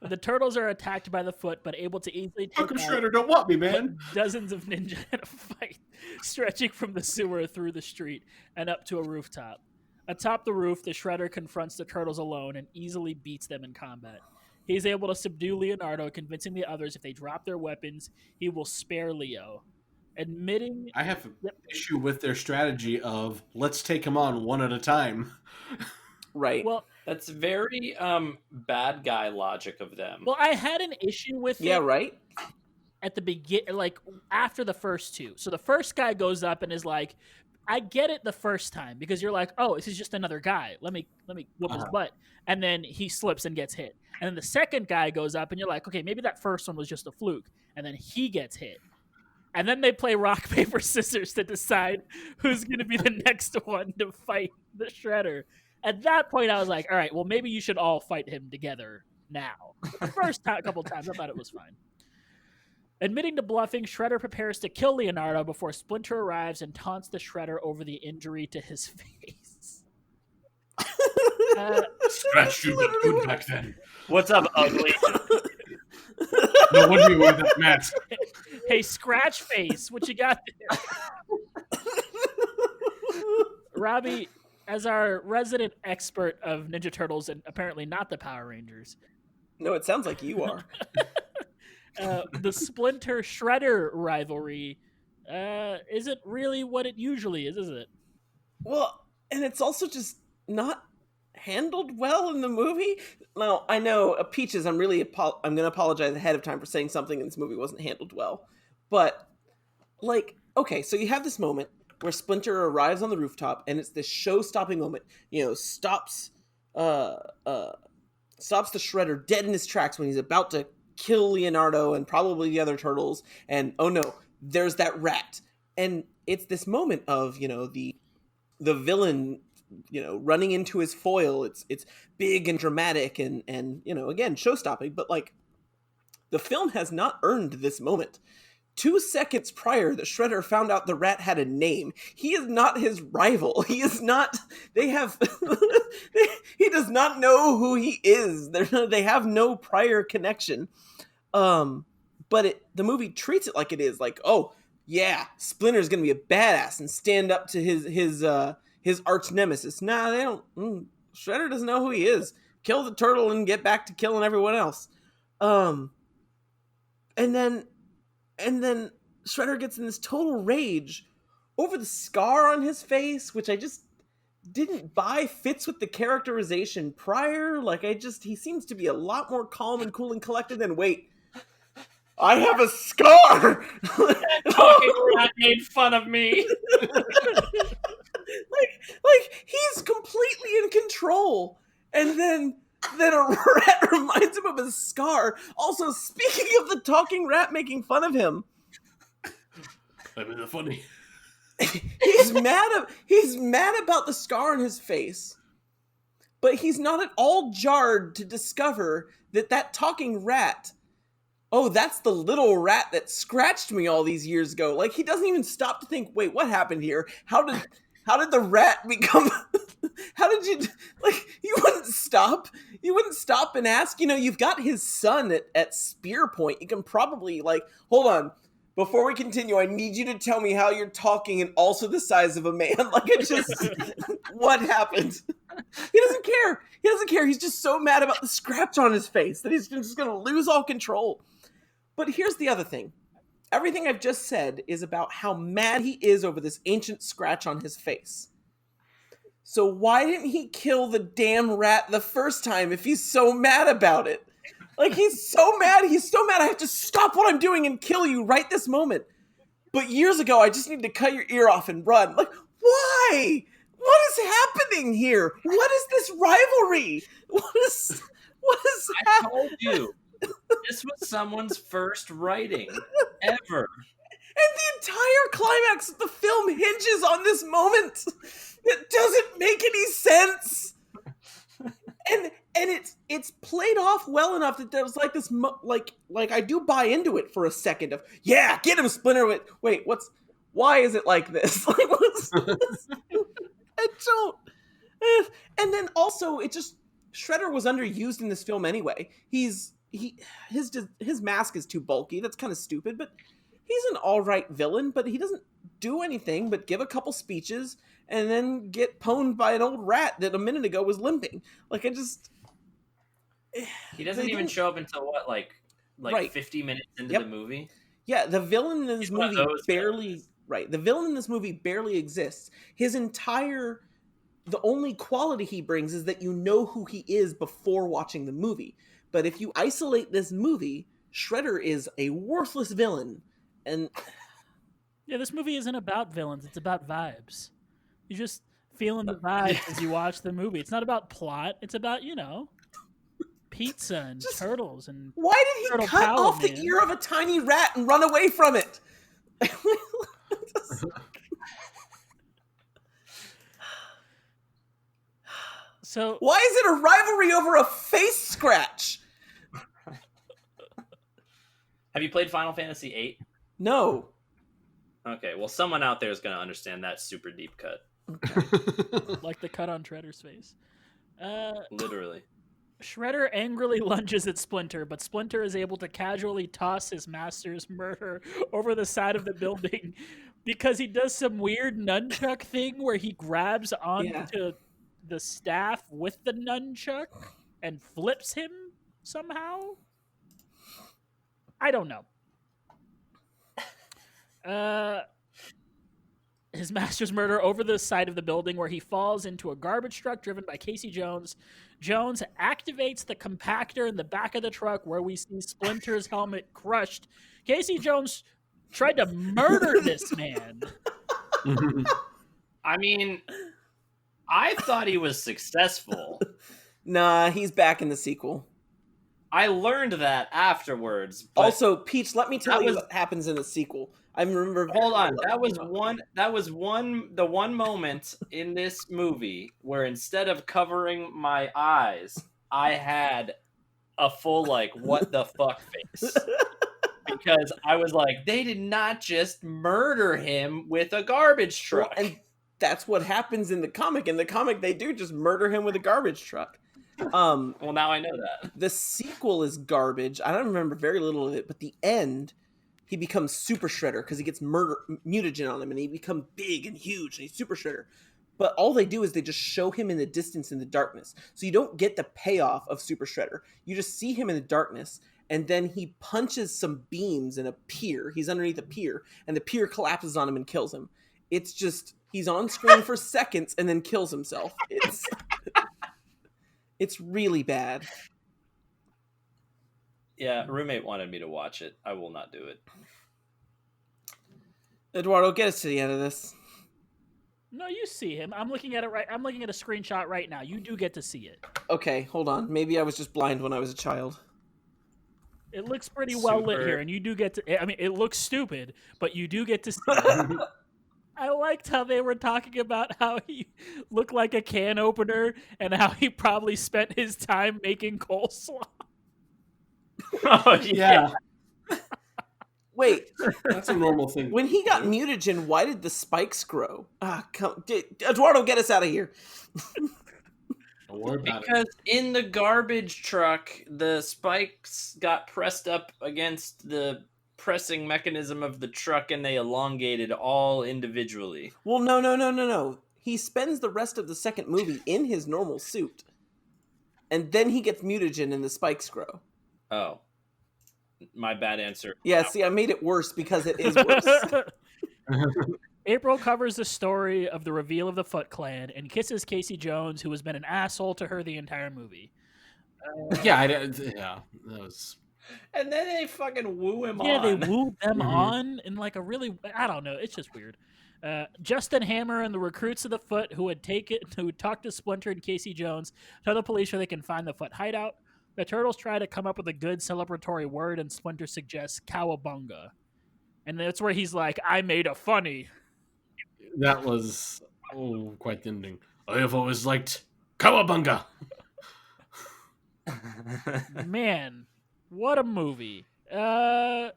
The turtles are attacked by the Foot, but able to easily How take come out Shredder don't want me, man? dozens of ninja in a fight, stretching from the sewer through the street and up to a rooftop. Atop the roof, the Shredder confronts the turtles alone and easily beats them in combat. He's able to subdue Leonardo, convincing the others if they drop their weapons, he will spare Leo. Admitting... I have an issue with their strategy of, let's take him on one at a time. Right. Well, That's very bad guy logic of them. well, I had an issue with Yeah, it right? at the begin, like after the first two. So the first guy goes up and is like, I get it the first time because you're like, oh, this is just another guy. Let me whoop his butt. And then he slips and gets hit. And then the second guy goes up and you're like, okay, maybe that first one was just a fluke. And then he gets hit. And then they play rock, paper, scissors to decide who's going to be the next one to fight the Shredder. At that point, I was like, all right, well, maybe you should all fight him together now. The first couple times, I thought it was fine. Admitting to bluffing, Shredder prepares to kill Leonardo before Splinter arrives and taunts the Shredder over the injury to his face. Scratch you looked good back then. What's up, ugly? No wonder you wear that mask. Hey, Scratch Face, what you got there? Robbie, as our resident expert of Ninja Turtles and apparently not the Power Rangers, No, it sounds like you are. the Splinter Shredder rivalry isn't really what it usually is it? Well, and it's also just not handled well in the movie. Now, I know, Peaches, I'm going to apologize ahead of time for saying something in this movie wasn't handled well. But, like, okay, so you have this moment where Splinter arrives on the rooftop, and it's this show-stopping moment. You know, stops the Shredder dead in his tracks when he's about to kill Leonardo and probably the other turtles. And, oh no, there's that rat. And it's this moment of, you know, the villain, you know, running into his foil. It's big and dramatic and you know, again, show-stopping. But, like, the film has not earned this moment. 2 seconds prior, the Shredder found out the rat had a name. He is not his rival. He is not... They have... he does not know who he is. They have no prior connection. But the movie treats it like it is. Like, oh, yeah, Splinter's gonna be a badass and stand up to his arch nemesis. Nah, they don't... Shredder doesn't know who he is. Kill the turtle and get back to killing everyone else. And then Shredder gets in this total rage over the scar on his face, which I just didn't buy fits with the characterization prior. Like, he seems to be a lot more calm and cool and collected than, wait, I have a scar! Talking rat made fun of me. like, he's completely in control. And then a rat reminds him of his scar. Also, speaking of the talking rat making fun of him, I mean, the funny. he's mad about the scar on his face, but he's not at all jarred to discover that talking rat oh, that's the little rat that scratched me all these years ago. Like, he doesn't even stop to think, wait, what happened here? How did the rat become how did you, like, you wouldn't stop and ask. You've got his son at spear point. You can probably, like, hold on, before we continue, I need you to tell me how you're talking and also the size of a man. Like, it just, what happened? He doesn't care. He's just so mad about the scratch on his face that he's just going to lose all control. But here's the other thing. Everything I've just said is about how mad he is over this ancient scratch on his face. So why didn't he kill the damn rat the first time if he's so mad about it? Like, he's so mad. I have to stop what I'm doing and kill you right this moment. But years ago, I just need to cut your ear off and run. Like, why? What is happening here? What is this rivalry? What is I told you. This was someone's first writing ever. And the entire climax of the film hinges on this moment. It doesn't make any sense. And it's played off well enough that there was like this like I do buy into it for a second of, yeah, get him, Splinter. Wait, why is it like this? Like, I don't. And then also, it just, Shredder was underused in this film anyway. His mask is too bulky. That's kind of stupid, but he's an all right villain. But he doesn't do anything but give a couple speeches and then get pwned by an old rat that a minute ago was limping. Like, he doesn't even show up until what, like right. 50 minutes into the movie. Yeah, the villain in this movie barely. Right, the villain in this movie barely exists. The only quality he brings is that you know who he is before watching the movie. But if you isolate this movie, Shredder is a worthless villain. And yeah, this movie isn't about villains. It's about vibes. You're just feeling the vibes as you watch the movie. It's not about plot. It's about, pizza and turtles. And why did he cut off the ear of a tiny rat and run away from it? So why is it a rivalry over a face scratch? Have you played Final Fantasy VIII? No. Okay, well, someone out there is going to understand that super deep cut. Okay. Like the cut on Shredder's face. Literally. Shredder angrily lunges at Splinter, but Splinter is able to casually toss his master's murder over the side of the building because he does some weird nunchuck thing where he grabs onto the staff with the nunchuck and flips him somehow. I don't know. His master's murder over the side of the building where he falls into a garbage truck driven by Casey Jones. Jones activates the compactor in the back of the truck where we see Splinter's helmet crushed. Casey Jones tried to murder this man. I mean, I thought he was successful. Nah, he's back in the sequel. I learned that afterwards. Also, Peach, let me tell you what happens in the sequel. I remember. Hold on, that was the one moment in this movie where instead of covering my eyes, I had a full like what the fuck face. Because I was like, they did not just murder him with a garbage truck. Well, and that's what happens in the comic. In the comic, they do just murder him with a garbage truck. Well, now I know that. The sequel is garbage. I don't remember very little of it, but the end, he becomes Super Shredder because he gets mutagen on him, and he becomes big and huge, and he's Super Shredder. But all they do is they just show him in the distance in the darkness. So you don't get the payoff of Super Shredder. You just see him in the darkness, and then he punches some beams in a pier. He's underneath a pier, and the pier collapses on him and kills him. It's just, he's on screen for seconds and then kills himself. It's really bad. Yeah, roommate wanted me to watch it. I will not do it. Eduardo, get us to the end of this. No, you see him. I'm looking at it right. I'm looking at a screenshot right now. You do get to see it. Okay, hold on. Maybe I was just blind when I was a child. It looks pretty well lit here, and you do get to. I mean, it looks stupid, but you do get to see it. I liked how they were talking about how he looked like a can opener and how he probably spent his time making coleslaw. Oh, yeah. Wait, That's a normal thing. when he got to do. mutagen, why did the spikes grow? Eduardo, get us out of here. Don't worry about it. Because in the garbage truck, the spikes got pressed up against the pressing mechanism of the truck and they elongated all individually. Well, no. He spends the rest of the second movie in his normal suit. And then he gets mutagen and the spikes grow. Oh. My bad answer. Yeah, see, I made it worse because it is worse. April covers the story of the reveal of the Foot Clan and kisses Casey Jones, who has been an asshole to her the entire movie. Yeah, that was. And then they fucking woo him on. Yeah, they wooed them Mhm. on in like a really, I don't know, it's just weird. Justin Hammer and the recruits of the Foot who talked to Splinter and Casey Jones tell the police where they can find the Foot hideout. The Turtles try to come up with a good celebratory word, and Splinter suggests Cowabunga. And that's where he's like, I made a funny. That was quite the ending. I have always liked Cowabunga. Man, what a movie. How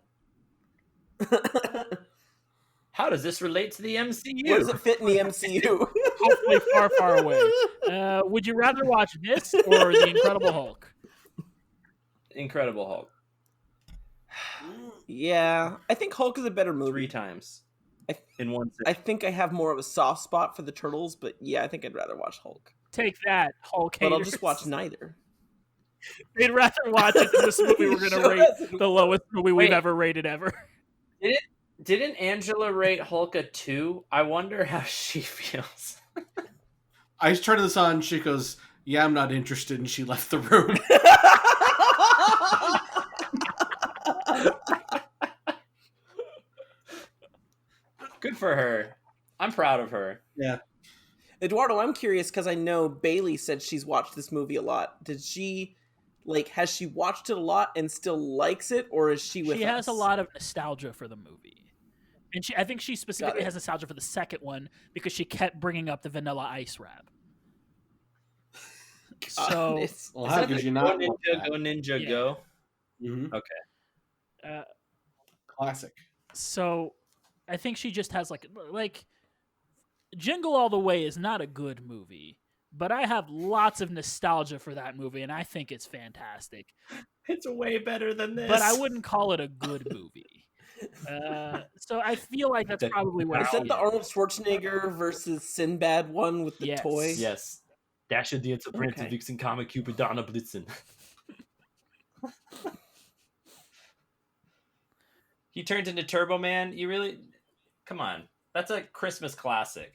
does this relate to the MCU? Where does it fit in the MCU? Hopefully far, far away. Would you rather watch this or The Incredible Hulk? Incredible Hulk. Yeah, I think Hulk is a better movie. 3 times. In one I sitting. think I have more of a soft spot for the Turtles, but yeah, I think I'd rather watch Hulk. Take that, Hulk But I'll haters. just watch neither. They'd rather watch it than this movie we're going to Sure rate hasn't. the lowest movie we've Wait. ever rated ever. Didn't Angela rate Hulk a 2? I wonder how she feels. I turned this on. She goes, "Yeah, I'm not interested," and she left the room. Good for her. I'm proud of her. Yeah. Eduardo, I'm curious because I know Bailey said she's watched this movie a lot. Did she, has she watched it a lot and still likes it, or is she with She us? has a lot of nostalgia for the movie. And I think she specifically it. has nostalgia for the second one because she kept bringing up the Vanilla Ice rap. So, It's- Well, Is how that could the you Go not? Ninja, Go Ninja, Yeah. Go? Mm-hmm. uh, Classic. so I think she just has like Jingle All the Way is not a good movie, but I have lots of nostalgia for that movie, and I think it's fantastic. It's way better than this. But I wouldn't call it a good movie. So I feel like that's probably where Is I'll that the be. Arnold Schwarzenegger versus Sinbad one with the Yes. toy? Yes. Dasher die zur Brand Okay. Vixen Kame Cupidana Blitzen. He turned into Turbo Man. You really... Come on. That's a Christmas classic.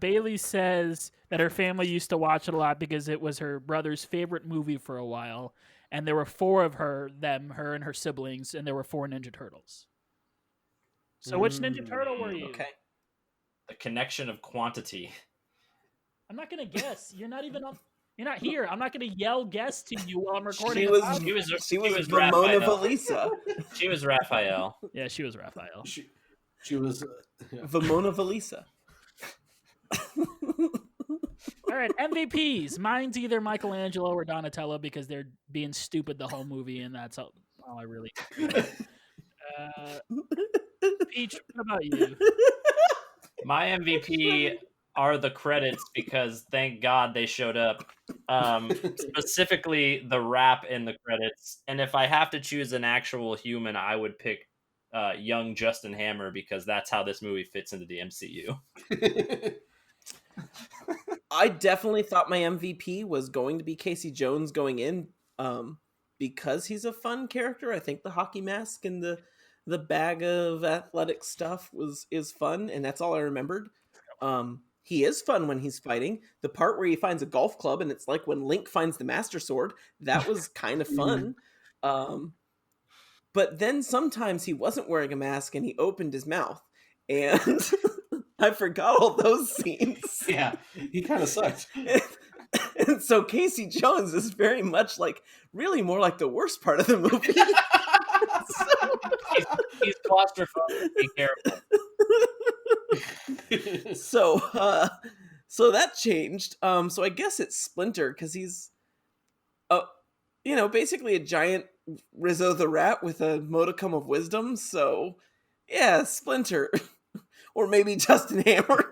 Bailey says that her family used to watch it a lot because it was her brother's favorite movie for a while, and there were 4 of her and her siblings, and there were 4 Ninja Turtles. So which Ninja Turtle were you? Okay. The connection of quantity. I'm not gonna guess. You're not even on. You're not here. I'm not gonna yell guess to you while I'm recording. She a was podcast. she was Raphael. Ramona Valisa. She was Raphael. Yeah, she was Raphael. She was. Vamona Valisa. All right, MVPs. Mine's either Michelangelo or Donatello because they're being stupid the whole movie, and that's all I really. Peach, what about you? My MVP are the credits because thank God they showed up. Specifically, the rap in the credits. And if I have to choose an actual human, I would pick young Justin Hammer because that's how this movie fits into the MCU. I definitely thought my MVP was going to be Casey Jones going in, because he's a fun character. I think the hockey mask and the bag of athletic stuff is fun, and that's all I remembered. He is fun when he's fighting. The part where he finds a golf club and it's like when Link finds the Master Sword, that was kind of fun. But then sometimes he wasn't wearing a mask and he opened his mouth, and I forgot all those scenes. Yeah, he kind of sucked. And so Casey Jones is very much really more like the worst part of the movie. He's claustrophobic. Be careful. So that changed. So I guess it's Splinter because he's, basically a giant Rizzo the Rat with a modicum of wisdom. So, yeah, Splinter. Or maybe Justin Hammer.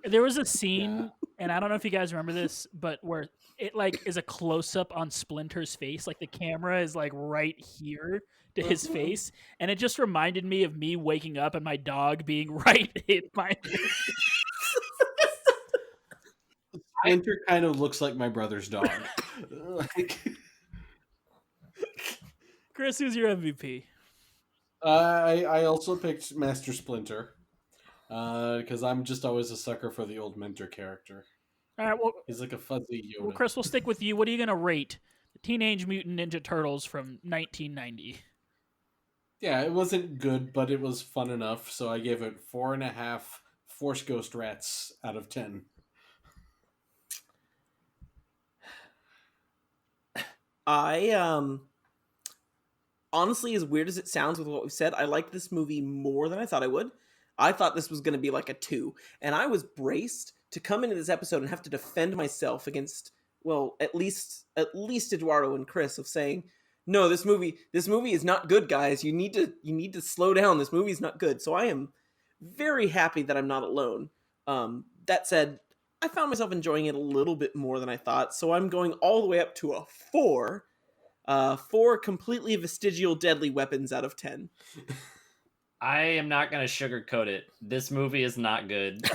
There was a scene, and I don't know if you guys remember this, but where it like is a close up on Splinter's face, like the camera is like right here to his face, and it just reminded me of me waking up and my dog being right in my face. Splinter kind of looks like my brother's dog. Like, Chris, who's your MVP? I also picked Master Splinter because I'm just always a sucker for the old mentor character. All right, well, He's like a fuzzy Yoda. well, Chris, we'll stick with you. What are you gonna rate the Teenage Mutant Ninja Turtles from 1990? Yeah, it wasn't good, but it was fun enough, so I gave it 4.5 Force Ghost Rats out of 10. I honestly, as weird as it sounds with what we've said, I like this movie more than I thought I would. I thought this was going to be like a 2, and I was braced to come into this episode and have to defend myself against, well, at least Eduardo and Chris, of saying, no, this movie is not good, guys. You need to slow down. This movie is not good. So I am very happy that I'm not alone. That said, I found myself enjoying it a little bit more than I thought. So I'm going all the way up to a 4. 4 completely vestigial deadly weapons out of 10. I am not going to sugarcoat it. This movie is not good.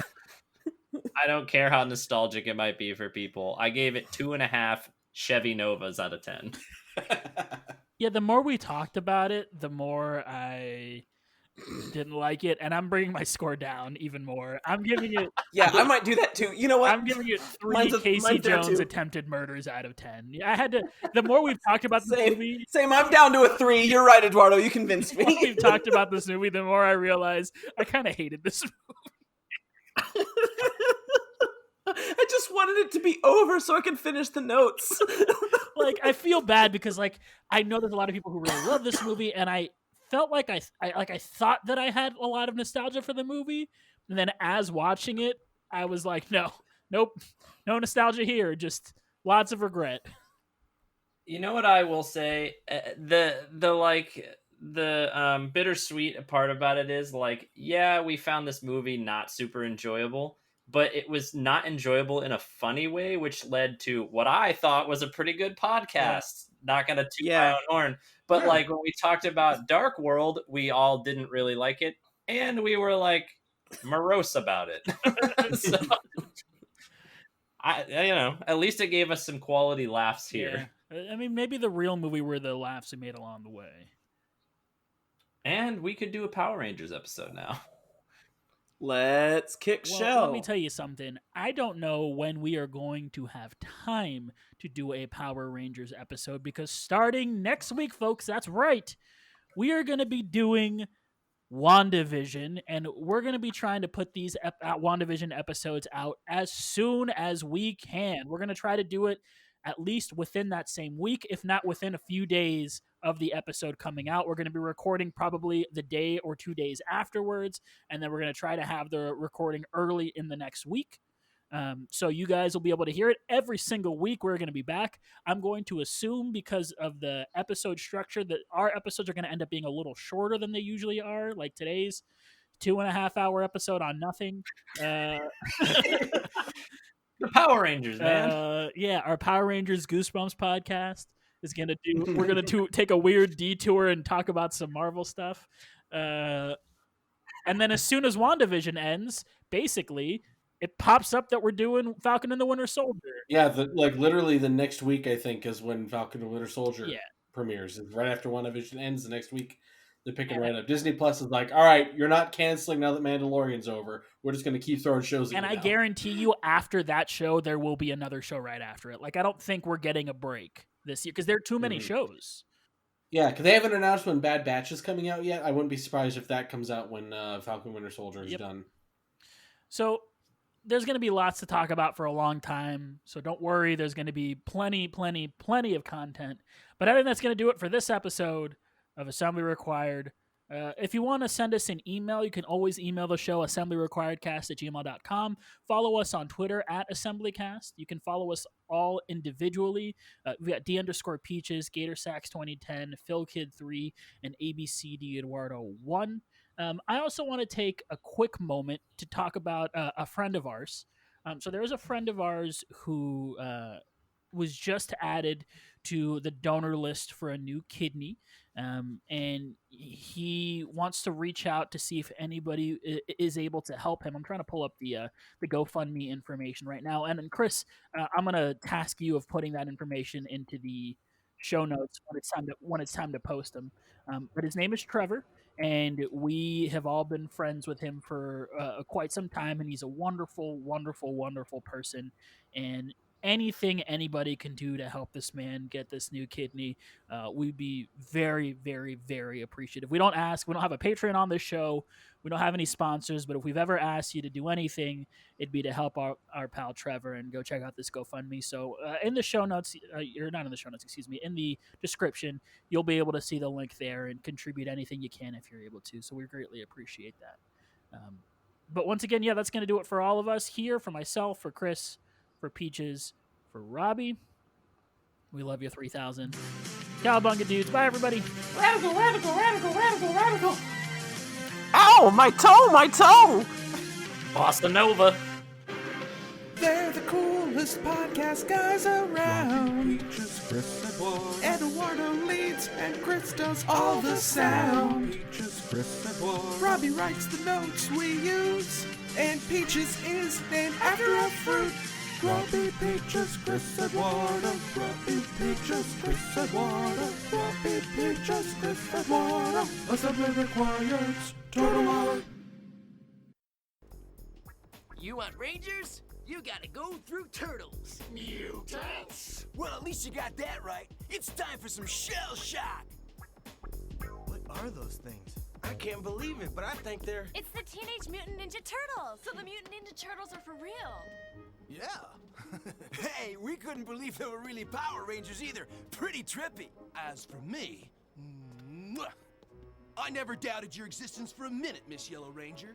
I don't care how nostalgic it might be for people. I gave it 2.5 Chevy Novas out of 10. Yeah, the more we talked about it, the more I didn't like it, and I'm bringing my score down even more. I'm giving it. Yeah, I might do that too. You know what? I'm giving it 3 Casey Jones attempted murders out of 10. I had to. The more we've talked about this movie, same. I'm down to a 3. You're right, Eduardo. You convinced me. The more we've talked about this movie, the more I realize I kind of hated this movie. I just wanted it to be over so I could finish the notes. Like, I feel bad because, like, I know there's a lot of people who really love this movie, and I felt like I thought that I had a lot of nostalgia for the movie, and then as watching it, I was like, nope, no nostalgia here, just lots of regret. You know what I will say? The bittersweet part about it is, like, yeah, we found this movie not super enjoyable, but it was not enjoyable in a funny way, which led to what I thought was a pretty good podcast. Yeah. Not gonna toot my own horn, but like when we talked about Dark World, we all didn't really like it, and we were like morose about it. So, at least it gave us some quality laughs here. Yeah. I mean, maybe the real movie were the laughs we made along the way. And we could do a Power Rangers episode now. Let's kick shell. Let me tell you something. I don't know when we are going to have time to do a Power Rangers episode, because starting next week, folks, that's right, we are going to be doing WandaVision, and we're going to be trying to put these WandaVision episodes out as soon as we can. We're going to try to do it at least within that same week, if not within a few days of the episode coming out. We're going to be recording probably the day or 2 days afterwards, and then we're going to try to have the recording early in the next week. So you guys will be able to hear it every single week. We're going to be back. I'm going to assume, because of the episode structure, that our episodes are going to end up being a little shorter than they usually are, like today's 2.5-hour episode on nothing. The Power Rangers, man. Yeah, our Power Rangers Goosebumps podcast is going to do. We're going to take a weird detour and talk about some Marvel stuff. And then as soon as WandaVision ends, basically, it pops up that we're doing Falcon and the Winter Soldier. Yeah, literally the next week, I think, is when Falcon and the Winter Soldier premieres. It's right after WandaVision ends the next week. They're picking right up. Disney Plus is like, all right, you're not canceling now that Mandalorian's over. We're just going to keep throwing shows at you. And I guarantee you, after that show, there will be another show right after it. Like, I don't think we're getting a break this year because there are too many shows. Yeah, because they haven't announced when Bad Batch is coming out yet. I wouldn't be surprised if that comes out when Falcon Winter Soldier is done. So there's going to be lots to talk about for a long time. So don't worry. There's going to be plenty of content. But I think that's going to do it for this episode of Assembly Required. If you want to send us an email, you can always email the show, assemblyrequiredcast@gmail.com. Follow us on Twitter @assemblycast. You can follow us all individually. We got D_Peaches, GatorSax2010, PhilKid3, and ABCD Eduardo 1. I also want to take a quick moment to talk about a friend of ours. So there is a friend of ours who was just added to the donor list for a new kidney, and he wants to reach out to see if anybody is able to help him. I'm trying to pull up the GoFundMe information right now, and then Chris, I'm gonna task you of putting that information into the show notes when it's time to post them. But his name is Trevor, and we have all been friends with him for quite some time, and he's a wonderful, wonderful, wonderful person. And anything anybody can do to help this man get this new kidney, we'd be very, very, very appreciative. We don't ask, we don't have a Patreon on this show, we don't have any sponsors, but if we've ever asked you to do anything, it'd be to help our pal Trevor, and go check out this GoFundMe. So in the show notes, you're not in the show notes, excuse me, in the description, you'll be able to see the link there and contribute anything you can if you're able to. So we greatly appreciate that. But once again, yeah, that's going to do it for all of us here, for myself, for Chris, for Peaches, for Robbie. We love you 3000. Cowabunga dudes. Bye, everybody. Radical, radical, radical, radical, radical. Ow, my toe, my toe! Bossa Nova. They're the coolest podcast guys around. Peaches, Chris, and Eduardo leads, and Chris does all the sound. Peaches, Chris, and Robbie writes the notes we use, and Peaches is named after a fruit. Robbie, Peaches, Chris, Eduardo. Robbie, Peaches, Chris, Eduardo. Robbie, Peaches, Chris, Eduardo. Assembly required. Turtle art. You want Rangers? You gotta go through turtles. Mutants. Well, at least you got that right. It's time for some shell shock. What are those things? I can't believe it, but I think they're... It's the Teenage Mutant Ninja Turtles! So the Mutant Ninja Turtles are for real! Yeah. Hey, we couldn't believe they were really Power Rangers either. Pretty trippy. As for me, I never doubted your existence for a minute, Miss Yellow Ranger.